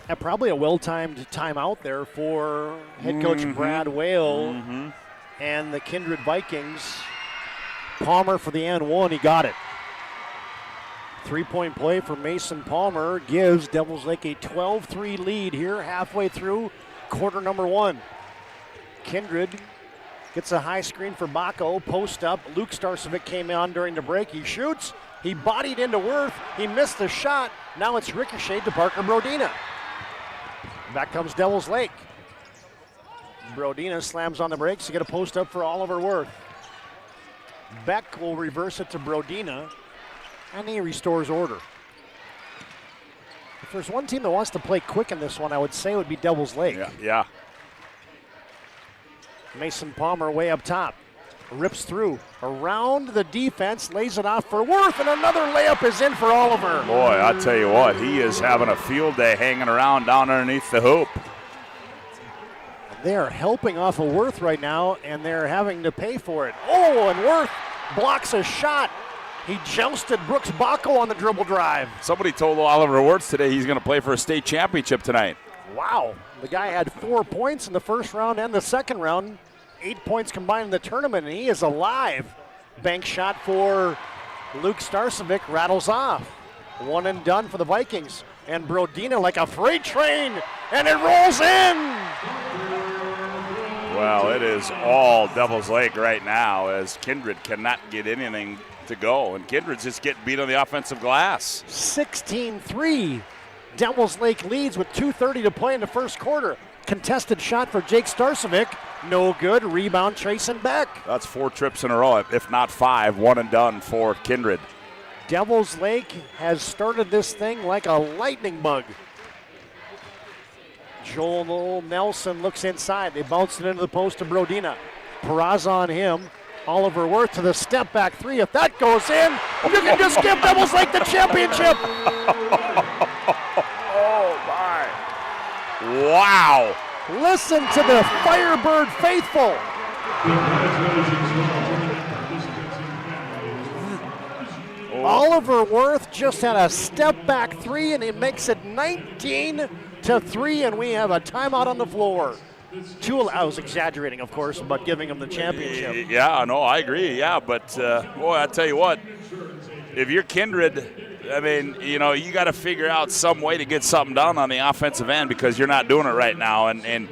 And probably a well-timed timeout there for head coach Brad Whale and the Kindred Vikings. Palmer for the and one, he got it. 3-point play for Mason Palmer gives Devils Lake a 12-3 lead here halfway through quarter number one. Kindred gets a high screen for Baco, post up. Luke Starcevic came on during the break. He shoots, he bodied into Worth, he missed the shot. Now it's ricocheted to Parker Brodina. Back comes Devils Lake. Brodina slams on the brakes to get a post up for Oliver Worth. Beck will reverse it to Brodina, and he restores order. If there's one team that wants to play quick in this one, I would say it would be Devils Lake. Yeah. Mason Palmer way up top. Rips through, around the defense, lays it off for Worth, and another layup is in for Oliver. Boy, I tell you what, he is having a field day hanging around down underneath the hoop. They are helping off of Worth right now, and they're having to pay for it. Oh, and Worth blocks a shot. He jousted Brooks Baco on the dribble drive. Somebody told Oliver Worth today he's going to play for a state championship tonight. Wow, the guy had 4 points in the first round and the second round. 8 points combined in the tournament, and he is alive. Bank shot for Luke Starcevic rattles off. One and done for the Vikings. And Brodina like a freight train, and it rolls in. Well, it is all Devils Lake right now as Kindred cannot get anything to go, and Kindred's just getting beat on the offensive glass. 16-3. Devils Lake leads with 2:30 to play in the first quarter. Contested shot for Jake Starcevic. No good. Rebound, Trayson Beck. That's 4 trips in a row, if not 5. One and done for Kindred. Devils Lake has started this thing like a lightning bug. Joel Nelson looks inside. They bounce it into the post to Brodina. Peraza on him. Oliver Worth to the step back three. If that goes in, you can just give Devils Lake the championship. Oh, my. Wow. Listen to the Firebird faithful. Oliver Worth just had a step back three, and he makes it 19-3, and we have a timeout on the floor. I was exaggerating, of course, but giving him the championship. Yeah, no, I agree. Yeah, but boy, I tell you what, if you're Kindred, I mean, you know, you got to figure out some way to get something done on the offensive end because you're not doing it right now, and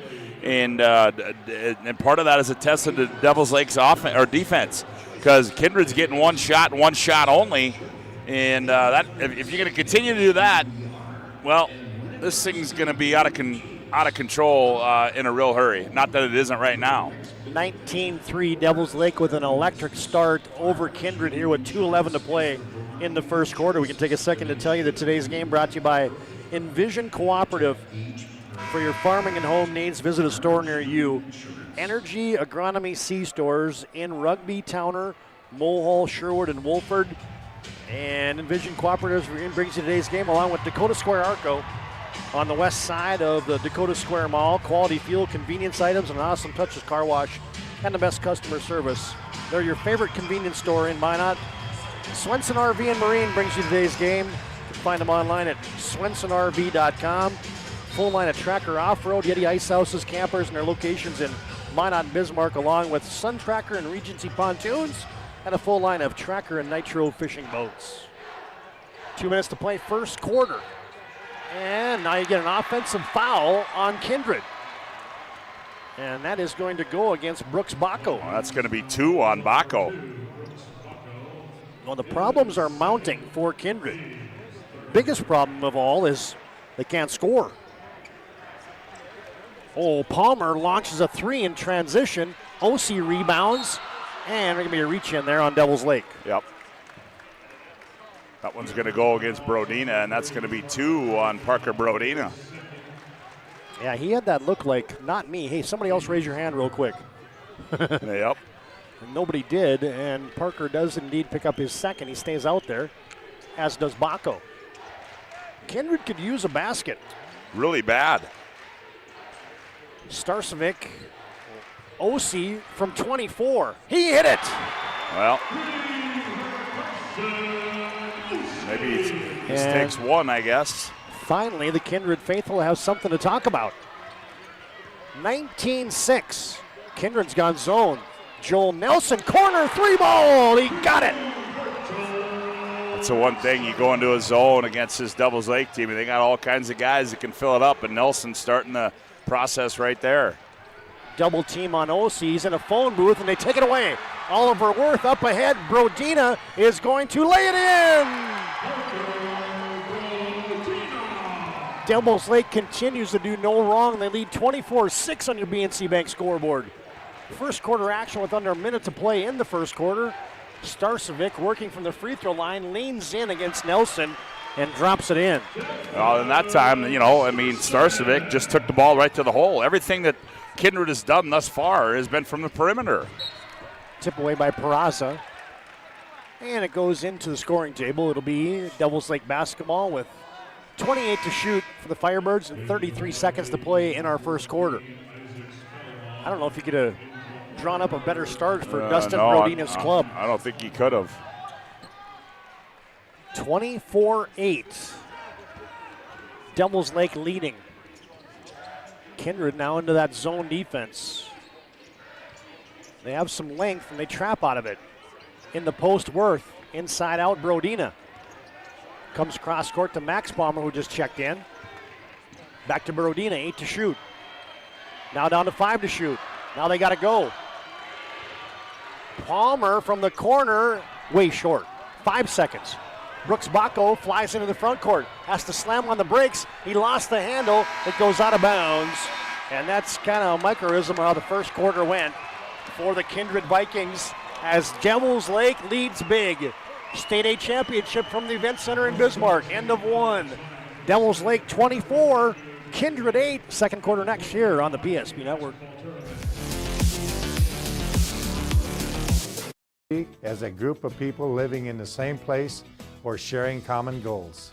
part of that is a test of the Devils Lake's offense or defense because Kindred's getting one shot only, and that if you're going to continue to do that, well, this thing's going to be out of control in a real hurry. Not that it isn't right now. 19-3 Devils Lake with an electric start over Kindred here with 2:11 to play in the first quarter. We can take a second to tell you that today's game brought to you by Envision Cooperative. For your farming and home needs, visit a store near you. Energy Agronomy C-stores in Rugby, Towner, Mulhall, Sherwood, and Wolford. And Envision Cooperative brings you today's game along with Dakota Square Arco on the west side of the Dakota Square Mall. Quality fuel, convenience items, and an awesome touches car wash, and the best customer service. They're your favorite convenience store in Minot. Swenson RV and Marine brings you today's game. You can find them online at swensonrv.com. Full line of Tracker Off-Road, Yeti Ice Houses, campers, and their locations in Minot and Bismarck, along with Sun Tracker and Regency pontoons, and a full line of Tracker and Nitro fishing boats. 2 minutes to play, first quarter. And now you get an offensive foul on Kindred. And that is going to go against Brooks Bacco. Well, that's going to be 2 on Bacco. Well, the problems are mounting for Kindred. Biggest problem of all is they can't score. Oh, Palmer launches a 3 in transition. O.C. rebounds. And there's going to be a reach in there on Devils Lake. Yep. That one's going to go against Brodina, and that's going to be 2 on Parker Brodina. Yeah, he had that look like, not me. Hey, somebody else raise your hand real quick. Yep. And nobody did, and Parker does indeed pick up his second. He stays out there, as does Bacco. Kindred could use a basket. Really bad. Starcevic, O.C. from 24. He hit it. Well, maybe he takes one, I guess. Finally, the Kindred faithful have something to talk about. 19-6. Kindred's gone zone. Joel Nelson, corner 3-ball. He got it. That's the one thing. You go into a zone against this Devils Lake team, and they got all kinds of guys that can fill it up, and Nelson's starting the process right there. Double team on O.C. He's in a phone booth, and they take it away. Oliver Worth up ahead. Brodina is going to lay it in. Devils Lake continues to do no wrong. They lead 24-6 on your BNC Bank scoreboard. First quarter action with under a minute to play in the first quarter. Starcevic working from the free throw line, leans in against Nelson and drops it in. Well, in that time, you know, I mean, Starcevic just took the ball right to the hole. Everything that Kindred has done thus far has been from the perimeter. Tip away by Peraza. And it goes into the scoring table. It'll be Devils Lake basketball with 28 to shoot for the Firebirds and 33 seconds to play in our first quarter. I don't know if you could have drawn up a better start for Dustin Brodina's club. I don't think he could have. 24-8. Devils Lake leading. Kindred now into that zone defense. They have some length and they trap out of it. In the post, Worth. Inside out, Brodina. Comes cross court to Max Palmer, who just checked in. Back to Brodina, 8 to shoot. Now down to 5 to shoot. Now they got to go. Palmer from the corner, way short. 5 seconds. Brooks Bacco flies into the front court. Has to slam on the brakes. He lost the handle. It goes out of bounds. And that's kind of a microism of how the first quarter went for the Kindred Vikings as Devils Lake leads big. State A championship from the Event Center in Bismarck. End of 1. Devils Lake 24, Kindred 8. Second quarter next year on the PSP Network. As a group of people living in the same place or sharing common goals.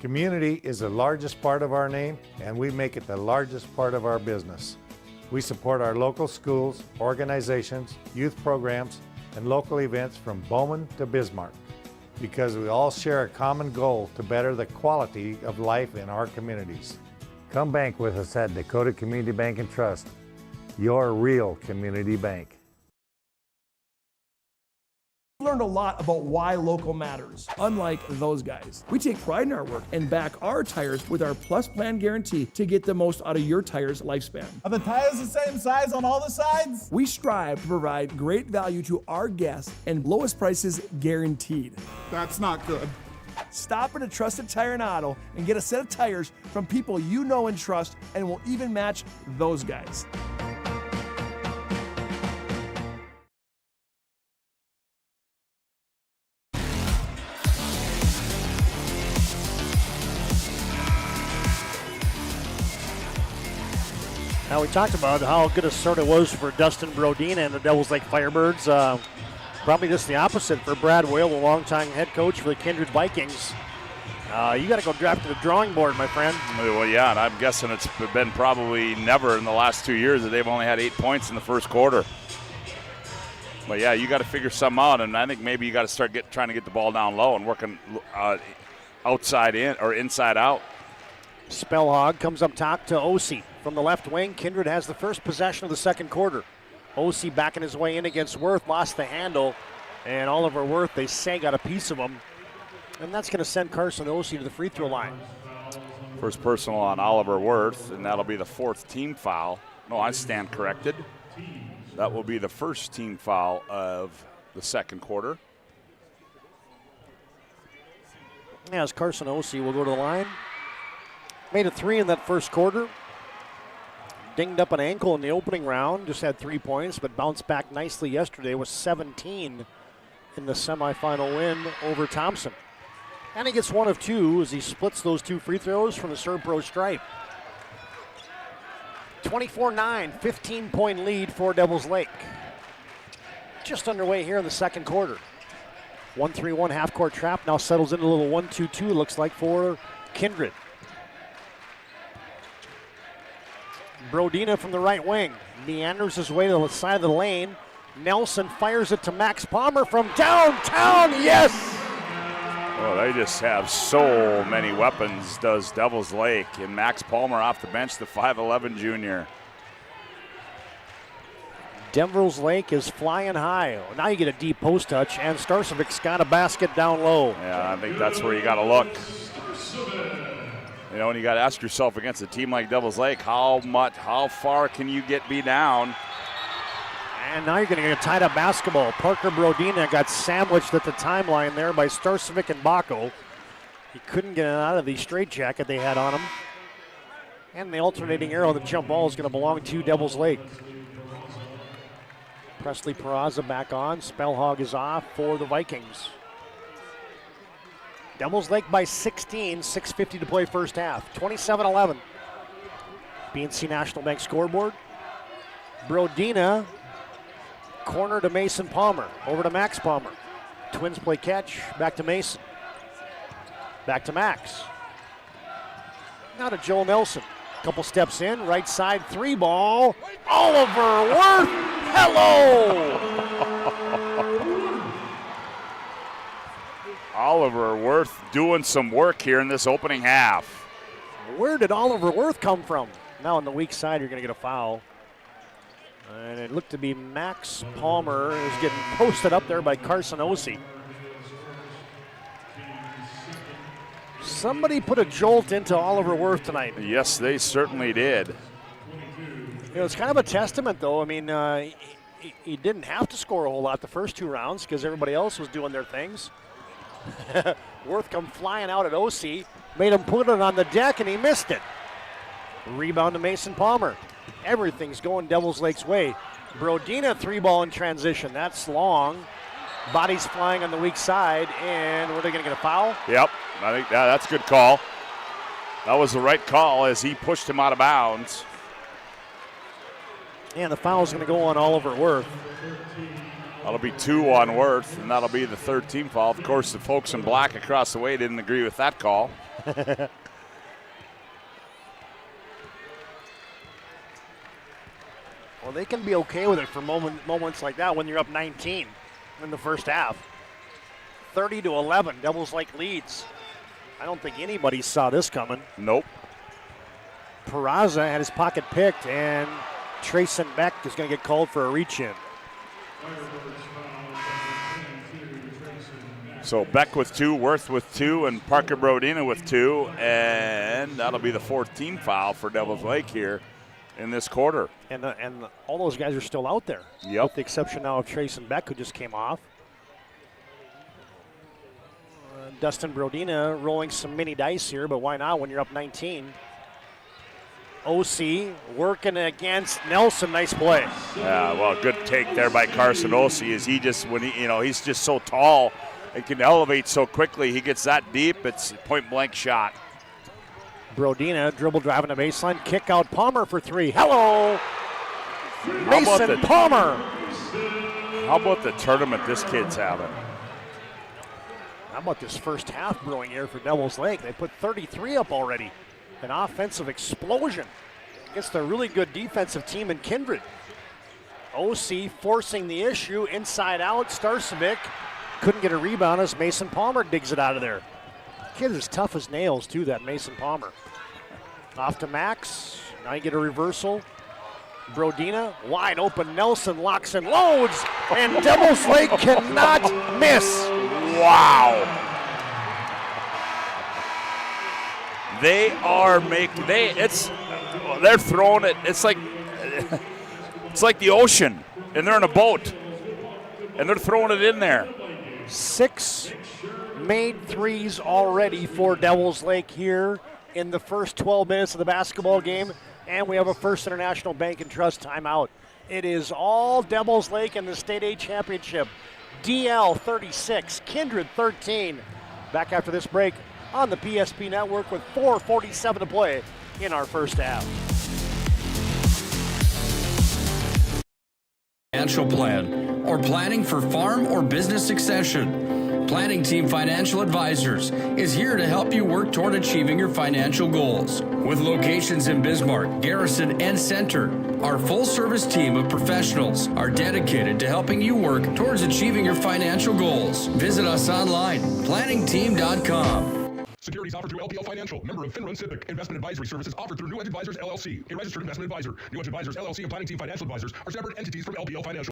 Community is the largest part of our name, and we make it the largest part of our business. We support our local schools, organizations, youth programs, and local events from Bowman to Bismarck because we all share a common goal to better the quality of life in our communities. Come bank with us at Dakota Community Bank and Trust, your real community bank. Learn learned a lot about why local matters, unlike those guys. We take pride in our work and back our tires with our Plus Plan guarantee to get the most out of your tire's lifespan. Are the tires the same size on all the sides? We strive to provide great value to our guests and lowest prices guaranteed. That's not good. Stop at a trusted tire and auto and get a set of tires from people you know and trust, and will even match those guys. Now, we talked about how good a start it was for Dustin Brodina and the Devils Lake Firebirds. Probably just the opposite for Brad Whale, the longtime head coach for the Kindred Vikings. You got to go draft to the drawing board, my friend. Well, yeah, and I'm guessing it's been probably never in the last 2 years that they've only had 8 points in the first quarter. But, yeah, you got to figure something out, and I think maybe you got to start trying to get the ball down low and working outside in or inside out. Spellhog comes up top to Osi from the left wing. Kindred has the first possession of the second quarter. Osi backing his way in against Worth, lost the handle, and Oliver Worth, they say, got a piece of him. And that's going to send Carson Osi to the free throw line. First personal on Oliver Worth, and that'll be the 4th team foul. No, I stand corrected. That will be the first team foul of the second quarter. As Carson Osi will go to the line. Made a 3 in that first quarter. Dinged up an ankle in the opening round, just had 3 points, but bounced back nicely yesterday with 17 in the semifinal win over Thompson. And he gets 1 of 2 as he splits those 2 free throws from the Serve Pro stripe. 24-9, 15-point lead for Devils Lake. Just underway here in the second quarter. 1-3-1 half-court trap now settles into a little 1-2-2, looks like, for Kindred. Brodina from the right wing. Meanders his way to the side of the lane. Nelson fires it to Max Palmer from downtown. Yes! Well, they just have so many weapons, does Devils Lake. And Max Palmer off the bench, the 5'11 junior. Devils Lake is flying high. Now you get a deep post touch, and Starsevic's got a basket down low. Yeah, I think that's where you got to look. You know, and you got to ask yourself against a team like Devils Lake, how far can you be down? And now you're going to get a tied up basketball. Parker Brodina got sandwiched at the timeline there by Starcevic and Baco. He couldn't get it out of the straitjacket they had on him. And the alternating arrow, the jump ball, is going to belong to Devils Lake. Presley Peraza back on. Spellhog is off for the Vikings. Devils Lake by 16, 6:50 to play first half. 27-11. BNC National Bank scoreboard. Brodina, corner to Mason Palmer. Over to Max Palmer. Twins play catch. Back to Mason. Back to Max. Now to Joel Nelson. Couple steps in. Right side 3 ball. Oliver Worth. Hello. Oliver Worth doing some work here in this opening half. Where did Oliver Worth come from? Now on the weak side, you're going to get a foul. And it looked to be Max Palmer who's getting posted up there by Carson Osi. Somebody put a jolt into Oliver Worth tonight. Yes, they certainly did. You know, it's kind of a testament, though. I mean, he didn't have to score a whole lot the first 2 rounds because everybody else was doing their things. Worth come flying out at Osi, made him put it on the deck, and he missed it. Rebound to Mason Palmer. Everything's going Devils Lake's way. Brodina 3-ball in transition. That's long. Bodies flying on the weak side, and were they going to get a foul? Yep, I think that's a good call. That was the right call as he pushed him out of bounds. And the foul is going to go on Oliver Worth. That'll be 2 on Worth, and that'll be the 3rd team foul. Of course, the folks in black across the way didn't agree with that call. Well, they can be okay with it for moments like that when you're up 19 in the first half. 30-11, Devils Lake leads. I don't think anybody saw this coming. Nope. Peraza had his pocket picked, and Trayson Beck is going to get called for a reach-in. So Beck with 2, Worth with 2, and Parker Brodina with 2, and that'll be the 4th team foul for Devils Lake here in this quarter. And all those guys are still out there. Yep. With the exception now of Trace and Beck, who just came off. Dustin Brodina rolling some mini dice here, but why not when you're up 19? OC working against Nelson. Nice play. Yeah, well, good take there by Carson Olsey. Is he just he's just so tall and can elevate so quickly. He gets that deep, it's a point blank shot. Brodina dribble driving the baseline, kick out Palmer for 3. Hello, Mason Palmer. How about the tournament this kid's having? How about this first half brewing here for Devils Lake? They put 33 up already. An offensive explosion against a really good defensive team in Kindred. OC forcing the issue inside out. Starcevic couldn't get a rebound as Mason Palmer digs it out of there. Kid is tough as nails too, that Mason Palmer. Off to Max. Now you get a reversal. Brodina, wide open. Nelson locks and loads, and Devils Lake cannot miss. Wow. They are they're throwing it. It's like the ocean, and they're in a boat, and they're throwing it in there. 6 made threes already for Devils Lake here in the first 12 minutes of the basketball game, and we have a First International Bank and Trust timeout. It is all Devils Lake in the State A Championship. DL 36, Kindred 13. Back after this break on the PSP Network with 4:47 to play in our first half. Financial plan or planning for farm or business succession. Planning Team Financial Advisors is here to help you work toward achieving your financial goals. With locations in Bismarck, Garrison, and Center, our full-service team of professionals are dedicated to helping you work towards achieving your financial goals. Visit us online, planningteam.com. Securities offered through LPL Financial, member of FinRun SIPC. Investment advisory services offered through New Edge Advisors LLC, a registered investment advisor. New Edge Advisors LLC and Planning Team Financial Advisors are separate entities from LPL Financial.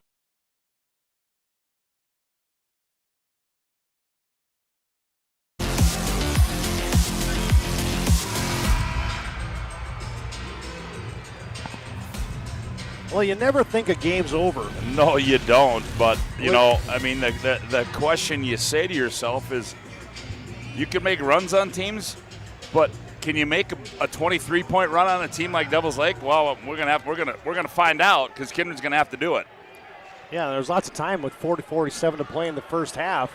Well, you never think a game's over. No, you don't. But, the question you say to yourself is, you can make runs on teams, but can you make a 23-point run on a team like Devils Lake? Well, we're gonna find out, because Kindred's gonna have to do it. Yeah, there's lots of time with 40-47 to play in the first half.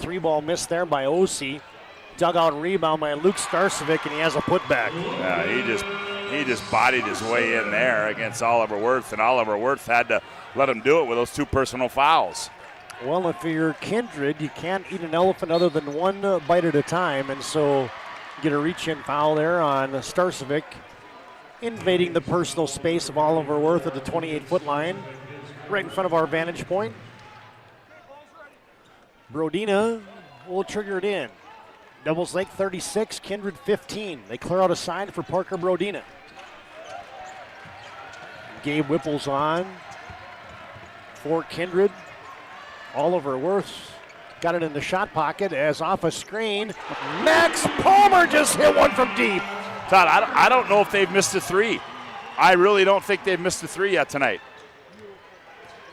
3-ball missed there by OC. Dugout rebound by Luke Starcevic, and he has a putback. Yeah, he just bodied his way in there against Oliver Worth, and Oliver Worth had to let him do it with those 2 personal fouls. Well, if you're Kindred, you can't eat an elephant other than one bite at a time, and so get a reach-in foul there on Starcevic, invading the personal space of Oliver Worth at the 28-foot line, right in front of our vantage point. Brodina will trigger it in. Devils Lake 36, Kindred 15. They clear out a side for Parker Brodina. Gabe Whipple's on for Kindred. Oliver Worth got it in the shot pocket as off a screen. Max Palmer just hit one from deep. Todd, I don't know if they've missed a 3. I really don't think they've missed a 3 yet tonight.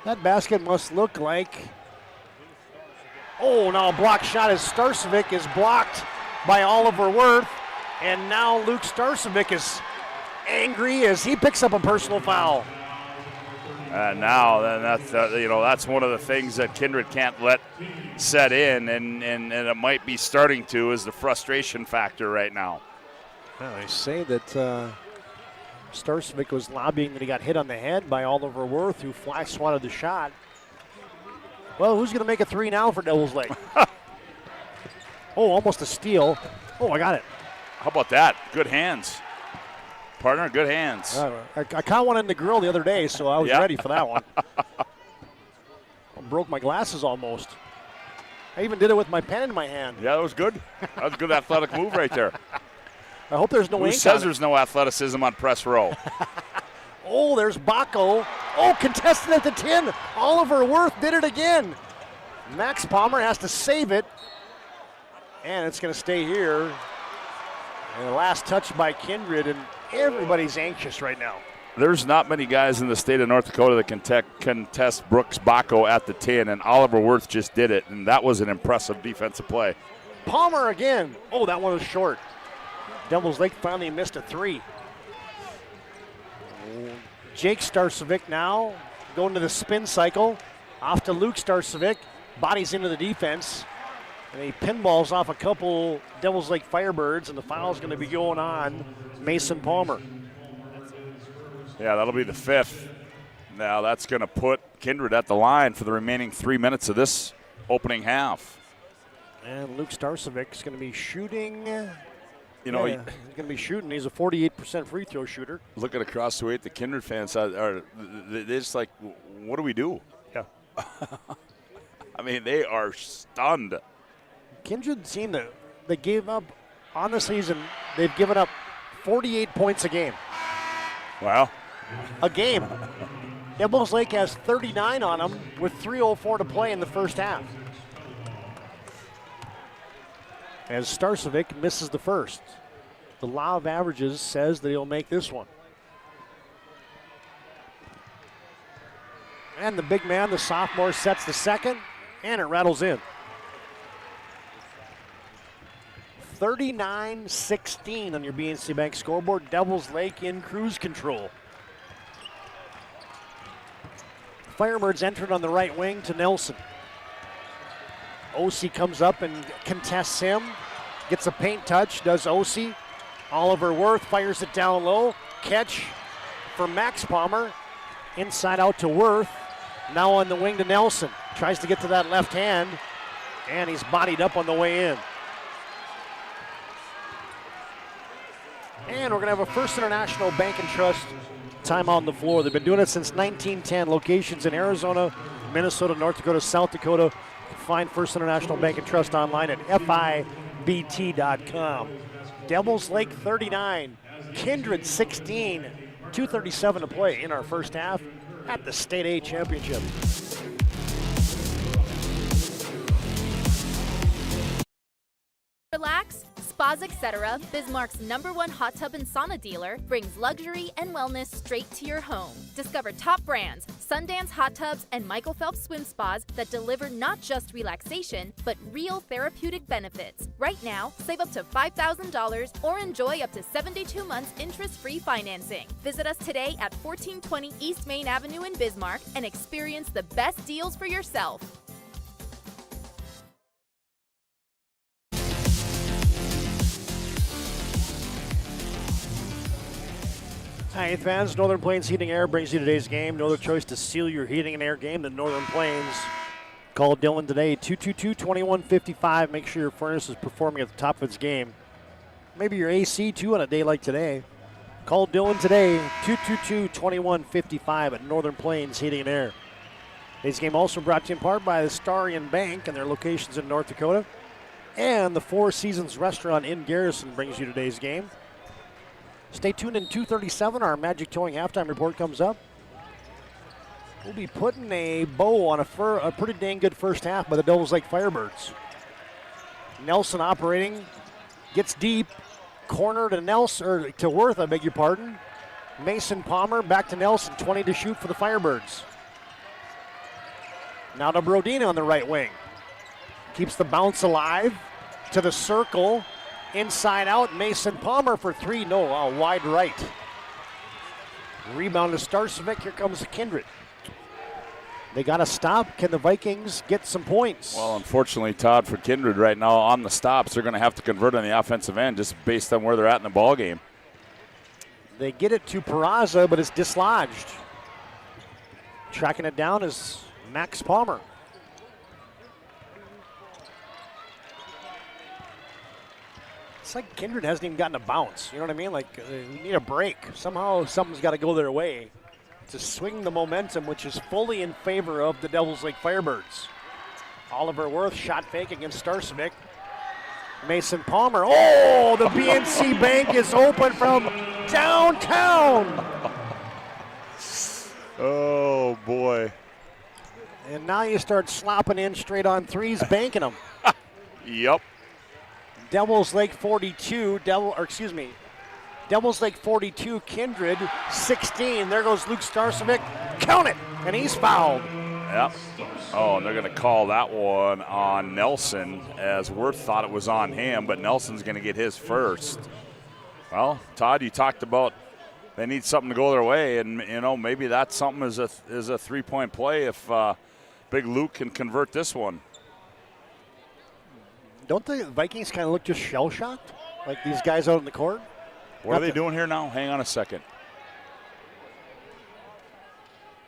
That basket must look like... Oh, now a block shot as Starcevic is blocked by Oliver Worth. And now Luke Starcevic is angry as he picks up a personal foul. Now, then that's one of the things that Kindred can't let set in, and it might be starting to, is the frustration factor right now. Well, they say that Starcevic was lobbying that he got hit on the head by Oliver Worth, who fly swatted the shot. Well, who's going to make a 3 now for Devils Lake? Oh, almost a steal. Oh, I got it. How about that? Good hands. Partner, good hands. I caught one in the grill the other day, so I was ready for that one. I broke my glasses almost. I even did it with my pen in my hand. Yeah, that was good. That was a good athletic move right there. I hope there's no ink on it. Who says there's no athleticism on press row? Oh, there's Baco. Oh, contested at the 10. Oliver Worth did it again. Max Palmer has to save it And it's going to stay here. And the last touch by Kindred, and everybody's anxious right now. There's not many guys in the state of North Dakota that can contest Brooks Bacco at the 10, and Oliver Worth just did it, and that was an impressive defensive play. Palmer again. Oh, that one was short. Devils Lake finally missed a 3. Jake Starcevic now going to the spin cycle. Off to Luke Starcevic. Bodies into the defense. And he pinballs off a couple Devils Lake Firebirds, and the foul is going to be going on Mason Palmer. Yeah, that'll be the 5th. Now that's going to put Kindred at the line for the remaining 3 minutes of this opening half. And Luke Starcevic is going to be shooting. You know, he's going to be shooting. He's a 48% free throw shooter. Looking across the way at the Kindred fans, they're just like, what do we do? Yeah. I mean, they are stunned. Kindred team that they gave up on the season, they've given up 48 points a game. Wow. A game. Devils Lake has 39 on them with 3:04 to play in the first half. As Starcevic misses the first. The law of averages says that he'll make this one. And the big man, the sophomore, sets the second, and it rattles in. 39-16 on your BNC Bank scoreboard. Devils Lake in cruise control. Firebirds entered on the right wing to Nelson. Ossie comes up and contests him. Gets a paint touch, does Ossie. Oliver Worth fires it down low. Catch for Max Palmer. Inside out to Worth. Now on the wing to Nelson. Tries to get to that left hand, and he's bodied up on the way in. And we're going to have a First International Bank and Trust timeout on the floor. They've been doing it since 1910. Locations in Arizona, Minnesota, North Dakota, South Dakota. Find First International Bank and Trust online at FIBT.com. Devils Lake 39, Kindred 16, 2:37 to play in our first half at the State A Championship. Relax, Spas Etc., Bismarck's #1 hot tub and sauna dealer, brings luxury and wellness straight to your home. Discover top brands, Sundance hot tubs, and Michael Phelps swim spas that deliver not just relaxation, but real therapeutic benefits. Right now, save up to $5,000 or enjoy up to 72 months interest-free financing. Visit us today at 1420 East Main Avenue in Bismarck and experience the best deals for yourself. Hi, fans. Northern Plains Heating Air brings you today's game. No other choice to seal your heating and air game than Northern Plains. Call Dylan today, 222-2155. Make sure your furnace is performing at the top of its game. Maybe your AC, too, on a day like today. Call Dylan today, 222-2155 at Northern Plains Heating and Air. Today's game also brought to you in part by the Starian Bank and their locations in North Dakota. And the Four Seasons Restaurant in Garrison brings you today's game. Stay tuned in 2:37. Our Magic Towing halftime report comes up. We'll be putting a bow on a pretty dang good first half by the Devils Lake Firebirds. Nelson operating, gets deep, corner to Nelson, or to Worth, I beg your pardon. Mason Palmer back to Nelson, 20 to shoot for the Firebirds. Now to Brodina on the right wing. Keeps the bounce alive to the circle. Inside out, Mason Palmer for 3. No, wide right. Rebound to Starcevic. Here comes Kindred. They got to stop. Can the Vikings get some points? Well, unfortunately, Todd, for Kindred right now on the stops, they're going to have to convert on the offensive end just based on where they're at in the ball game. They get it to Peraza, but it's dislodged. Tracking it down is Max Palmer. It's like Kindred hasn't even gotten a bounce. You know what I mean? Like, you need a break. Somehow something's got to go their way to swing the momentum, which is fully in favor of the Devils Lake Firebirds. Oliver Worth shot fake against Starcevic. Mason Palmer. Oh, the BNC Bank is open from downtown. Oh, boy. And now you start slopping in straight on threes, banking them. Yep. Devils Lake 42, Devils Lake 42, Kindred 16. There goes Luke Starcevic. Count it, and he's fouled. Yep. Oh, and they're going to call that one on Nelson, as Worth thought it was on him, but Nelson's going to get his first. Well, Todd, you talked about they need something to go their way, and maybe that's something is a 3-point play if Big Luke can convert this one. Don't the Vikings kind of look just shell-shocked, like these guys out in the court? What are they doing here now? Hang on a second.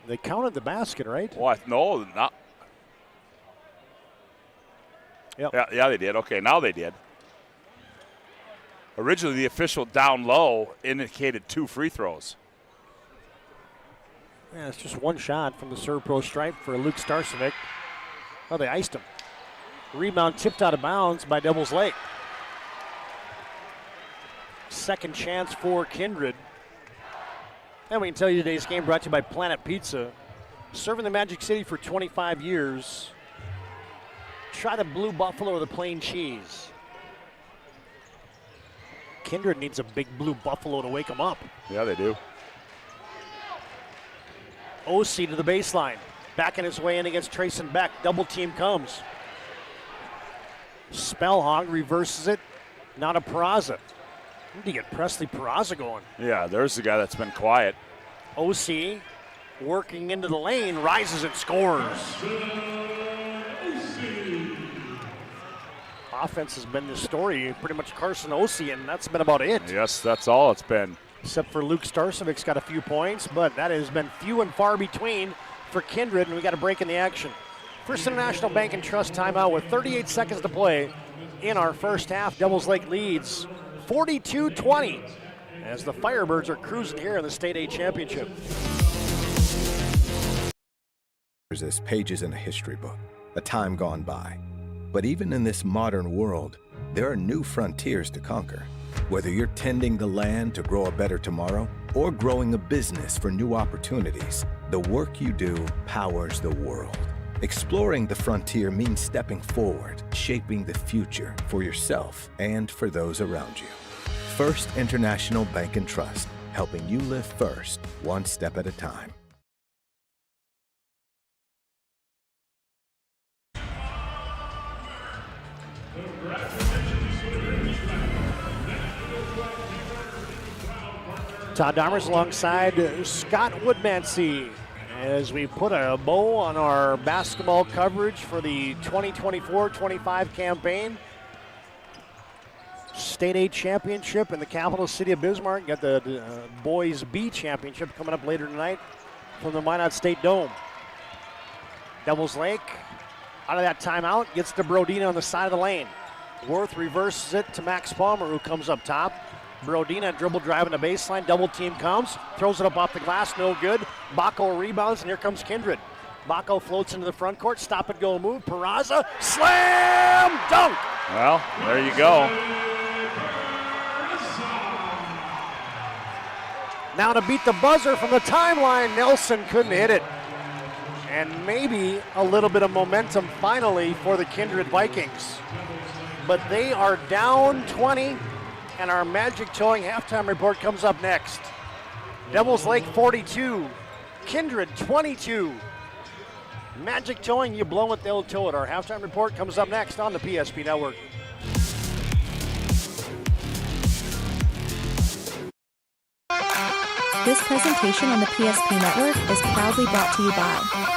They counted the basket, right? What? No, not. Yep. Yeah, they did. Okay, now they did. Originally, the official down low indicated 2 free throws. Yeah, it's just one shot from the serve pro stripe for Luke Starcevic. Oh, they iced him. Rebound tipped out of bounds by Devils Lake. Second chance for Kindred. And we can tell you today's game brought to you by Planet Pizza. Serving the Magic City for 25 years. Try the Blue Buffalo or the plain cheese. Kindred needs a big Blue Buffalo to wake them up. Yeah, they do. OC to the baseline. Backing his way in against Trayson Beck. Double team comes. Spellhog reverses it. Now to Peraza. Need to get Presley Peraza going. Yeah, there's the guy that's been quiet. OC working into the lane, rises and scores. Offense has been the story, pretty much Carson OC, and that's been about it. Yes, that's all it's been. Except for Luke Starcevic's got a few points, but that has been few and far between for Kindred, and we got a break in the action. First International Bank and Trust timeout with 38 seconds to play in our first half. Devils Lake leads 42-20 as the Firebirds are cruising here in the State A Championship. There's pages in a history book, a time gone by. But even in this modern world, there are new frontiers to conquer. Whether you're tending the land to grow a better tomorrow or growing a business for new opportunities, the work you do powers the world. Exploring the frontier means stepping forward, shaping the future for yourself and for those around you. First International Bank and Trust, helping you live first, one step at a time. Todd DOMRES alongside Scott WOODMANSEE as we put a bow on our basketball coverage for the 2024-25 campaign. State A Championship in the capital city of Bismarck. Got the Boys B Championship coming up later tonight from the Minot State Dome. Devils Lake out of that timeout, gets to Brodina on the side of the lane. Worth reverses it to Max Palmer, who comes up top. Brodina dribble driving the baseline, double team comes, throws it up off the glass, no good. Bacco rebounds, and here comes Kindred. Bacco floats into the front court, stop and go move. Peraza, slam dunk! Well, there you go. Now to beat the buzzer from the timeline, Nelson couldn't hit it. And maybe a little bit of momentum finally for the Kindred Vikings. But they are down 20. And our Magic Towing halftime report comes up next. Devils Lake 42, Kindred 22. Magic Towing, you blow it, they'll tow it. Our halftime report comes up next on the PSP Network. This presentation on the PSP Network is proudly brought to you by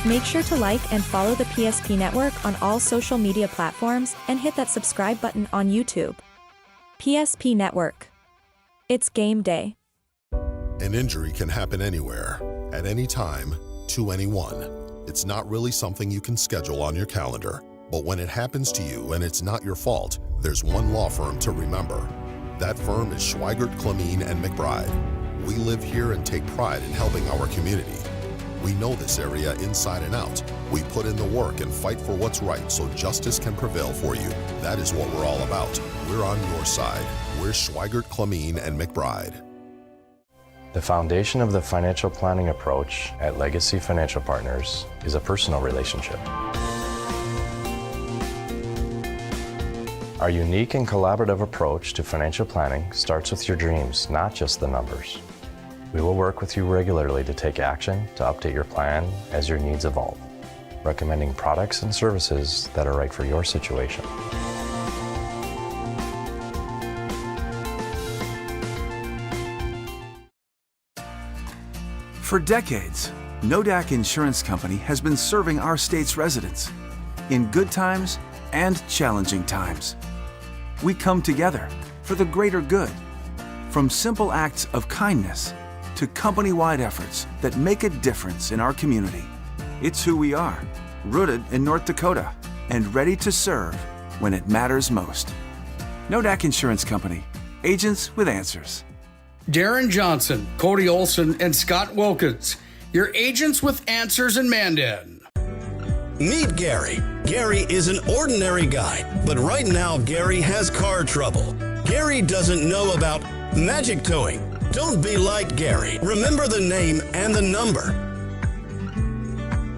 Make sure to like and follow the PSP Network on all social media platforms and hit that subscribe button on YouTube. PSP Network. It's game day. An injury can happen anywhere, at any time, to anyone. It's not really something you can schedule on your calendar. But when it happens to you and it's not your fault, there's one law firm to remember. That firm is Schweigert, Clemene, and McBride. We live here and take pride in helping our community. We know this area inside and out. We put in the work and fight for what's right so justice can prevail for you. That is what we're all about. We're on your side. We're Schweigert, Clemene, and McBride. The foundation of the financial planning approach at Legacy Financial Partners is a personal relationship. Our unique and collaborative approach to financial planning starts with your dreams, not just the numbers. We will work with you regularly to take action to update your plan as your needs evolve, recommending products and services that are right for your situation. For decades, Nodak Insurance Company has been serving our state's residents in good times and challenging times. We come together for the greater good, from simple acts of kindness to company-wide efforts that make a difference in our community. It's who we are, rooted in North Dakota and ready to serve when it matters most. Nodak Insurance Company, agents with answers. Darren Johnson, Cody Olson, and Scott Wilkins, your agents with answers in Mandan. Meet Gary. Gary is an ordinary guy, but right now Gary has car trouble. Gary doesn't know about magic towing. Don't be like Gary. Remember the name and the number.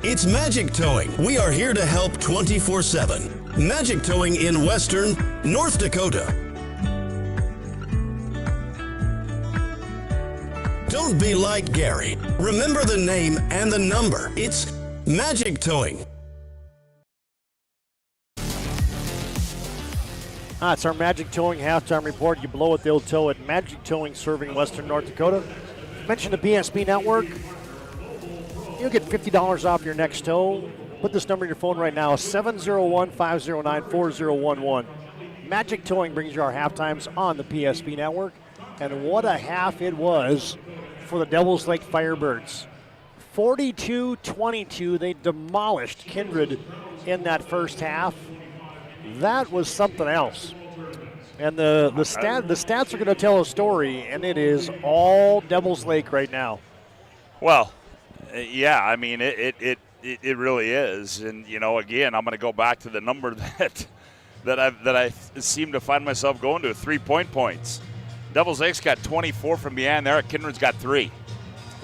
It's Magic Towing. We are here to help 24/7. Magic Towing in Western North Dakota. Don't be like Gary. Remember the name and the number. It's Magic Towing. It's our Magic Towing halftime report. You blow it, they'll tow it. Magic Towing serving Western North Dakota. Mention the PSP Network. You'll get $50 off your next tow. Put this number in your phone right now, 701-509-4011. Magic Towing brings you our halftimes on the PSP Network. And what a half it was for the Devils Lake Firebirds. 42-22, they demolished Kindred in that first half. That was something else. And the stats are going to tell a story, and it is all Devils Lake right now. Well, yeah, I mean, it really is. And, you know, again, I'm going to go back to the number that I seem to find myself going to, 3-point points. Devils Lake's got 24 from behind there. Kindred's got 3.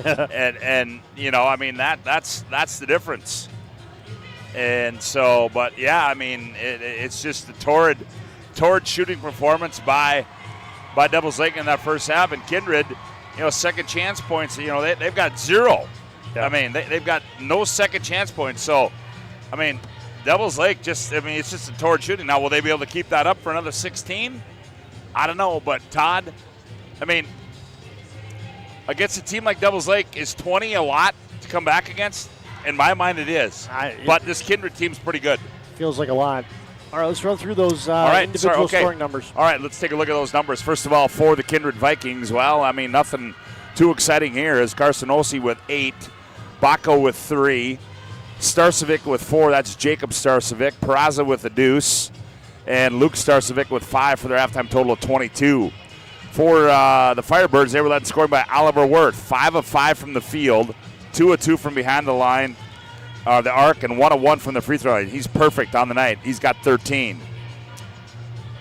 and you know, I mean, that's the difference. And so, but yeah, I mean, it's just the torrid shooting performance by Devils Lake in that first half. And Kindred, you know, second chance points, you know, they've got 0. Yeah. I mean, they've got no second chance points. So, I mean, Devils Lake it's just a torrid shooting. Now, will they be able to keep that up for another 16? I don't know, but Todd, I mean, against a team like Devils Lake, is 20 a lot to come back against? In my mind, it is. But this Kindred team's pretty good. Feels like a lot. All right, let's run through those individual scoring numbers. All right, let's take a look at those numbers. First of all, for the Kindred Vikings, well, I mean, nothing too exciting here. As Carson Olsey with 8, Baco with 3, Starcevic with 4. That's Jacob Starcevic. Peraza with a deuce. And Luke Starcevic with 5 for their halftime total of 22. For the Firebirds, they were led in scoring by Oliver Wirth. 5 of 5 from the field. 2 of 2 from behind the line, the arc, and 1 of 1 from the free throw line. He's perfect on the night. He's got 13.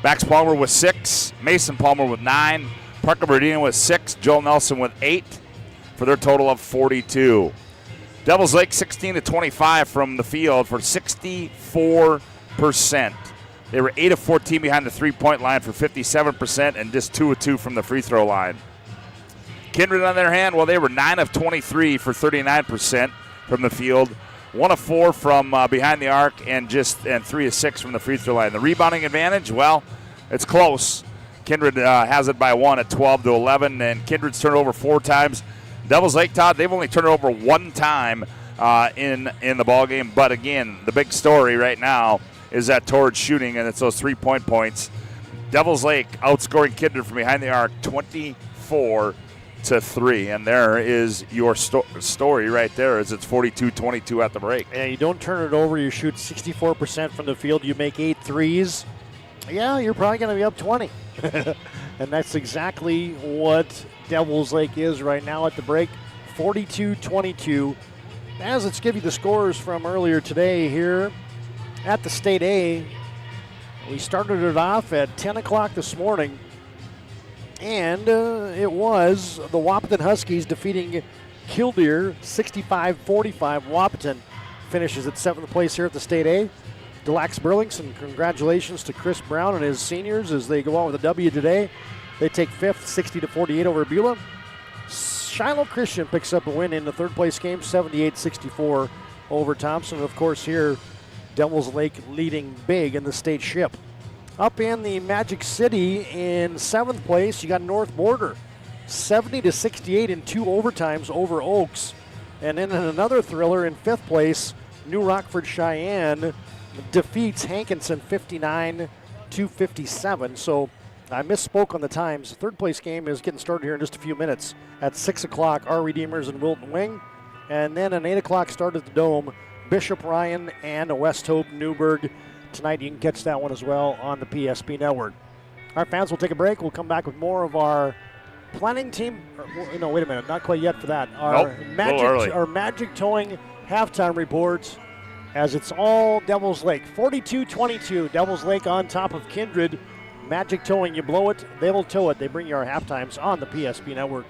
Max Palmer with 6, Mason Palmer with 9, Parker Berdino with 6, Joel Nelson with 8 for their total of 42. Devils Lake 16 to 25 from the field for 64%. They were 8 of 14 behind the three-point line for 57% and just 2 of 2 from the free throw line. Kindred, on their hand, well, they were 9 of 23 for 39% from the field, 1 of 4 from behind the arc, and 3 of 6 from the free throw line. The rebounding advantage, well, it's close. Kindred has it by 1 at 12-11, and Kindred's turned over 4 times. Devils Lake, Todd, they've only turned it over 1 time in the ball game. But again, the big story right now is that towards shooting, and it's those 3-point points. Devils Lake outscoring Kidder from behind the arc 24-3, and there is your story right there. As it's 42-22 at the break. And you don't turn it over. You shoot 64% from the field. You make 8 threes. Yeah, you're probably going to be up 20. And that's exactly what Devils Lake is right now at the break. 42-22. As let's give you the scores from earlier today here at the State A. We started it off at 10 o'clock this morning, and it was the Wahpeton Huskies defeating Killdeer 65-45. Wahpeton finishes at 7th place here at the State A. Del Lacs Burlington, congratulations to Chris Brown and his seniors as they go out with a W today. They take 5th, 60-48 over Beulah. Shiloh Christian picks up a win in the 3rd place game, 78-64 over Thompson. Of course, here, Devils Lake leading big in the state ship. Up in the Magic City in 7th place, you got North Border, 70-68 in 2 overtimes over Oaks. And then in another thriller in 5th place, New Rockford Cheyenne defeats Hankinson 59-57. So I misspoke on the times. The 3rd place game is getting started here in just a few minutes. At 6 o'clock, our Redeemers and Wilton Wing. And then an 8 o'clock start at the Dome, Bishop Ryan and West Hope Newburgh. Tonight you can catch that one as well on the PSP Network. Our fans will take a break. We'll come back with more of our planning team. No, wait a minute, not quite yet for that. Our Magic Towing halftime reports as it's all Devils Lake. 42-22, Devils Lake on top of Kindred. Magic Towing, you blow it, they will tow it. They bring you our halftimes on the PSP Network.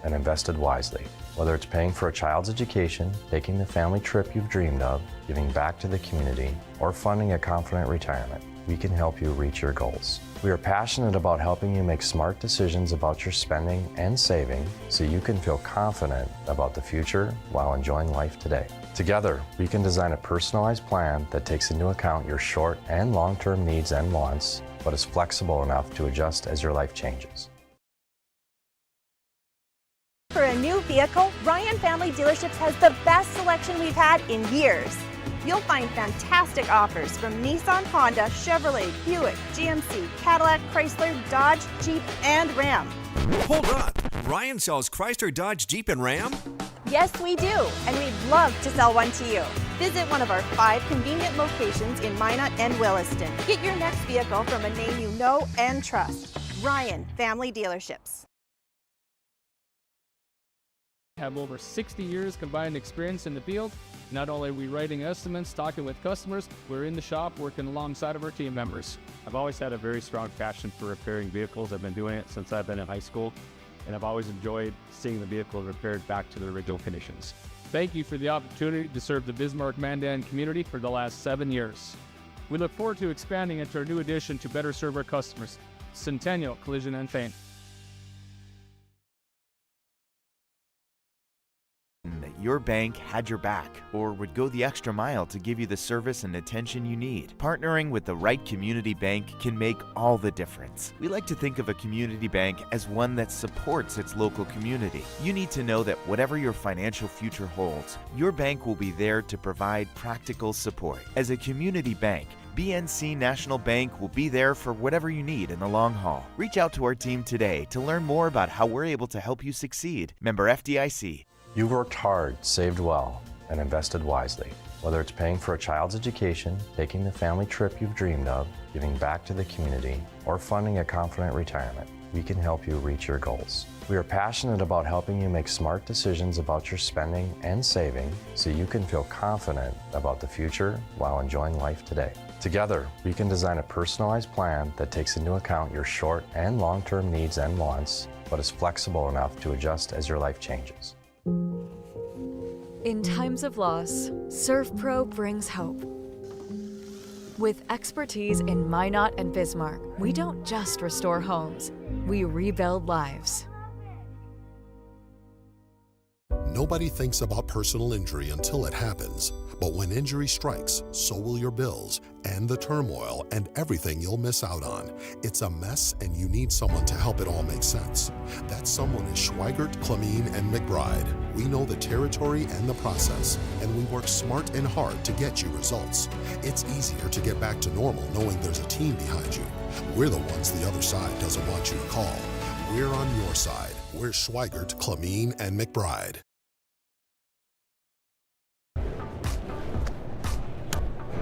And invested wisely. Whether it's paying for a child's education, taking the family trip you've dreamed of, giving back to the community, or funding a confident retirement, we can help you reach your goals. We are passionate about helping you make smart decisions about your spending and saving so you can feel confident about the future while enjoying life today. Together, we can design a personalized plan that takes into account your short and long-term needs and wants, but is flexible enough to adjust as your life changes. For a new vehicle, Ryan Family Dealerships has the best selection we've had in years. You'll find fantastic offers from Nissan, Honda, Chevrolet, Buick, GMC, Cadillac, Chrysler, Dodge, Jeep, and Ram. Hold on, Ryan sells Chrysler, Dodge, Jeep, and Ram? Yes, we do, and we'd love to sell one to you. Visit one of our 5 convenient locations in Minot and Williston. Get your next vehicle from a name you know and trust. Ryan Family Dealerships. Have over 60 years combined experience in the field. Not only are we writing estimates, talking with customers, we're in the shop working alongside of our team members. I've always had a very strong passion for repairing vehicles. I've been doing it since I've been in high school, and I've always enjoyed seeing the vehicle repaired back to the original conditions. Thank you for the opportunity to serve the Bismarck-Mandan community for the last 7 years. We look forward to expanding into our new addition to better serve our customers, Centennial Collision and Paint. That your bank had your back or would go the extra mile to give you the service and attention you need. Partnering with the right community bank can make all the difference. We like to think of a community bank as one that supports its local community. You need to know that whatever your financial future holds, your bank will be there to provide practical support. As a community bank, BNC National Bank will be there for whatever you need in the long haul. Reach out to our team today to learn more about how we're able to help you succeed. Member FDIC. You've worked hard, saved well, and invested wisely. Whether it's paying for a child's education, taking the family trip you've dreamed of, giving back to the community, or funding a confident retirement, we can help you reach your goals. We are passionate about helping you make smart decisions about your spending and saving so you can feel confident about the future while enjoying life today. Together, we can design a personalized plan that takes into account your short and long-term needs and wants, but is flexible enough to adjust as your life changes. In times of loss, ServPro brings hope. With expertise in Minot and Bismarck, we don't just restore homes, we rebuild lives. Nobody thinks about personal injury until it happens. But when injury strikes, so will your bills and the turmoil and everything you'll miss out on. It's a mess and you need someone to help it all make sense. That someone is Schweigert, Clemene, and McBride. We know the territory and the process, and we work smart and hard to get you results. It's easier to get back to normal knowing there's a team behind you. We're the ones the other side doesn't want you to call. We're on your side. We're Schweigert, Clemene, and McBride.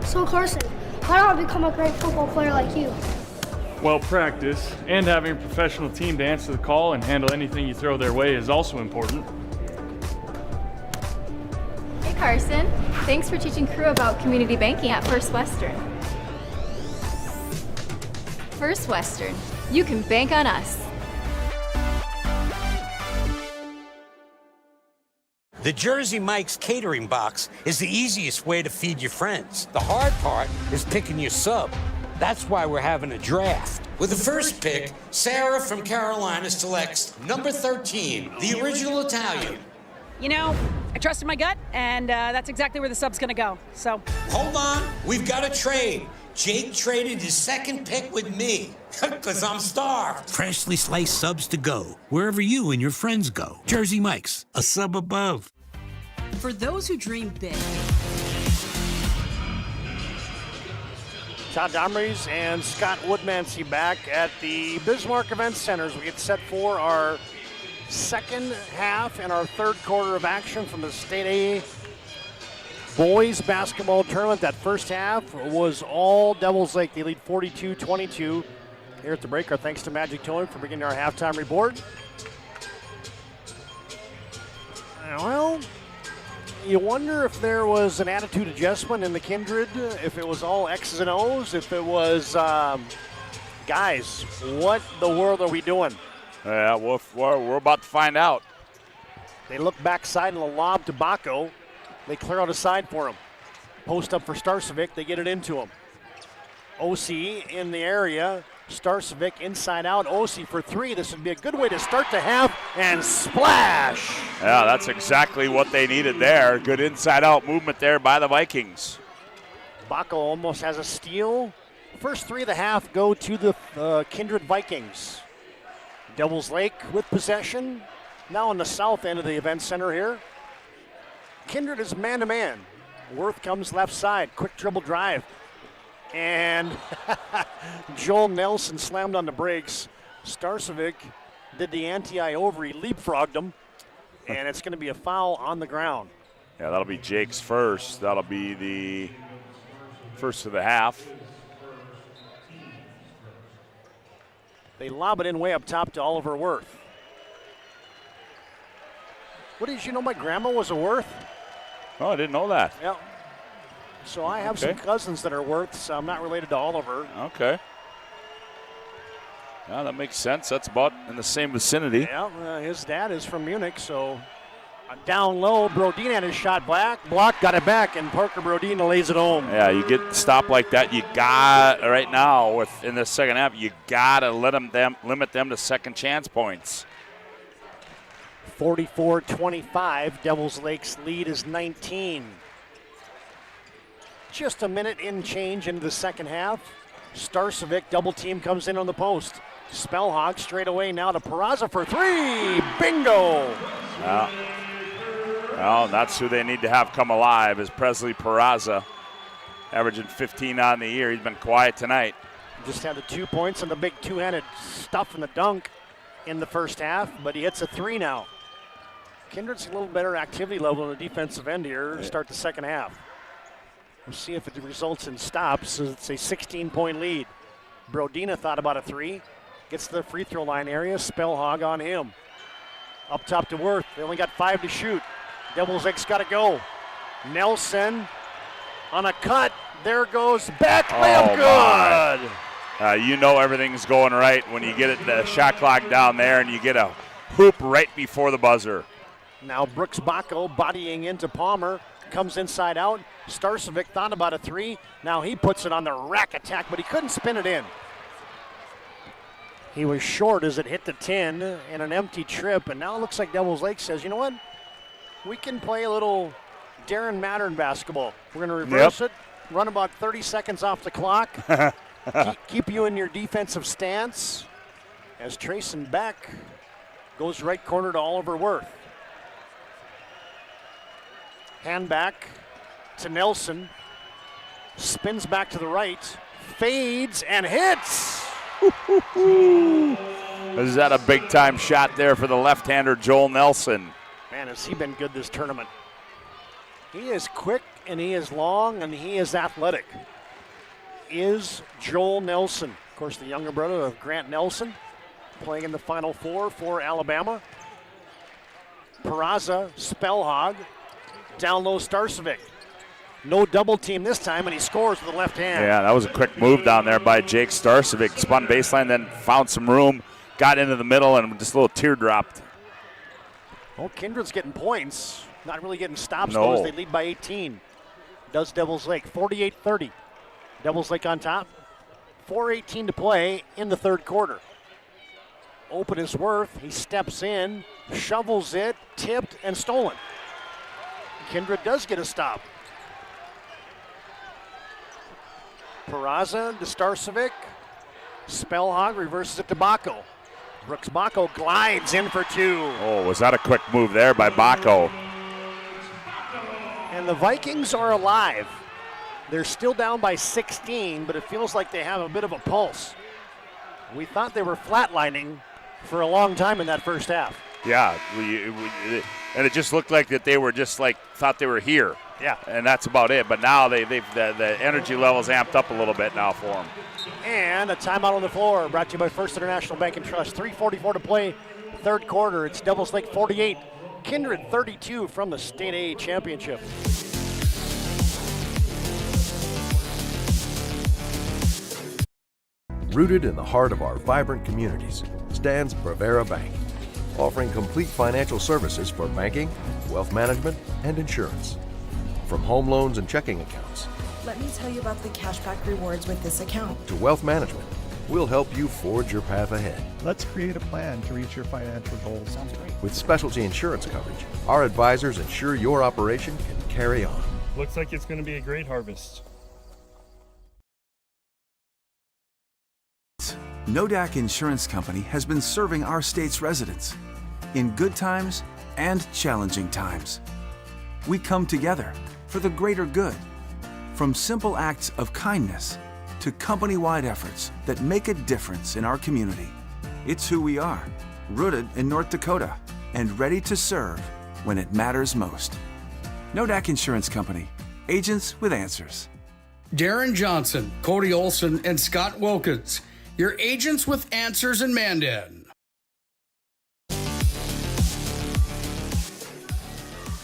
So Carson, how do I become a great football player like you? Well, practice and having a professional team to answer the call and handle anything you throw their way is also important. Hey Carson, thanks for teaching crew about community banking at First Western. First Western, you can bank on us. The Jersey Mike's catering box is the easiest way to feed your friends. The hard part is picking your sub. That's why we're having a draft. With the first pick, Sarah from Carolina selects number 13, the original Italian. You know, I trusted my gut, and that's exactly where the sub's gonna go, so. Hold on, we've got a trade. Jake traded his second pick with me, because I'm starved. Freshly sliced subs to go, wherever you and your friends go. Jersey Mike's, a sub above. For those who dream big. Todd DOMRES and Scott WOODMANSEE back at the Bismarck Event Center as we get set for our second half and our third quarter of action from the State A boys basketball tournament. That first half was all Devils Lake. They lead 42-22. Here at the break, our thanks to Magic Towing for beginning our halftime report. Well, you wonder if there was an attitude adjustment in the Kindred, if it was all X's and O's, if it was, guys, what the world are we doing? Yeah, we're about to find out. They look backside and a lob to Baco. They clear out a side for him. Post up for Starcevic. They get it into him. OC in the area. Starcevic inside out. OC for three. This would be a good way to start the half and splash. Yeah, that's exactly what they needed there. Good inside out movement there by the Vikings. Baco almost has a steal. First three of the half go to the Kindred Vikings. Devils Lake with possession. Now on the south end of the event center here. Kindred is man-to-man. Worth comes left side. Quick dribble drive. And Joel Nelson slammed on the brakes. Starcevic did the anti-eye over. He leapfrogged him. And it's going to be a foul on the ground. Yeah, that'll be Jake's first. That'll be the first of the half. They lob it in way up top to Oliver Worth. What did you know my grandma was a Worth? Oh, I didn't know that. Yeah. So I have some cousins that are Worths. I'm not related to Oliver. Okay. Yeah, that makes sense. That's about in the same vicinity. Yeah, his dad is from Munich, so down low, Brodin had his shot back, blocked, got it back, and Parker Brodin lays it home. Yeah, you get the stop like that, you got right now in the second half, you gotta limit them to second chance points. 44-25, Devils Lake's lead is 19. Just a minute in change into the second half. Starcevic double team comes in on the post. Spellhawk straight away now to Peraza for three. Bingo! Well, that's who they need to have come alive is Presley Peraza, averaging 15 on the year. He's been quiet tonight. Just had the 2 points and the big two-handed stuff in the dunk in the first half, but he hits a three now. Kindred's a little better activity level on the defensive end here to start the second half. We'll see if it results in stops. It's a 16-point lead. Brodina thought about a three. Gets to the free throw line area. Spellhog on him. Up top to Worth. They only got 5 to shoot. Devils Lake's got to go. Nelson on a cut. There goes back layup. Good. You know everything's going right when you get it the shot clock down there and you get a hoop right before the buzzer. Now Brooks Baco bodying into Palmer. Comes inside out. Starcevic thought about a three. Now he puts it on the rack attack, but he couldn't spin it in. He was short as it hit the 10 and an empty trip, and now it looks like Devils Lake says, you know what? We can play a little Darren Mattern basketball. We're going to reverse it, run about 30 seconds off the clock, keep you in your defensive stance as Trayson Beck goes right corner to Oliver Worth. Hand back to Nelson, spins back to the right, fades and hits. Is that a big-time shot there for the left-hander Joel Nelson? Man, has he been good this tournament. He is quick, and he is long, and he is athletic. Is Joel Nelson. Of course, the younger brother of Grant Nelson, playing in the Final Four for Alabama. Peraza, Spellhog, down low Starcevic. No double team this time, and he scores with the left hand. Yeah, that was a quick move down there by Jake Starcevic. Spun baseline, then found some room, got into the middle, and just a little teardropped. Well, Kindred's getting points. Not really getting stops, No. though, as they lead by 18. Does Devils Lake, 48-30. Devils Lake on top. 4:18 to play in the third quarter. Open is Worth. He steps in, shovels it, tipped, and stolen. Kindred does get a stop. Peraza to Starcevic. Spellhog reverses it to Bacco. Brooks Bacco glides in for two. Oh, was that a quick move there by Bacco? And the Vikings are alive. They're still down by 16, but it feels like they have a bit of a pulse. We thought they were flatlining for a long time in that first half. Yeah, and it just looked like that they were just like thought they were here. Yeah. And that's about it. But now the energy levels amped up a little bit now for them. And a timeout on the floor, brought to you by First International Bank and Trust. 3:44 to play, third quarter. It's Devils Lake 48, Kindred 32 from the State A Championship. Rooted in the heart of our vibrant communities stands Bravera Bank, offering complete financial services for banking, wealth management, and insurance. From home loans and checking accounts Let me tell you about the cashback rewards with this account. to wealth management, we'll help you forge your path ahead. Let's create a plan to reach your financial goals. Sounds great. With specialty insurance coverage, our advisors ensure your operation can carry on. Looks like it's going to be a great harvest. NODAC Insurance Company has been serving our state's residents in good times and challenging times. We come together for the greater good, from simple acts of kindness to company-wide efforts that make a difference in our community. It's who we are, rooted in North Dakota and ready to serve when it matters most. NODAC Insurance Company, agents with answers. Darren Johnson, Cody Olson, and Scott Wilkins, your agents with answers in Mandan.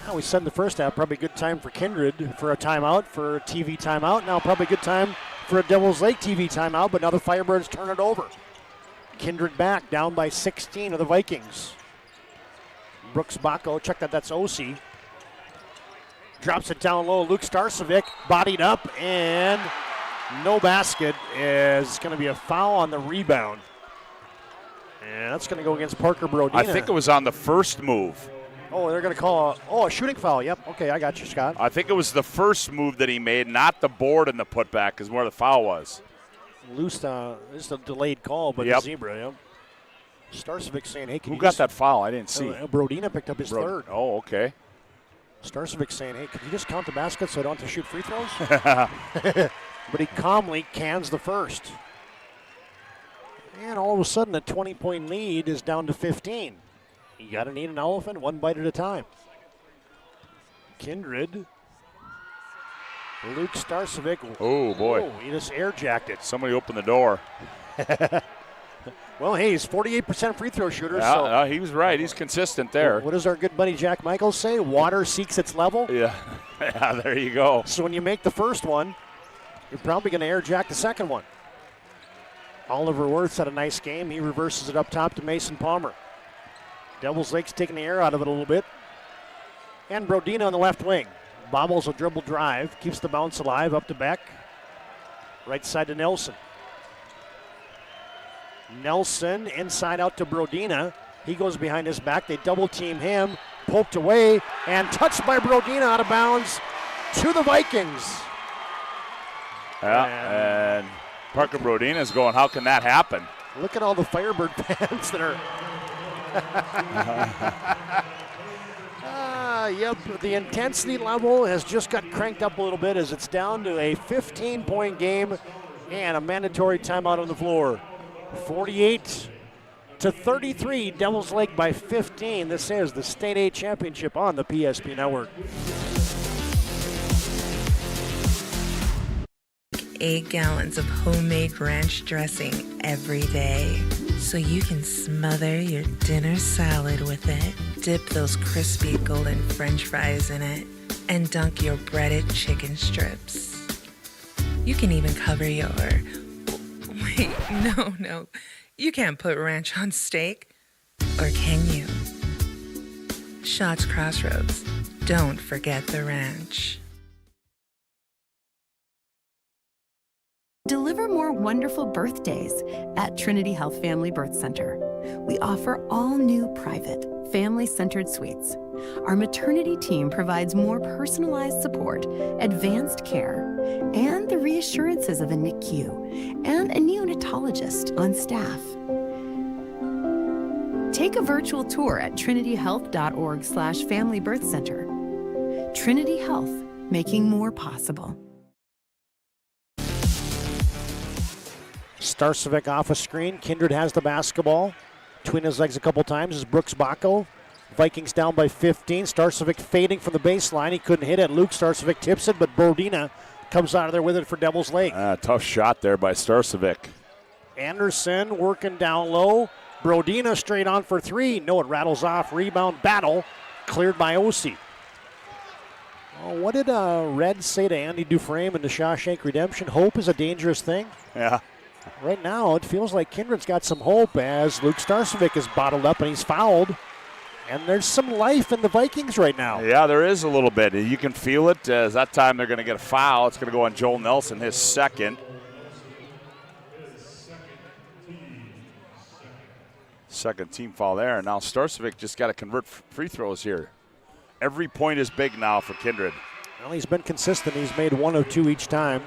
Now we said in the first half, probably a good time for Kindred for a timeout, for a TV timeout. Now probably a good time for a Devils Lake TV timeout, but now the Firebirds turn it over. Kindred back, down by 16 of the Vikings. Brooks Bacco, check that's OC. Drops it down low, Luke Starcevic, bodied up, and no basket. Is going to be a foul on the rebound. And that's going to go against Parker Brodina. I think it was on the first move. Oh, they're going to call a shooting foul. Yep. Okay, I got you, Scott. I think it was the first move that he made, not the board and the putback, is where the foul was. Loose, just a delayed call, but the zebra, yep. Starcevic saying, hey, can Who you got that foul? I didn't see. Brodina picked up his third. Oh, okay. Starcevic saying, hey, can you just count the baskets so I don't have to shoot free throws? But he calmly cans the first. And all of a sudden, the 20-point lead is down to 15. You got to need an elephant, one bite at a time. Kindred. Luke Starcevic. Oh, boy. Oh, he just air-jacked it. Somebody opened the door. Well, hey, he's 48% free throw shooter. Yeah, so he was right. He's consistent there. What does our good buddy Jack Michaels say? Water seeks its level. Yeah, yeah, there you go. So when you make the first one, you're probably going to air-jack the second one. Oliver Worth's had a nice game. He reverses it up top to Mason Palmer. Devils Lake's taking the air out of it a little bit. And Brodina on the left wing. Bobbles a dribble drive, keeps the bounce alive, up to Beck. Right side to Nelson. Nelson inside out to Brodina. He goes behind his back. They double team him. poked away and touched by Brodina out of bounds to the Vikings. Yeah, and Parker Brodina's going, how can that happen? Look at all the Firebird fans that are. Yep, the intensity level has just got cranked up a little bit as it's down to a 15-point game and a mandatory timeout on the floor. 48-33, Devils Lake by 15. This is the State A Championship on the PSP Network. 8 gallons of homemade ranch dressing every day, so you can smother your dinner salad with it, dip those crispy golden French fries in it, and dunk your breaded chicken strips. You can even cover your... Wait, no. You can't put ranch on steak, or can you? Schatz Crossroads. Don't forget the ranch. Deliver more wonderful birthdays at Trinity Health Family Birth Center. We offer all new private, family-centered suites. Our maternity team provides more personalized support, advanced care, and the reassurances of a NICU and a neonatologist on staff. Take a virtual tour at trinityhealth.org/Family Birth Center. Trinity Health, making more possible. Starcevic off a screen. Kindred has the basketball. Between his legs a couple times is Brooks Bacco. Vikings down by 15. Starcevic fading from the baseline. He couldn't hit it. Luke Starcevic tips it, but Brodina comes out of there with it for Devils Lake. Tough shot there by Starcevic. Anderson working down low. Brodina straight on for three. No, it rattles off. Rebound battle. Cleared by Osi. Oh, what did Red say to Andy Dufresne in the Shawshank Redemption? Hope is a dangerous thing. Yeah. Right now, it feels like Kindred's got some hope as Luke Starcevic is bottled up and he's fouled. And there's some life in the Vikings right now. Yeah, there is a little bit. You can feel it. As that time they're going to get a foul. It's going to go on Joel Nelson, his second. Second team foul there. And now Starcevic just got to convert free throws here. Every point is big now for Kindred. Well, he's been consistent. He's made 1 of 2 each time.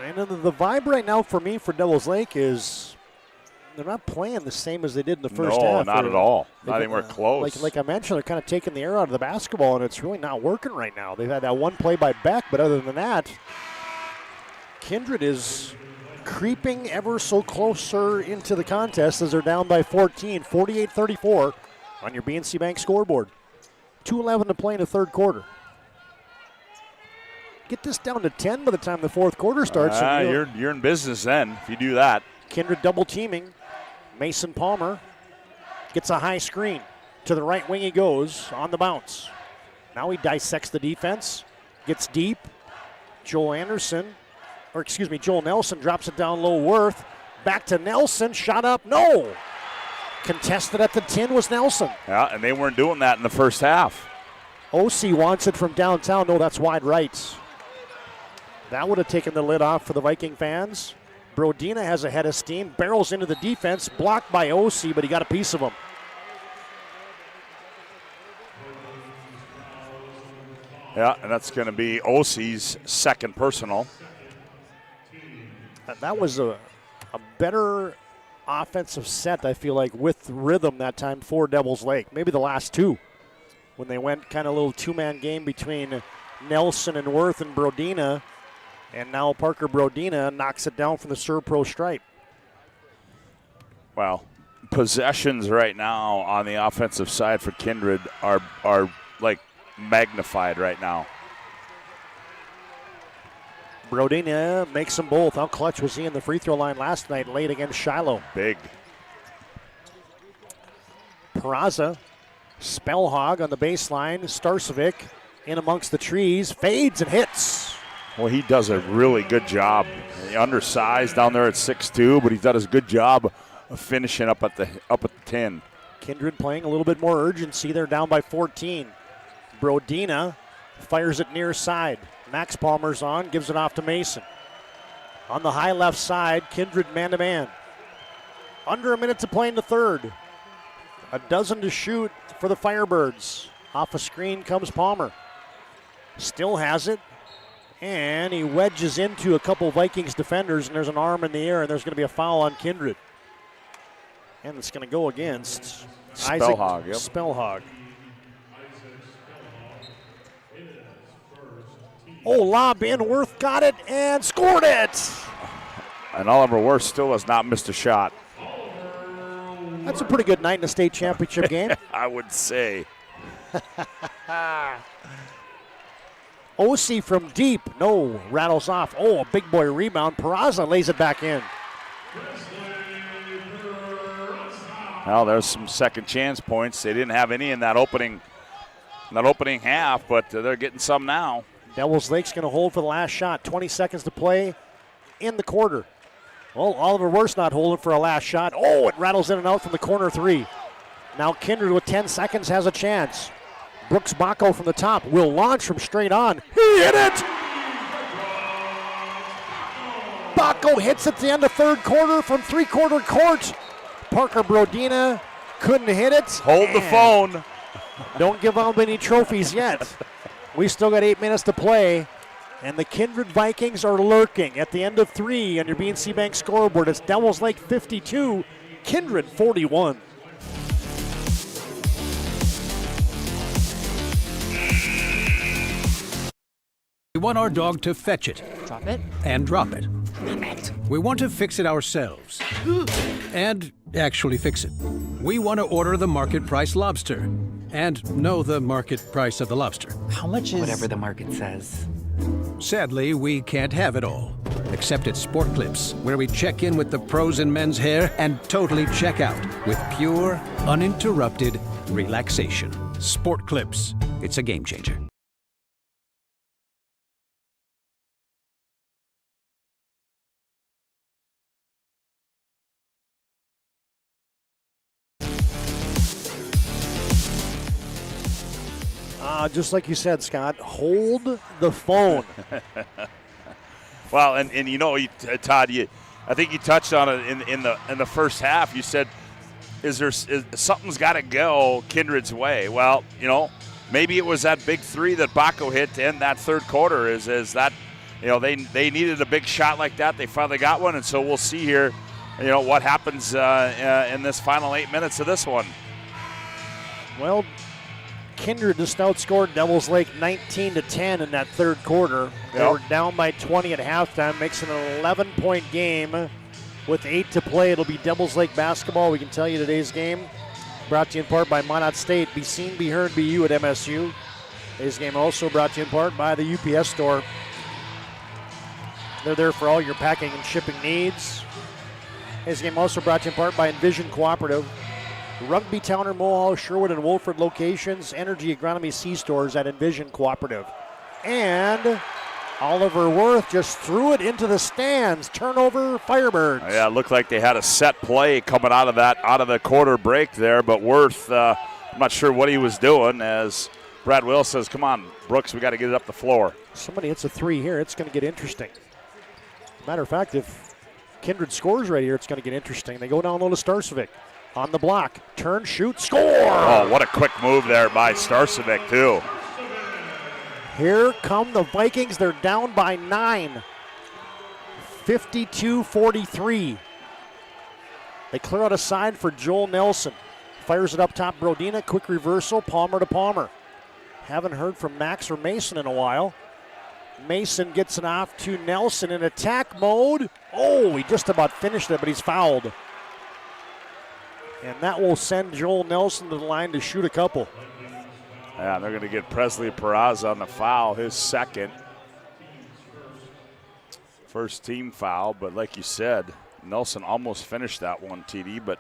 And the vibe right now for me for Devils Lake is they're not playing the same as they did in the first half. No, not at all. Not anywhere close. Like I mentioned, they're kind of taking the air out of the basketball, and it's really not working right now. They've had that one play by Beck, but other than that, Kindred is creeping ever so closer into the contest as they're down by 14, 48-34 on your BNC Bank scoreboard. 2:11 to play in the third quarter. Get this down to 10 by the time the fourth quarter starts. You're in business then if you do that. Kindred double teaming. Mason Palmer gets a high screen. To the right wing he goes on the bounce. Now he dissects the defense. Gets deep. Joel Nelson drops it down low. Worth. Back to Nelson. Shot up. No. Contested at the 10 was Nelson. Yeah, and they weren't doing that in the first half. Osi wants it from downtown. No, that's wide right. That would have taken the lid off for the Viking fans. Brodina has a head of steam, barrels into the defense, blocked by Osi, but he got a piece of him. Yeah, and that's going to be Osi's second personal. That was a better offensive set, I feel like, with rhythm that time for Devils Lake. Maybe the last two, when they went kind of a little two-man game between Nelson and Worth and Brodina. And now Parker Brodina knocks it down from the Serpro stripe. Well, possessions right now on the offensive side for Kindred are like magnified right now. Brodina makes them both. How clutch was he in the free throw line last night late against Shiloh? Big. Peraza, Spellhog on the baseline. Starcevic in amongst the trees, fades and hits. Well, he does a really good job. Undersized down there at 6'2", but he's done a good job of finishing up at the 10. Kindred playing a little bit more urgency. They're down by 14. Brodina fires it near side. Max Palmer's on, gives it off to Mason. On the high left side, Kindred man-to-man. Under a minute to play in the third. A dozen to shoot for the Firebirds. Off a screen comes Palmer. Still has it. And he wedges into a couple Vikings defenders, and there's an arm in the air, and there's going to be a foul on Kindred. And it's going to go against Spellhog. Isaac Spellhog. Oh, lob in. Worth got it and scored it. And Oliver Worth still has not missed a shot. That's a pretty good night in the state championship game. I would say. OC from deep. No, rattles off. Oh, a big boy rebound. Peraza lays it back in. Well, there's some second chance points. They didn't have any in that opening half, but they're getting some now. Devils Lake's going to hold for the last shot. 20 seconds to play in the quarter. Well, Oliver Worth's not holding for a last shot. Oh, it rattles in and out from the corner three. Now Kindred with 10 seconds has a chance. Brooks Bacco from the top will launch from straight on. He hit it! Bacco hits at the end of third quarter from three-quarter court. Parker Brodina couldn't hit it. Hold the phone. Don't give out any trophies yet. We still got 8 minutes to play, and the Kindred Vikings are lurking at the end of 3 on your BNC Bank scoreboard. It's Devils Lake 52, Kindred 41. We want our dog to fetch it. Drop it. And drop it. Drop it. We want to fix it ourselves. And actually fix it. We want to order the market price lobster. And know the market price of the lobster. How much is... Whatever the market says. Sadly, we can't have it all. Except at Sport Clips, where we check in with the pros in men's hair and totally check out with pure, uninterrupted relaxation. Sport Clips. It's a game changer. Just like you said, Scott, hold the phone. Well, and you know, Todd, I think you touched on it in the first half. You said, something's got to go Kindred's way? Well, you know, maybe it was that big three that Bacco hit to end that third quarter. Is that, you know, they needed a big shot like that. They finally got one, and so we'll see here, you know, what happens in this final 8 minutes of this one. Well, Kindred just outscored Devils Lake 19-10 in that third quarter. They were down by 20 at halftime, makes it an 11-point game. With 8 to play, it'll be Devils Lake basketball. We can tell you today's game brought to you in part by Minot State. Be seen, be heard, be you at MSU. Today's game also brought to you in part by the UPS store. They're there for all your packing and shipping needs. Today's game also brought to you in part by Envision Cooperative. Rugby, Towner, Mohall, Sherwood, and Wolford locations. Energy Agronomy C-stores at Envision Cooperative. And Oliver Worth just threw it into the stands. Turnover, Firebirds. Yeah, it looked like they had a set play coming out of the quarter break there, but Worth, I'm not sure what he was doing, as Brad Will says, come on, Brooks, we got to get it up the floor. Somebody hits a three here, it's going to get interesting. Matter of fact, if Kindred scores right here, it's going to get interesting. They go down low to Starcevic. On the block, turn, shoot, score! Oh, what a quick move there by Starcevic, too. Here come the Vikings. They're down by 9. 52-43. They clear out a side for Joel Nelson. Fires it up top, Brodina. Quick reversal, Palmer to Palmer. Haven't heard from Max or Mason in a while. Mason gets it off to Nelson in attack mode. Oh, he just about finished it, but he's fouled. And that will send Joel Nelson to the line to shoot a couple. Yeah, they're going to get Presley Peraza on the foul, his second. First team foul, but like you said, Nelson almost finished that one, TD, but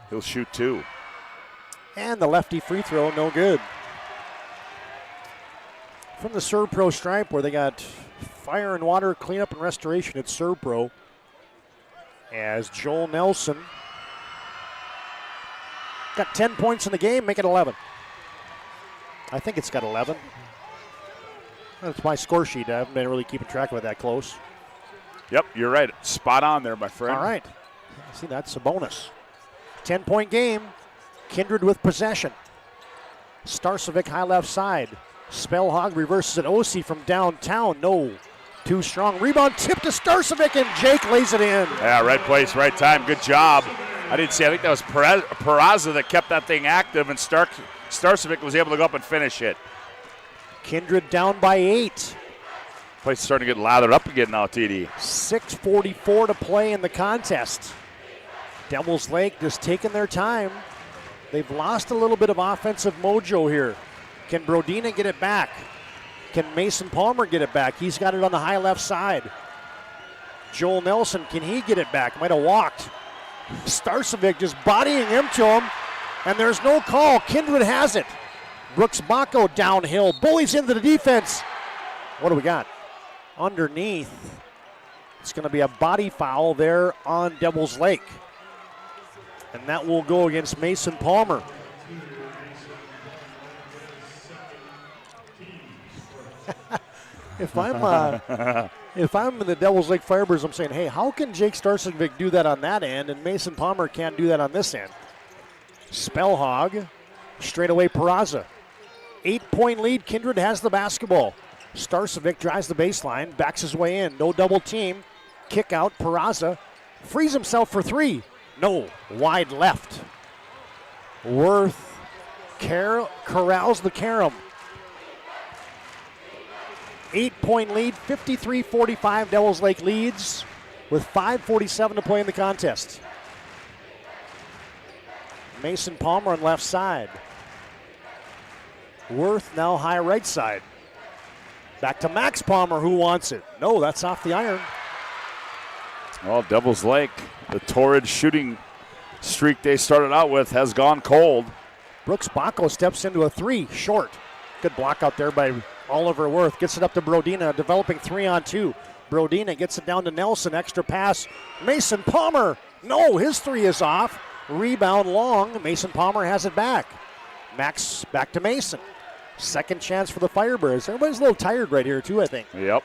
he'll shoot 2. And the lefty free throw, no good. From the ServPro stripe, where they got fire and water cleanup and restoration at ServPro, as Joel Nelson got 10 points in the game, make it 11. I think it's got 11. That's my score sheet. I haven't been really keeping track of it that close. Yep, you're right. Spot on there, my friend. All right. See, that's a bonus. 10-point game. Kindred with possession. Starcevic high left side. Spellhog reverses it. Ossie from downtown. No. Too strong. Rebound tip to Starcevic, and Jake lays it in. Yeah, right place, right time. Good job. I didn't see. I think that was Peraza that kept that thing active, and Starcevic was able to go up and finish it. Kindred down by 8. Place starting to get lathered up again now, TD. 6:44 to play in the contest. Devils Lake just taking their time. They've lost a little bit of offensive mojo here. Can Brodina get it back? Can Mason Palmer get it back? He's got it on the high left side. Joel Nelson, can he get it back? Might have walked. Starcevic just bodying into him, and there's no call. Kindred has it. Brooks Bacco downhill, bullies into the defense. What do we got? Underneath. It's going to be a body foul there on Devils Lake. And that will go against Mason Palmer. If I'm in the Devils Lake Firebirds, I'm saying, hey, how can Jake Starcevic do that on that end and Mason Palmer can't do that on this end? Spellhog, straight away Peraza. 8-point lead, Kindred has the basketball. Starcevic drives the baseline, backs his way in, no double team. Kick out, Peraza frees himself for 3. No, wide left. Worth corrals the carom. 8-point lead, 53-45, Devils Lake leads with 5:47 to play in the contest. Mason Palmer on left side. Worth now high right side. Back to Max Palmer, who wants it. No, that's off the iron. Well, Devils Lake, the torrid shooting streak they started out with has gone cold. Brooks Bacco steps into a 3, short. Good block out there by Oliver Worth. Gets it up to Brodina, developing 3-on-2. Brodina gets it down to Nelson, extra pass. Mason Palmer, no, his 3 is off. Rebound long, Mason Palmer has it back. Max back to Mason. Second chance for the Firebirds. Everybody's a little tired right here too, I think. Yep.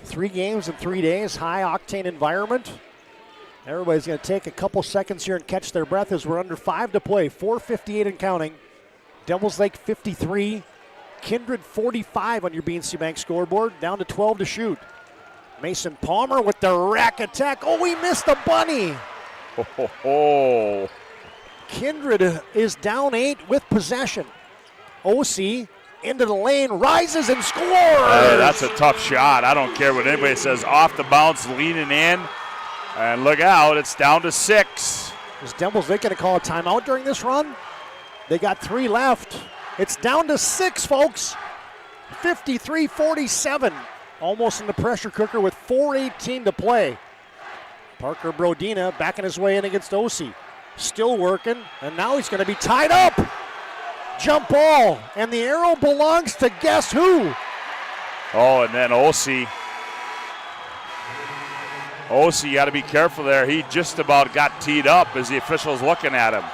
3 games in 3 days, high octane environment. Everybody's going to take a couple seconds here and catch their breath as we're under 5 to play. 4:58 and counting. Devils Lake 53. Kindred 45 on your BNC Bank scoreboard. Down to 12 to shoot. Mason Palmer with the rack attack. Oh, we missed the bunny. Oh. Kindred is down 8 with possession. Ossie into the lane, rises and scores. Hey, that's a tough shot. I don't care what anybody says. Off the bounce, leaning in. And look out, it's down to 6. Is Devils Lake going to call a timeout during this run? They got 3 left. It's down to 6, folks. 53-47. Almost in the pressure cooker with 4:18 to play. Parker Brodina backing his way in against Ossie. Still working, and now he's going to be tied up. Jump ball, and the arrow belongs to guess who? Oh, and then Ossie. Ossie, got to be careful there. He just about got teed up as the official's looking at him.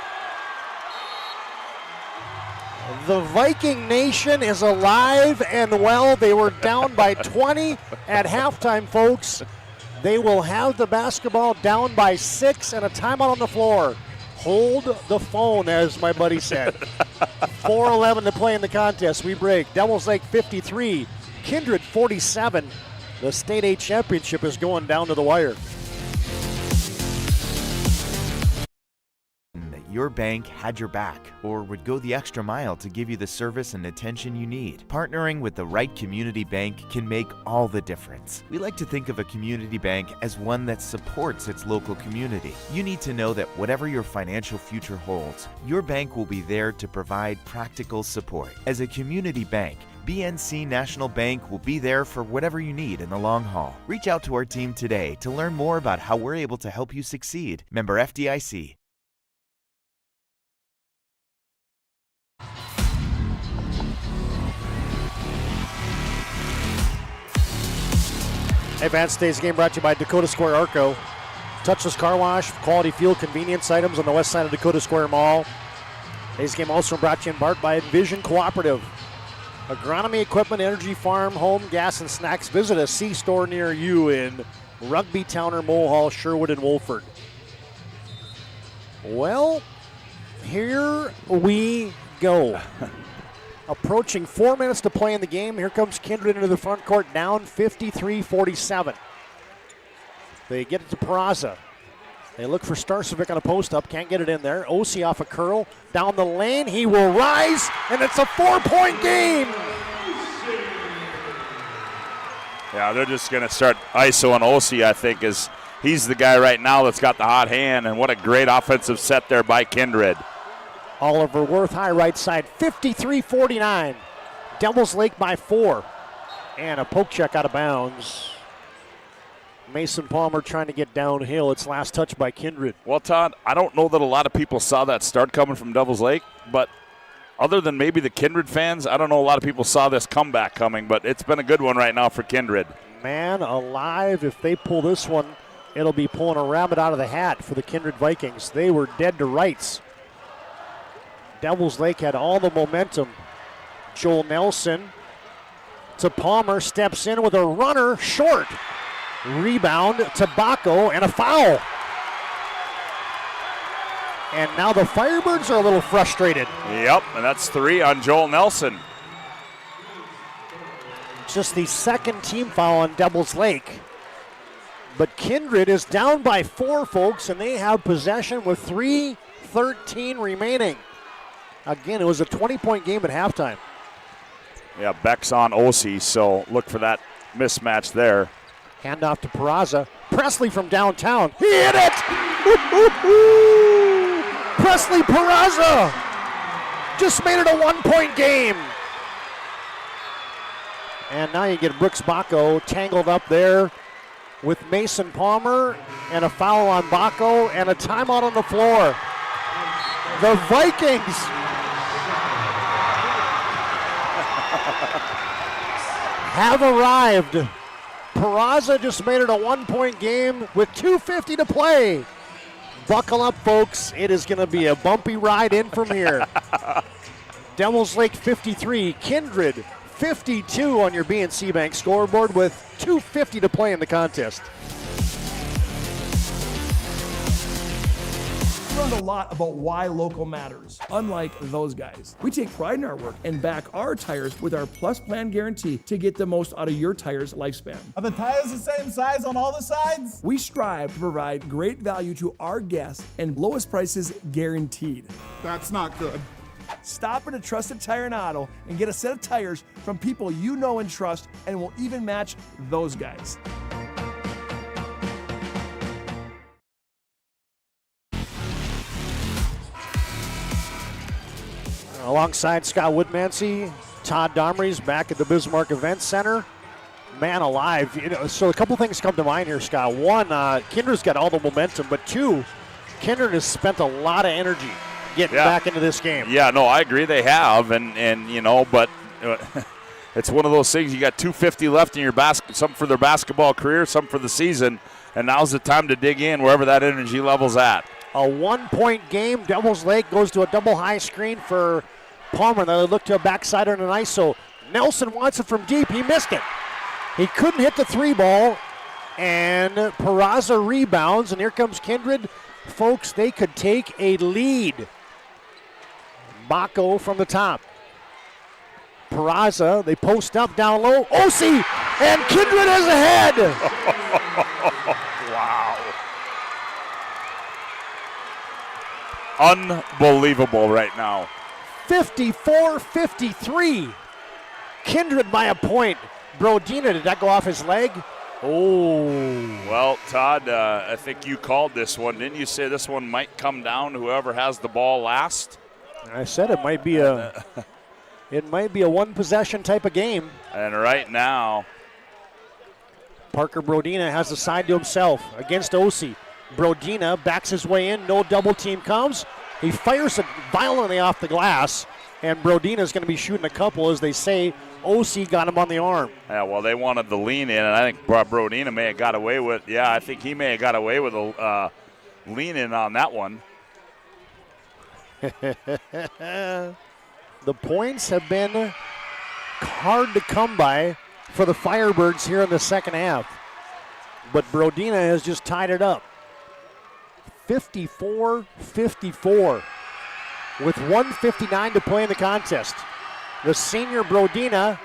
The Viking Nation is alive and well. They were down by 20 at halftime, folks. They will have the basketball down by 6 and a timeout on the floor. Hold the phone, as my buddy said. 4:11 to play in the contest. We break. Devils Lake 53, Kindred 47. The State A championship is going down to the wire. Your bank had your back or would go the extra mile to give you the service and attention you need. Partnering with the right community bank can make all the difference. We like to think of a community bank as one that supports its local community. You need to know that whatever your financial future holds, your bank will be there to provide practical support. As a community bank, BNC National Bank will be there for whatever you need in the long haul. Reach out to our team today to learn more about how we're able to help you succeed. Member FDIC. Advanced Today's game brought to you by Dakota Square Arco. Touchless car wash, quality fuel, convenience items on the west side of Dakota Square Mall. Today's game also brought to you in part by Envision Cooperative. Agronomy Equipment, Energy Farm, Home, Gas, and Snacks. Visit a C-store near you in Rugby, Towner, Mulhall, Sherwood, and Wolford. Well, Here we go. Approaching 4 minutes to play in the game. Here comes Kindred into the front court, down 53-47. They get it to Peraza. They look for Starcevic on a post-up. Can't get it in there. Osi off a curl. Down the lane. He will rise, and it's a 4-point game. Yeah, they're just going to start ISO on Osi, I think, is he's the guy right now that's got the hot hand, and what a great offensive set there by Kindred. Oliver Worth, high right side, 53-49. Devils Lake by 4. And a poke check out of bounds. Mason Palmer trying to get downhill. It's last touch by Kindred. Well, Todd, I don't know that a lot of people saw that start coming from Devils Lake, but other than maybe the Kindred fans, I don't know a lot of people saw this comeback coming, but it's been a good one right now for Kindred. Man alive, if they pull this one, it'll be pulling a rabbit out of the hat for the Kindred Vikings. They were dead to rights. Devils Lake had all the momentum. Joel Nelson to Palmer, steps in with a runner, short. Rebound to Bacco, and a foul. And now the Firebirds are a little frustrated. Yep, and that's 3 on Joel Nelson. Just the second team foul on Devils Lake. But Kindred is down by 4, folks, and they have possession with 3:13 remaining. Again, it was a 20-point game at halftime. Yeah, Beck's on Osi, so look for that mismatch there. Handoff to Peraza. Presley from downtown. He hit it! Presley Peraza just made it a 1-point game. And now you get Brooks Bacco tangled up there with Mason Palmer, and a foul on Bacco, and a timeout on the floor. The Vikings have arrived. Peraza just made it a 1-point game with 2:50 to play. Buckle up, folks. It is going to be a bumpy ride in from here. Devils Lake 53, Kindred 52 on your BNC Bank scoreboard with 2:50 to play in the contest. We learned a lot about why local matters. Unlike those guys, we take pride in our work and back our tires with our Plus Plan guarantee to get the most out of your tire's lifespan. Are the tires the same size on all the sides? We strive to provide great value to our guests and lowest prices guaranteed. That's not good. Stop at a trusted tire and auto and get a set of tires from people you know and trust, and will even match those guys. Alongside Scott Woodmansee, Todd DOMRES back at the Bismarck Event Center. Man alive. So a couple things come to mind here, Scott. One, Kindred's got all the momentum, but 2, Kindred has spent a lot of energy getting back into this game. Yeah, no, I agree they have, and you know, but it's one of those things. You got 2:50 left in your basket, some for their basketball career, some for the season, and now's the time to dig in wherever that energy level's at. A 1-point game. Devils Lake goes to a double high screen for Palmer. They look to a backside and an ISO. Nelson wants it from deep. He missed it. He couldn't hit the 3 ball, and Peraza rebounds, and here comes Kindred. Folks, they could take a lead. Bacco from the top. Peraza, they post up down low. Osi, and Kindred is ahead. Wow. Unbelievable right now. 54-53. Kindred by a point. Brodina, did that go off his leg? Oh. Well, Todd, I think you called this one. Didn't you say this one might come down to whoever has the ball last? I said it might be a one possession type of game. And right now, Parker Brodina has the side to himself against Osi. Brodina backs his way in, no double team comes. He fires it violently off the glass, and Brodina's going to be shooting a couple, as they say. Osi got him on the arm. Yeah, well, they wanted the lean in, and I think Brodina may have got away with, I think he may have got away with a lean in on that one. The points have been hard to come by for the Firebirds here in the second half. But Brodina has just tied it up. 54-54. with 1:59 to play in the contest. The senior Brodina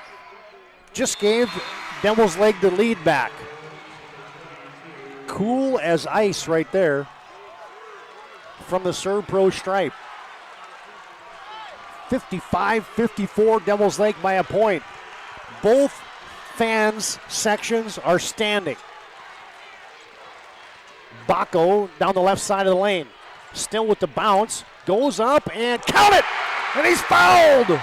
just gave Devil's Lake the lead back. Cool as ice right there from the Serve Pro stripe. 55-54, Devil's Lake by a point. Both fans sections are standing. Baco down the left side of the lane. Still with the bounce. Goes up and count it! And he's fouled!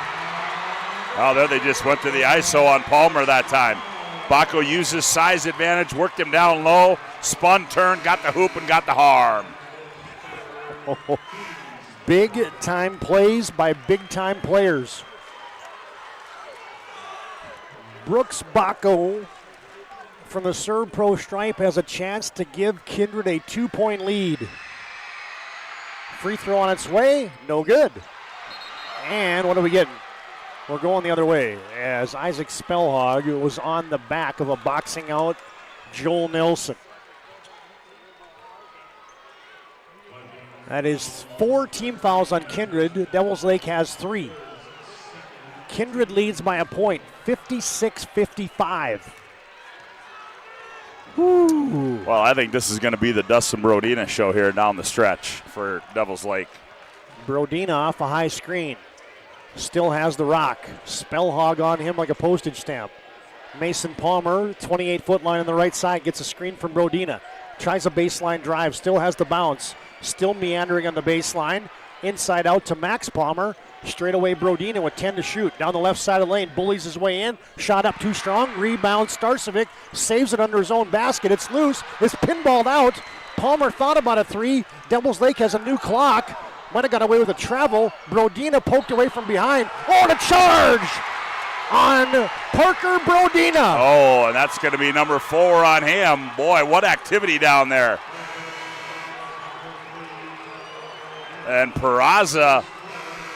Oh, there they just went to the ISO on Palmer that time. Baco used his size advantage, worked him down low, spun, turned, got the hoop, and got the harm. Big time plays by big time players. Brooks Baco from the Serve Pro stripe has a chance to give Kindred a 2-point lead. Free throw on its way, no good. And what are we getting? We're going the other way as Isaac Spellhog was on the back of a boxing out Joel Nelson. That is 4 team fouls on Kindred. Devils Lake has 3. Kindred leads by a point, 56-55. Woo. Well, I think this is going to be the Dustin Brodina show here down the stretch for Devils Lake. Brodina off a high screen. Still has the rock. Spellhog on him like a postage stamp. Mason Palmer, 28-foot line on the right side, gets a screen from Brodina. Tries a baseline drive, still has the bounce. Still meandering on the baseline. Inside out to Max Palmer. Straight away Brodina with 10 to shoot. Down the left side of the lane, bullies his way in. Shot up too strong. Rebound, Starcevic saves it under his own basket. It's loose. It's pinballed out. Palmer thought about a 3. Devils Lake has a new clock. Might have got away with a travel. Brodina poked away from behind. Oh, the charge on Parker Brodina. Oh, and that's going to be number 4 on him. Boy, what activity down there. And Peraza,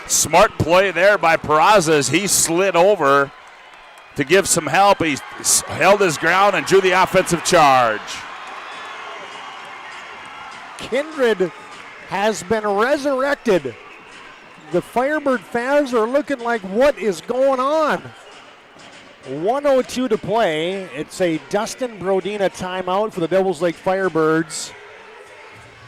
smart play there by Peraza as he slid over to give some help. He held his ground and drew the offensive charge. Kindred has been resurrected. The Firebird fans are looking like, what is going on? 1:02 to play. It's a Dustin Brodina timeout for the Devils Lake Firebirds.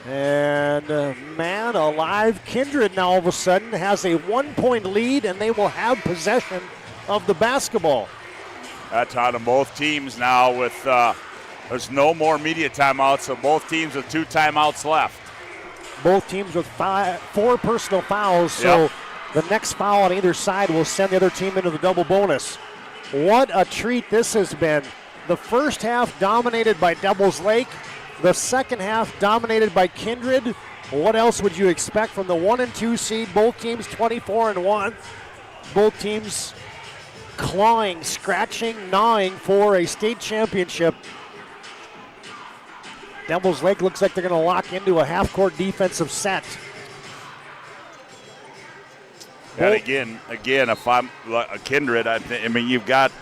And man alive, Kindred now all of a sudden has a 1-point lead, and they will have possession of the basketball. That's on both teams now with, there's no more media timeouts, so both teams with 2 timeouts left. Both teams with 4 personal fouls, so Yep. the next foul on either side will send the other team into the double bonus. What a treat this has been. The first half dominated by Devils Lake. The second half dominated by Kindred. What else would you expect from the 1 and 2 seed? Both teams 24-1. Both teams clawing, scratching, gnawing for a state championship. Devils Lake looks like they're going to lock into a half-court defensive set. And again, if I'm a Kindred, I mean, you've got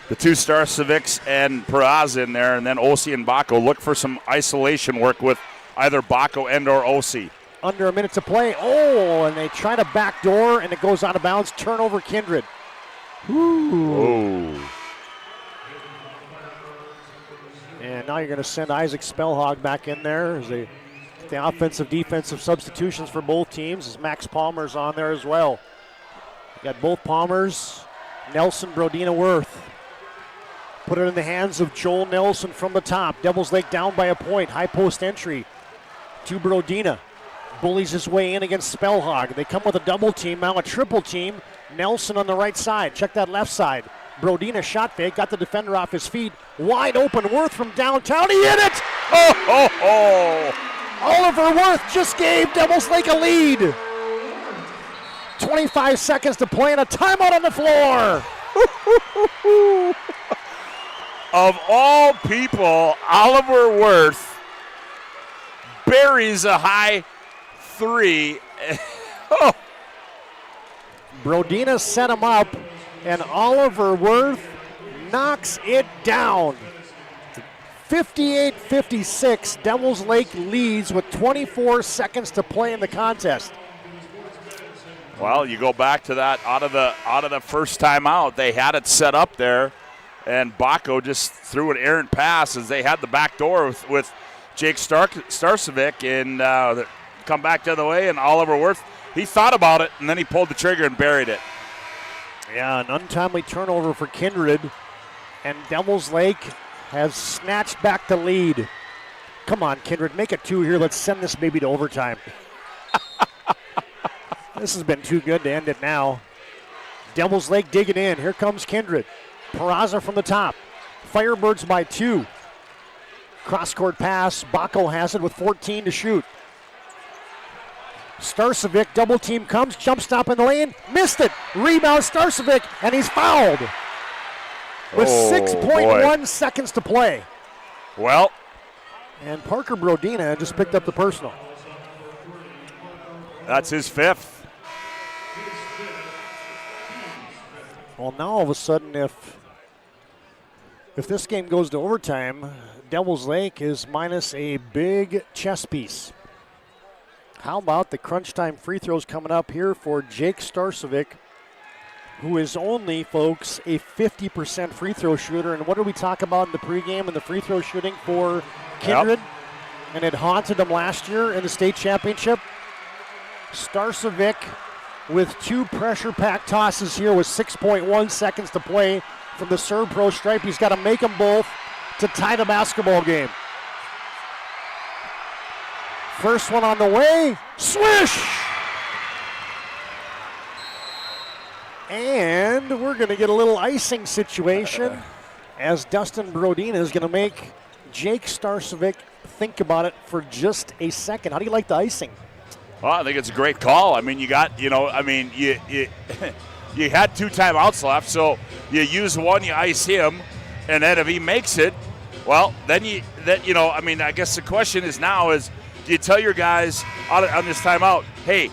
the 2 Starcevics and Peraza in there, and then Osi and Baco. Look for some isolation work with either Baco and or Osi. Under a minute to play. Oh, and they try to backdoor, and it goes out of bounds. Turnover, Kindred. Ooh. And now you're going to send Isaac Spellhog back in there as they get the offensive, defensive substitutions for both teams, as Max Palmer's on there as well. You got both Palmers, Nelson, Brodina, Worth. Put it in the hands of Joel Nelson from the top. Devils Lake down by a point. High post entry to Brodina. Bullies his way in against Spellhog. They come with a double team, now a triple team. Nelson on the right side. Check that left side. Brodina shot fake, got the defender off his feet. Wide open, Worth from downtown. He hit it! Oliver Worth just gave Devils Lake a lead. 25 seconds to play and a timeout on the floor. Of all people, Oliver Worth buries a high 3. Brodina set him up, and Oliver Worth knocks it down. 58-56, Devils Lake leads with 24 seconds to play in the contest. Well, you go back to that out of the first time out. They had it set up there, and Baco just threw an errant pass as they had the back door with Jake Starcevic, and come back the other way, and Oliver Worth, he thought about it, and then he pulled the trigger and buried it. Yeah, an untimely turnover for Kindred, and Devils Lake has snatched back the lead. Come on, Kindred, make it 2 here. Let's send this baby to overtime. This has been too good to end it now. Devils Lake digging in. Here comes Kindred. Peraza from the top. Firebirds by 2. Cross-court pass. Baco has it with 14 to shoot. Starcevic, double team comes, jump stop in the lane, missed it. Rebound Starcevic, and he's fouled with 6.1 seconds to play. Well. And Parker Brodina just picked up the personal. That's his 5th. Well, now all of a sudden, if this game goes to overtime, Devils Lake is minus a big chess piece. How about the crunch time free throws coming up here for Jake Starcevic, who is only, folks, a 50% free throw shooter. And what did we talk about in the pregame and the free throw shooting for Kindred? Yep. And it haunted them last year in the state championship. Starcevic with 2 pressure-packed tosses here with 6.1 seconds to play from the serve pro stripe. He's got to make them both to tie the basketball game. First one on the way, swish! And we're going to get a little icing situation as Dustin Brodina is going to make Jake Starcevic think about it for just a second. How do you like the icing? Well, I think it's a great call. I mean, you got, you had 2 timeouts left, so you use one, you ice him, and then if he makes it, well, I guess the question is now is, do you tell your guys on this timeout, hey,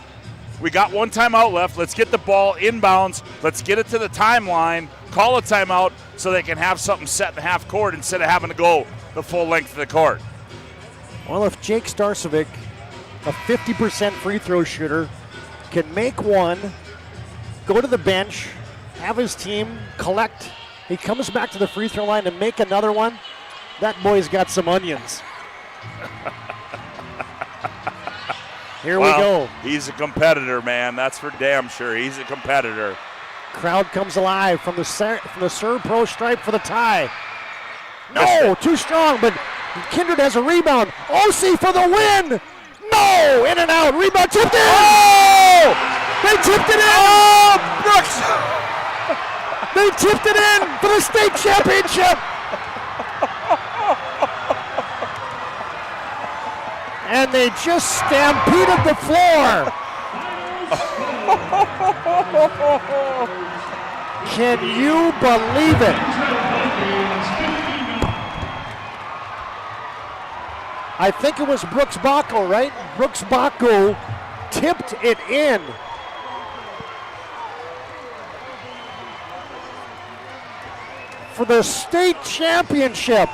we got 1 timeout left, let's get the ball inbounds, let's get it to the timeline, call a timeout so they can have something set in the half court instead of having to go the full length of the court. Well, if Jake Starcevic, a 50% free throw shooter, can make one, go to the bench, have his team collect, he comes back to the free throw line and make another one, that boy's got some onions. Here we go. He's a competitor, man. That's for damn sure. He's a competitor. Crowd comes alive from the serve pro stripe for the tie. No, too strong, but Kindred has a rebound. OC for the win. No, in and out. Rebound tipped in. Oh! They tipped it in. Oh, Brooks. They tipped it in for the state championship. And they just stampeded the floor. Can you believe it? I think it was Brooks Baco, right? Brooks Baco tipped it in. For the state championship.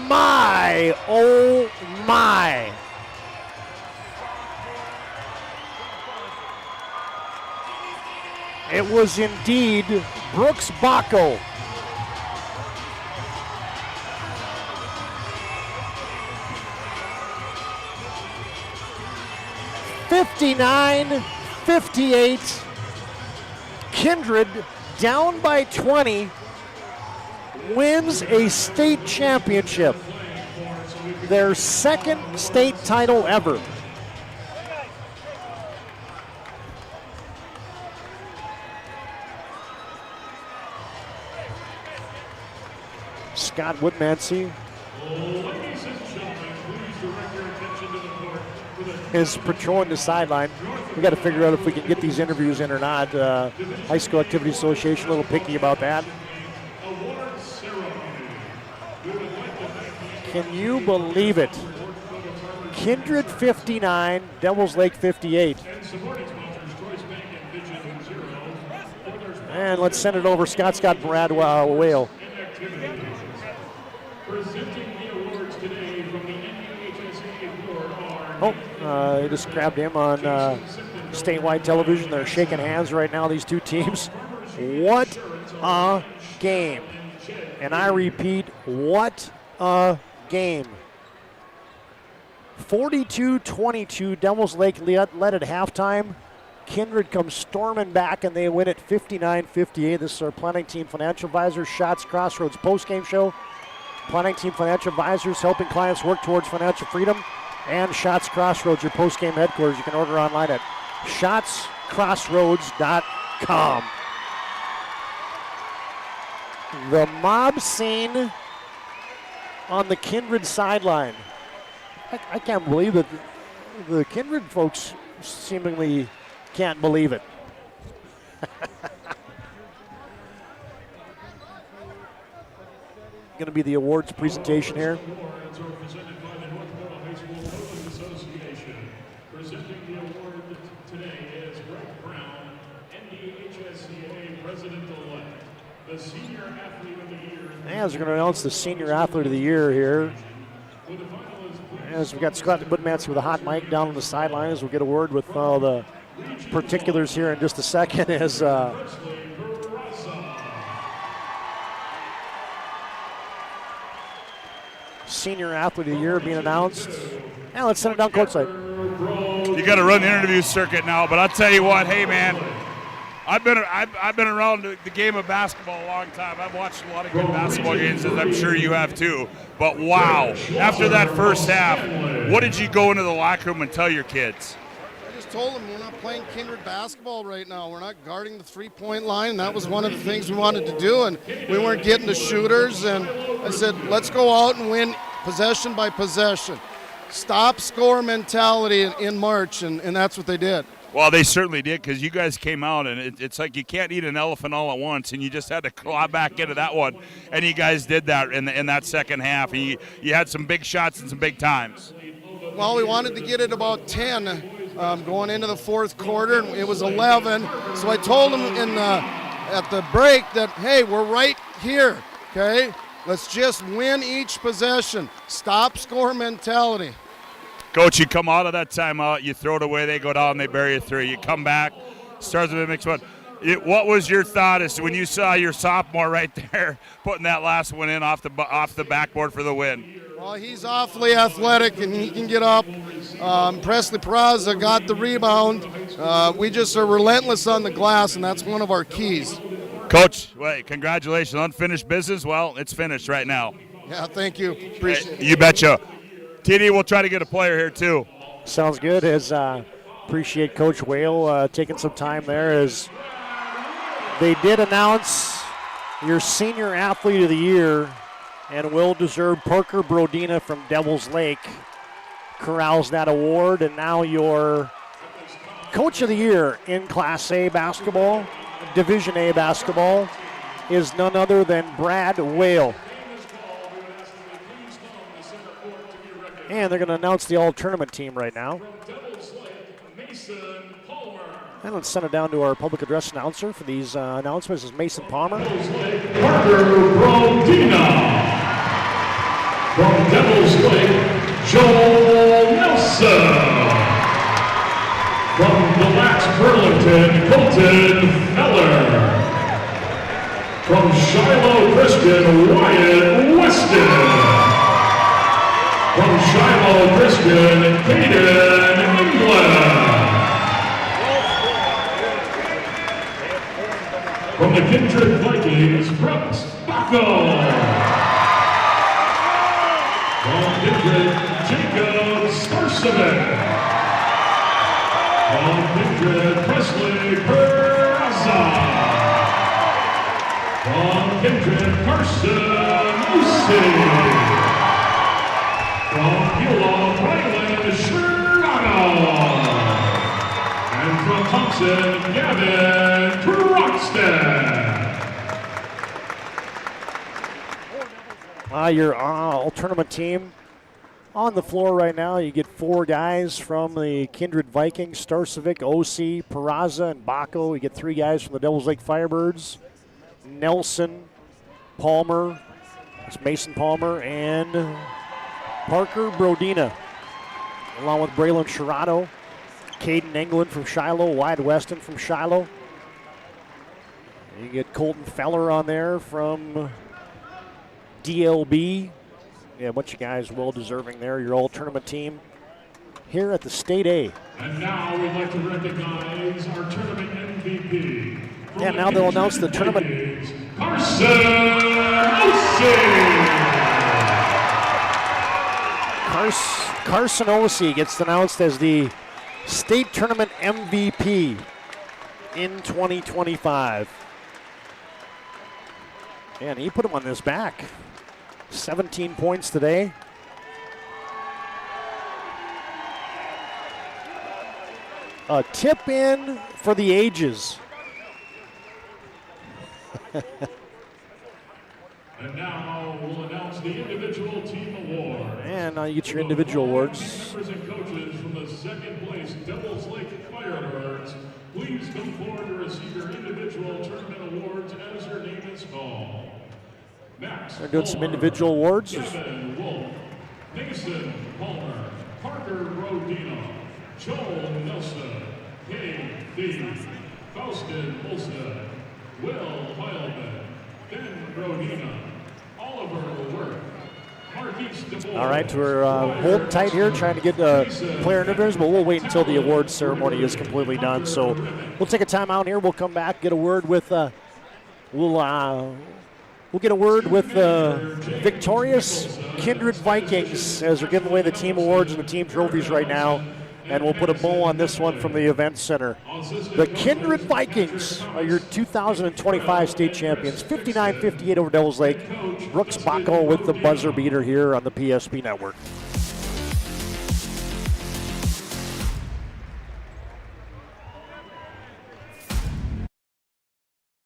My, oh my. It was indeed Brooks Baco. (59-58). Kindred down by 20. Wins a state championship. Their second state title ever. Scott Woodmansee is patrolling the sideline. We got to figure out if we can get these interviews in or not. High School Activity Association a little picky about that. Can you believe it? Kindred 59, Devils Lake 58. And let's send it over. Scott's got Brad Whale. Presenting the awards today from the NUHSA Board are I just grabbed him on statewide television. They're shaking hands right now, these two teams. What a game. And I repeat, what a game. 42-22, Devils Lake led at halftime. Kindred comes storming back and they win it 59-58. This is our Planning Team Financial Advisors Shots Crossroads postgame show. Planning Team Financial Advisors helping clients work towards financial freedom. And Shots Crossroads, your postgame headquarters. You can order online at shotscrossroads.com. The mob scene on the Kindred sideline. I can't believe it. The Kindred folks seemingly can't believe it. Going to be the awards presentation here. Presenting the award today is Greg Brown, NDHSCA President-elect, the Senior Athlete of the Year. As we're going to announce the Senior Athlete of the Year here. As we've got Scott WOODMANSEE with a hot mic down on the sideline, as we'll get a word with all the particulars here in just a second. As Senior Athlete of the Year being announced. Now let's send it down courtside. You got to run the interview circuit now, but I'll tell you what, hey man, I've been around the game of basketball a long time. I've watched a lot of good basketball games, as I'm sure you have too. But wow, after that first half, what did you go into the locker room and tell your kids? I just told them we're not playing Kindred basketball right now. We're not guarding the three-point line. That was one of the things we wanted to do, and we weren't getting the shooters. And I said, let's go out and win possession by possession. Stop score mentality in March, and that's what they did. Well, they certainly did, because you guys came out, and it's like you can't eat an elephant all at once, and you just had to claw back into that one, and you guys did that in that second half. And you had some big shots and some big times. Well, we wanted to get it about 10 going into the fourth quarter, and it was 11. So I told them at the break that, hey, we're right here, okay? Let's just win each possession. Stop score mentality. Coach, you come out of that timeout, you throw it away, they go down, they bury it through. You come back, starts with a mixed one. What was your thought as when you saw your sophomore right there putting that last one in off the backboard for the win? Well, he's awfully athletic and he can get up. Presley Peraza got the rebound. We just are relentless on the glass, and that's one of our keys. Coach, wait, congratulations. Unfinished business. Well, it's finished right now. Yeah, thank you. Appreciate it. You betcha. TD, we'll try to get a player here too. Sounds good. As appreciate Coach Whale taking some time there, as they did announce your Senior Athlete of the Year, and well-deserved Parker Brodina from Devils Lake corrals that award, and now your Coach of the Year in Class A basketball, Division A basketball, is none other than Brad Whale. And they're going to announce the all-tournament team right now. And let's send it down to our public address announcer for these announcements. This is Mason Palmer. Parker Brodina. From Devils Lake, Joel Nelson. From Mille Lacs, Burlington, Colton Feller. From Shiloh Christian, Wyatt Weston. From Shiloh Christian, Caden England. From the Kindred Vikings, Brett Bacco. From Kindred, Jacob Starcevic. From Kindred, Presley Peraza. From Kindred, Carson Lucy. From Hilo, Ryland Sherrano. And from Thompson, Gavin Croxton. Your all-tournament team on the floor right now. You get 4 guys from the Kindred Vikings, Starcevic, OC, Peraza, and Bacco. You get 3 guys from the Devils Lake Firebirds, Nelson, Palmer, it's Mason Palmer, and Parker Brodina. along with Braylon Sherrano, Caden England from Shiloh, Wyatt Weston from Shiloh. You get Colton Feller on there from DLB. Yeah, a bunch of guys well-deserving there. Your all-tournament team here at the State A. And now we'd like to recognize our tournament MVP. Yeah, now they'll announce the tournament. Carson Ossie gets announced as the state tournament MVP in 2025. And he put him on his back. 17 points today. A tip in for the ages. And now we'll announce the individual team award. And now you get your individual awards. Members and coaches from the second place Devils Lake Firebirds, please come forward to receive your individual tournament awards as your name is called. Max They're doing some individual awards. Kevin Wolf, Mason Palmer, Parker Rodino, Joel Nelson, K.D. Faustin Olsen, Will Heilman, Ben Rodina, Oliver Worth, Marquise DeBoer. All right, we're holding tight here, trying to get player interviews, but we'll wait until the awards ceremony is completely done. So we'll take a time out here. We'll come back, get a word with we'll get a word with victorious Kindred Vikings as they're giving away the team awards and the team trophies right now. And we'll put a bow on this one from the event center. The Kindred Vikings are your 2025 state champions, 59-58 over Devils Lake. Brooks Bacco with the buzzer beater here on the PSP Network.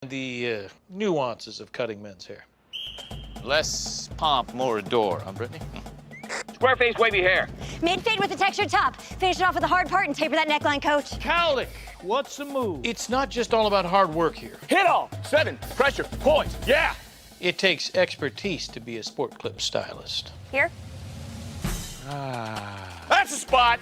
The nuances of cutting men's hair. Less pomp, more adore, huh, Brittany? Square face, wavy hair. Mid-fade with a textured top. Finish it off with the hard part and taper that neckline, coach. Cowlick, what's the move? It's not just all about hard work here. Hit all. 7, pressure, points, yeah! It takes expertise to be a sport clip stylist. Here? That's the spot!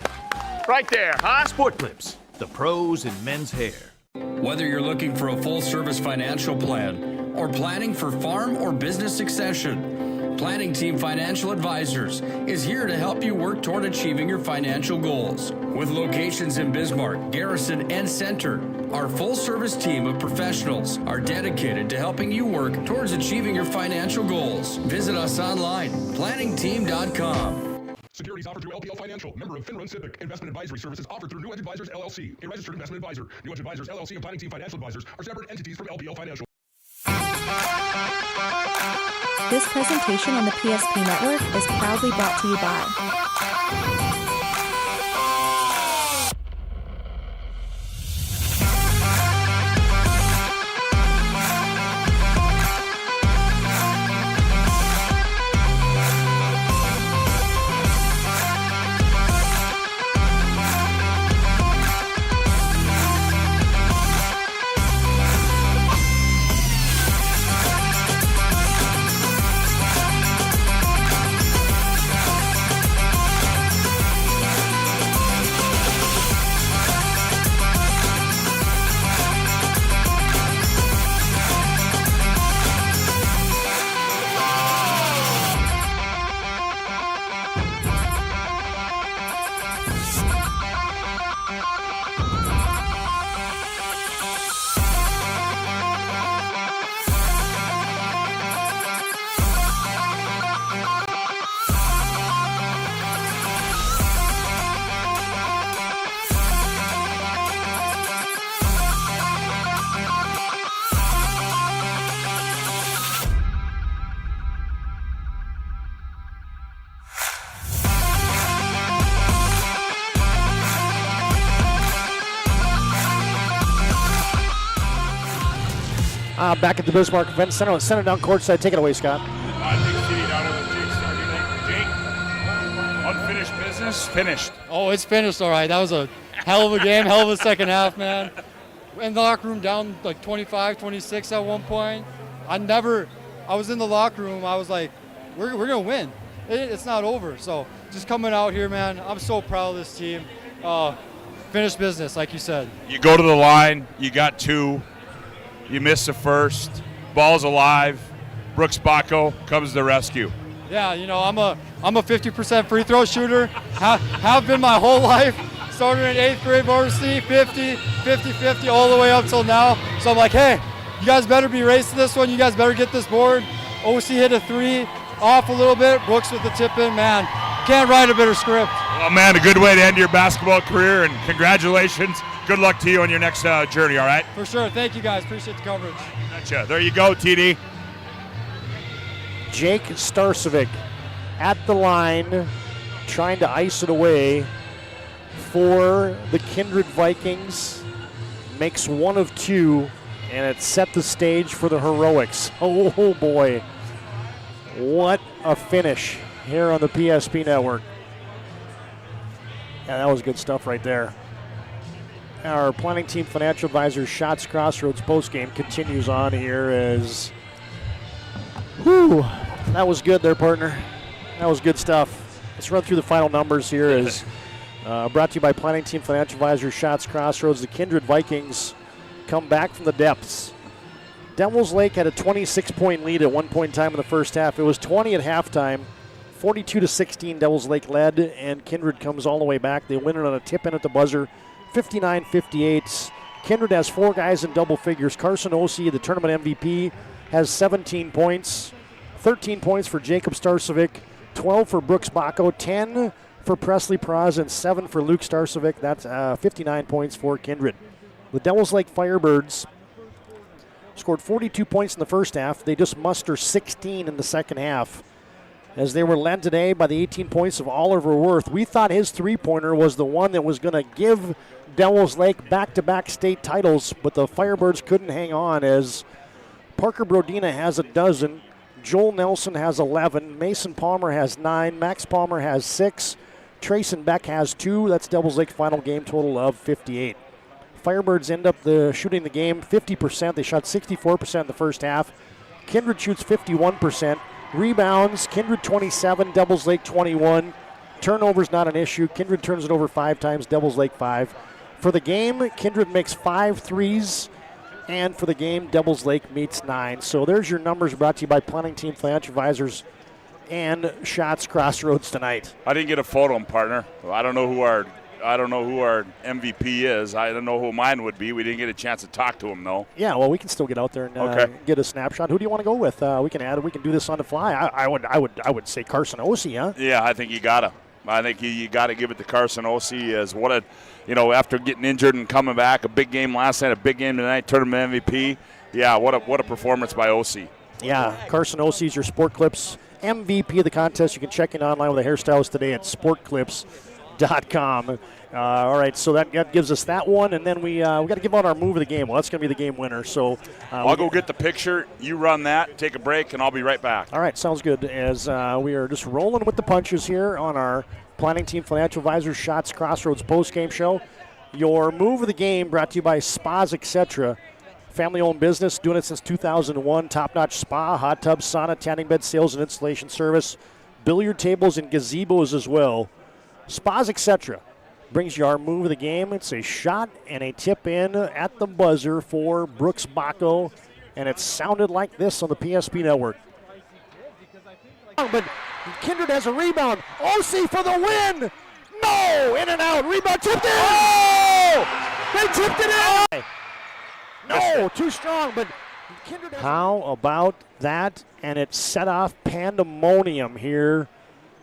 Right there, huh? Sport Clips, the pros in men's hair. Whether you're looking for a full-service financial plan or planning for farm or business succession, Planning Team Financial Advisors is here to help you work toward achieving your financial goals. With locations in Bismarck, Garrison, and Center, our full-service team of professionals are dedicated to helping you work towards achieving your financial goals. Visit us online, planningteam.com. Securities offered through LPL Financial, member of FINRA Civic. Investment advisory services offered through New Edge Advisors, LLC, a registered investment advisor. New Edge Advisors, LLC, and Planning Team Financial Advisors are separate entities from LPL Financial. This presentation on the PSP Network is proudly brought to you by Back at the Bismarck Event Center. Let's send it down courtside. Take it away, Scott. Unfinished business, finished. Oh, it's finished, all right. That was a hell of a game, hell of a second half, man. In the locker room down like 25, 26 at one point. I was in the locker room. I was like, we're going to win. it's not over. So just coming out here, man, I'm so proud of this team. Finished business, like you said. You go to the line, you got 2, you miss the first, ball's alive, Brooks Bacco comes to the rescue. Yeah, you know, I'm a 50% free throw shooter, have been my whole life. Started in 8th grade varsity, 50, 50, all the way up till now. So I'm like, hey, you guys better be racing this one. You guys better get this board. OC hit a 3, off a little bit. Brooks with the tip in, man. Can't write a better script. Well, man, a good way to end your basketball career, and congratulations. Good luck to you on your next journey, all right? For sure. Thank you, guys. Appreciate the coverage. Gotcha. There you go, TD. Jake Starcevic at the line, trying to ice it away for the Kindred Vikings. Makes 1 of 2, and it set the stage for the Heroics. Oh boy, what a finish here on the PSP Network. Yeah, that was good stuff right there. Our planning team financial advisor Shots Crossroads postgame continues on here as, whew, that was good there, partner. That was good stuff. Let's run through the final numbers here as brought to you by planning team financial advisor Shots Crossroads. The Kindred Vikings come back from the depths. Devils Lake had a 26-point lead at one point in time in the first half. It was 20 at halftime. 42-16 Devils Lake led, and Kindred comes all the way back. They win it on a tip-in at the buzzer, 59-58. Kindred has 4 guys in double figures. Carson Ossie, the tournament MVP, has 17 points. 13 points for Jacob Starcevic, 12 for Brooks Bacco, 10 for Presley Praz, and 7 for Luke Starcevic. That's 59 points for Kindred. The Devils Lake Firebirds scored 42 points in the first half. They just muster 16 in the second half, as they were led today by the 18 points of Oliver Worth. We thought his three-pointer was the one that was going to give Devils Lake back-to-back state titles, but the Firebirds couldn't hang on, as Parker Brodina has a dozen, Joel Nelson has 11, Mason Palmer has 9, Max Palmer has 6, Trayson Beck has 2. That's Devils Lake's final game total of 58. Firebirds end up shooting the game 50%. They shot 64% in the first half. Kindred shoots 51%. Rebounds, Kindred 27, Devils Lake 21. Turnovers not an issue. Kindred turns it over 5 times, Devils Lake 5. For the game, Kindred makes 5 threes, and for the game, Devils Lake meets 9. So there's your numbers brought to you by Planning Team Financial Advisors and Shots Crossroads tonight. I didn't get a photo, partner. I don't know who our MVP is. I don't know who mine would be. We didn't get a chance to talk to him, though. Yeah, well, we can still get out there and get a snapshot. Who do you want to go with? We can do this on the fly. I would say Carson Ossie, huh? Yeah, I think you gotta. I think you gotta give it to Carson Ossie as after getting injured and coming back, a big game last night, a big game tonight, tournament MVP. Yeah, what a performance by Ossie. Yeah, Carson Ossie is your Sport Clips MVP of the contest. You can check in online with the hairstylist today at sportclips.com. All right, so that gives us that one, and then we got to give out our move of the game. Well, that's going to be the game winner. So I'll go get the picture. You run that, take a break, and I'll be right back. All right, sounds good. As we are just rolling with the punches here on our Planning Team Financial Advisors Shots Crossroads post-game show. Your move of the game brought to you by Spas Etc. Family-owned business, doing it since 2001. Top-notch spa, hot tub, sauna, tanning bed sales and installation service, billiard tables and gazebos as well. Spas Etc. brings you our move of the game. It's a shot and a tip in at the buzzer for Brooks Bacco, and it sounded like this on the PSP Network. But Kindred has a rebound. Ossie for the win. No, in and out. Rebound tipped in. Oh! They tipped it in. No, too strong, but Kindred. How about that? And it set off pandemonium here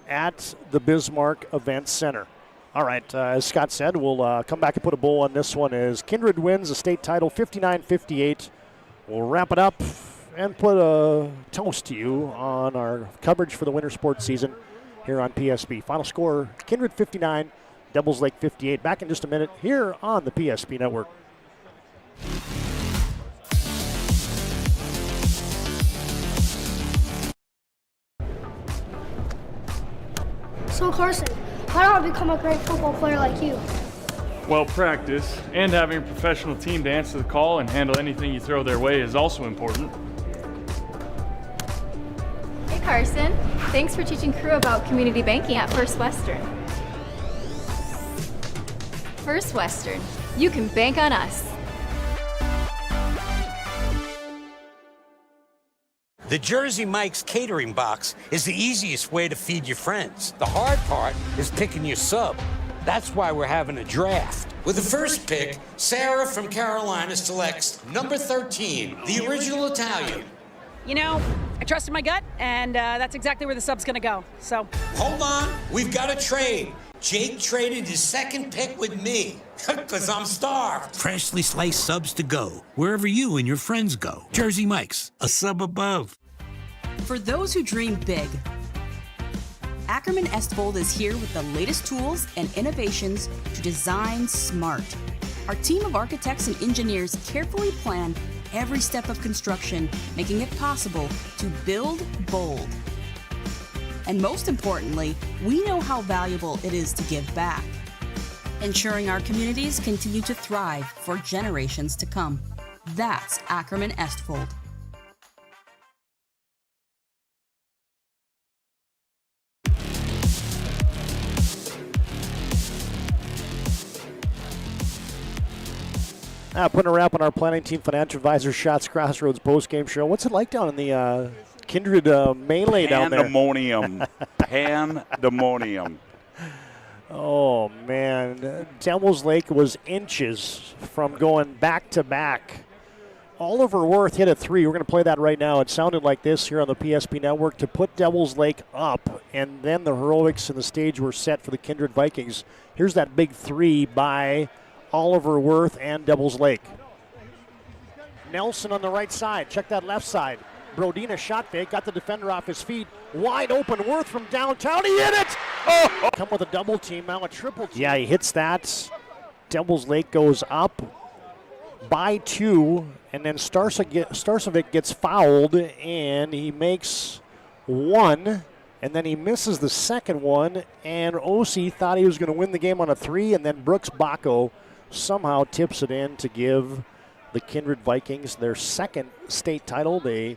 at the Bismarck Event Center. All right, as Scott said, we'll come back and put a bow on this one as Kindred wins the state title 59-58. We'll wrap it up and put a toast to you on our coverage for the winter sports season here on PSP. Final score, Kindred 59, Devils Lake 58. Back in just a minute here on the PSP Network. So Carson, how do I become a great football player like you? Well, practice and having a professional team to answer the call and handle anything you throw their way is also important. Hey Carson. Thanks for teaching crew about community banking at First Western. First Western, you can bank on us. The Jersey Mike's catering box is the easiest way to feed your friends. The hard part is picking your sub. That's why we're having a draft. With the first pick, Sarah from Carolina selects number 13, the original Italian. You know, I trusted my gut, and that's exactly where the sub's gonna go, so. Hold on, we've got a trade. Jake traded his second pick with me, because I'm starved. Freshly sliced subs to go, wherever you and your friends go. Jersey Mike's, a sub above. For those who dream big, Ackerman Estvold is here with the latest tools and innovations to design smart. Our team of architects and engineers carefully plan every step of construction, making it possible to build bold. And most importantly, we know how valuable it is to give back, ensuring our communities continue to thrive for generations to come. That's Ackerman Estvold. Putting a wrap on our planning team financial advisor Shots Crossroads post-game show. What's it like down in the Kindred melee down there? Pandemonium. Oh, man. Devil's Lake was inches from going back-to-back. Oliver Worth hit a 3. We're going to play that right now. It sounded like this here on the PSP Network to put Devil's Lake up, and then the heroics and the stage were set for the Kindred Vikings. Here's that big 3 by Oliver Worth and Devil's Lake. Nelson on the right side. Check that left side. Brodina shot fake. Got the defender off his feet. Wide open. Worth from downtown. He hit it! Oh! Come with a double team. Now a triple team. Yeah, he hits that. Devil's Lake goes up by 2. And then Starcevic gets fouled. And he makes 1. And then he misses the second one. And Osi thought he was going to win the game on a 3. And then Brooks Bacco somehow tips it in to give the Kindred Vikings their second state title. They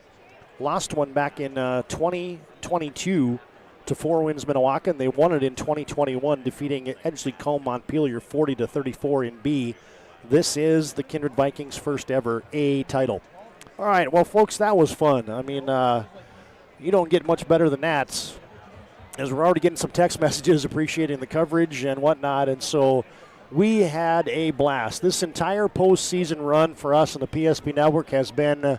lost one back in 2022 to 4 Winds Minnewaca, and they won it in 2021, defeating Edgeley-Combe Montpelier 40-34 in B. This is the Kindred Vikings' first ever A title. All right, well, folks, that was fun. I mean, you don't get much better than that, as we're already getting some text messages appreciating the coverage and whatnot, and so we had a blast. This entire postseason run for us on the PSP Network has been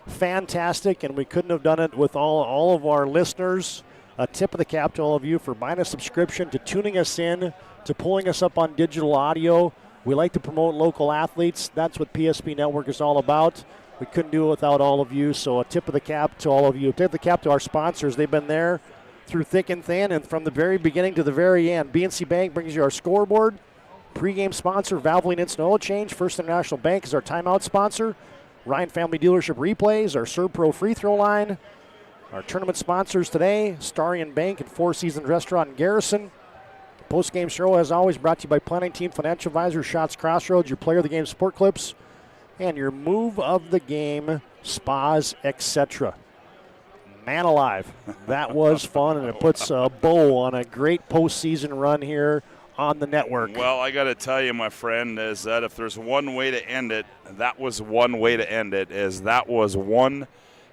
fantastic, and we couldn't have done it with all of our listeners. A tip of the cap to all of you for buying a subscription, to tuning us in, to pulling us up on digital audio. We like to promote local athletes. That's what PSP Network is all about. We couldn't do it without all of you, so a tip of the cap to all of you. A tip of the cap to our sponsors. They've been there through thick and thin, and from the very beginning to the very end. BNC Bank brings you our scoreboard. Pregame sponsor, Valvoline Instant Oil Change. First International Bank is our timeout sponsor. Ryan Family Dealership Replays, our Serve Pro free throw line. Our tournament sponsors today, Starian Bank and Four Seasons Restaurant in Garrison. Post-game show, as always, brought to you by Planning Team Financial Advisor, Shots Crossroads, your player of the game sport clips, and your move of the game spas, etc. Man alive, that was fun, and it puts a bow on a great postseason run here on the network. Well, I got to tell you, my friend, is that if there's one way to end it, that was one way to end it, is that was one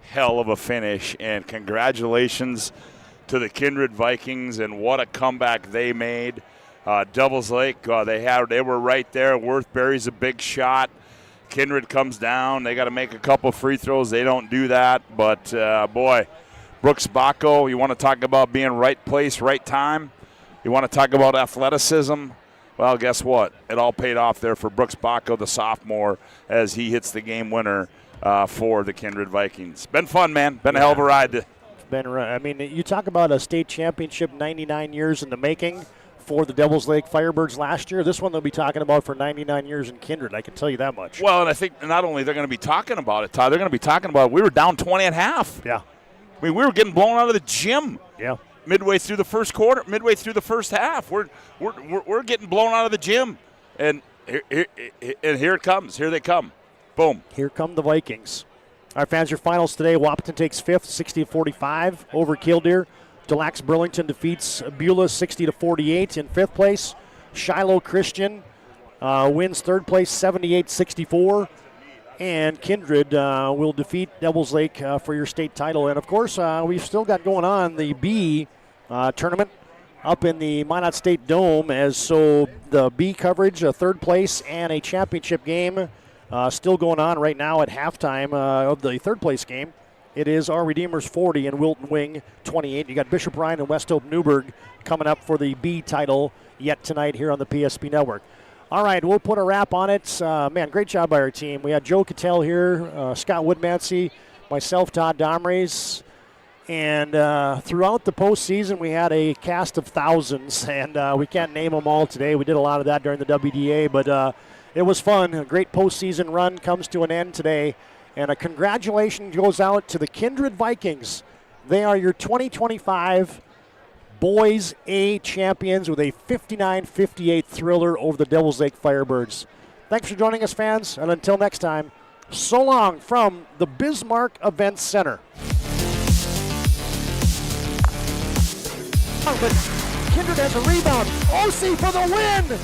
hell of a finish, and congratulations to the Kindred Vikings, and what a comeback they made. Devil's Lake, they were right there. Worth buries a big shot. Kindred comes down. They got to make a couple free throws. They don't do that, but boy, Brooks Bacco, you want to talk about being right place, right time? You want to talk about athleticism? Well, guess what? It all paid off there for Brooks Bacco, the sophomore, as he hits the game winner for the Kindred Vikings. Been fun, man. Been a hell of a ride. It's been, I mean, you talk about a state championship 99 years in the making for the Devils Lake Firebirds last year. This one they'll be talking about for 99 years in Kindred. I can tell you that much. Well, and I think not only they're going to be talking about it, Todd, they're going to be talking about it. We were down 20 at half. Yeah. I mean, we were getting blown out of the gym. Yeah. Midway through the first quarter, midway through the first half, we're getting blown out of the gym, and here it comes. Here they come, boom. Here come the Vikings. All right, fans, your finals today. Wahpeton takes 5th, 60-45 over Killdeer. Delax Burlington defeats Beulah 60-48 in 5th place. Shiloh Christian wins 3rd place 78-64. And Kindred will defeat Devils Lake for your state title. And, of course, we've still got going on the B tournament up in the Minot State Dome. As so the B coverage, a 3rd place, and a championship game still going on right now at halftime of the 3rd place game. It is our Redeemers 40 and Wilton Wing 28. You got Bishop Ryan and West Hope Newburgh coming up for the B title yet tonight here on the PSP Network. All right, we'll put a wrap on it. Man, great job by our team. We had Joe Kittell here, Scott WOODMANSEE, myself, TODD DOMRES. And throughout the postseason, we had a cast of thousands, and we can't name them all today. We did a lot of that during the WDA, but it was fun. A great postseason run comes to an end today. And a congratulations goes out to the Kindred Vikings. They are your 2025 Boys A champions with a 59-58 thriller over the Devils Lake Firebirds. Thanks for joining us, fans. And until next time, so long from the Bismarck Events Center. But Kindred has a rebound. OC for the win.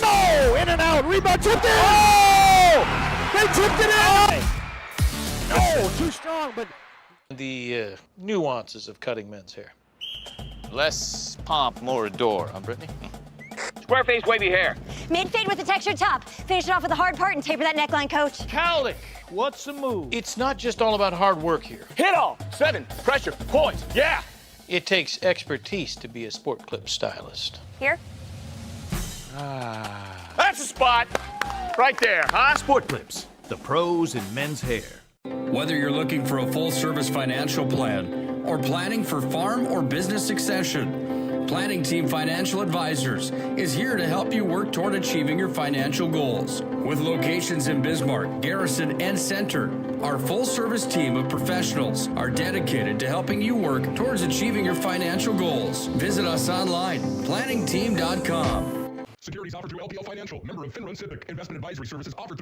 No! In and out. Rebound tipped in. Oh! They tipped it in. No, too strong, but... The nuances of cutting men's hair. Less pomp, more adore, huh, Brittany? Square-faced wavy hair. Mid-fade with a textured top. Finish it off with the hard part and taper that neckline, coach. Cowlick, what's the move? It's not just all about hard work here. Hit all. 7. Pressure. Points. Yeah. It takes expertise to be a sport clip stylist. Here? That's the spot. Right there, huh? Sport Clips, the pros in men's hair. Whether you're looking for a full-service financial plan or planning for farm or business succession, Planning Team Financial Advisors is here to help you work toward achieving your financial goals. With locations in Bismarck, Garrison, and Center, our full-service team of professionals are dedicated to helping you work towards achieving your financial goals. Visit us online, planningteam.com. Securities offered through LPL Financial, member of FINRA Civic. Investment advisory services offered through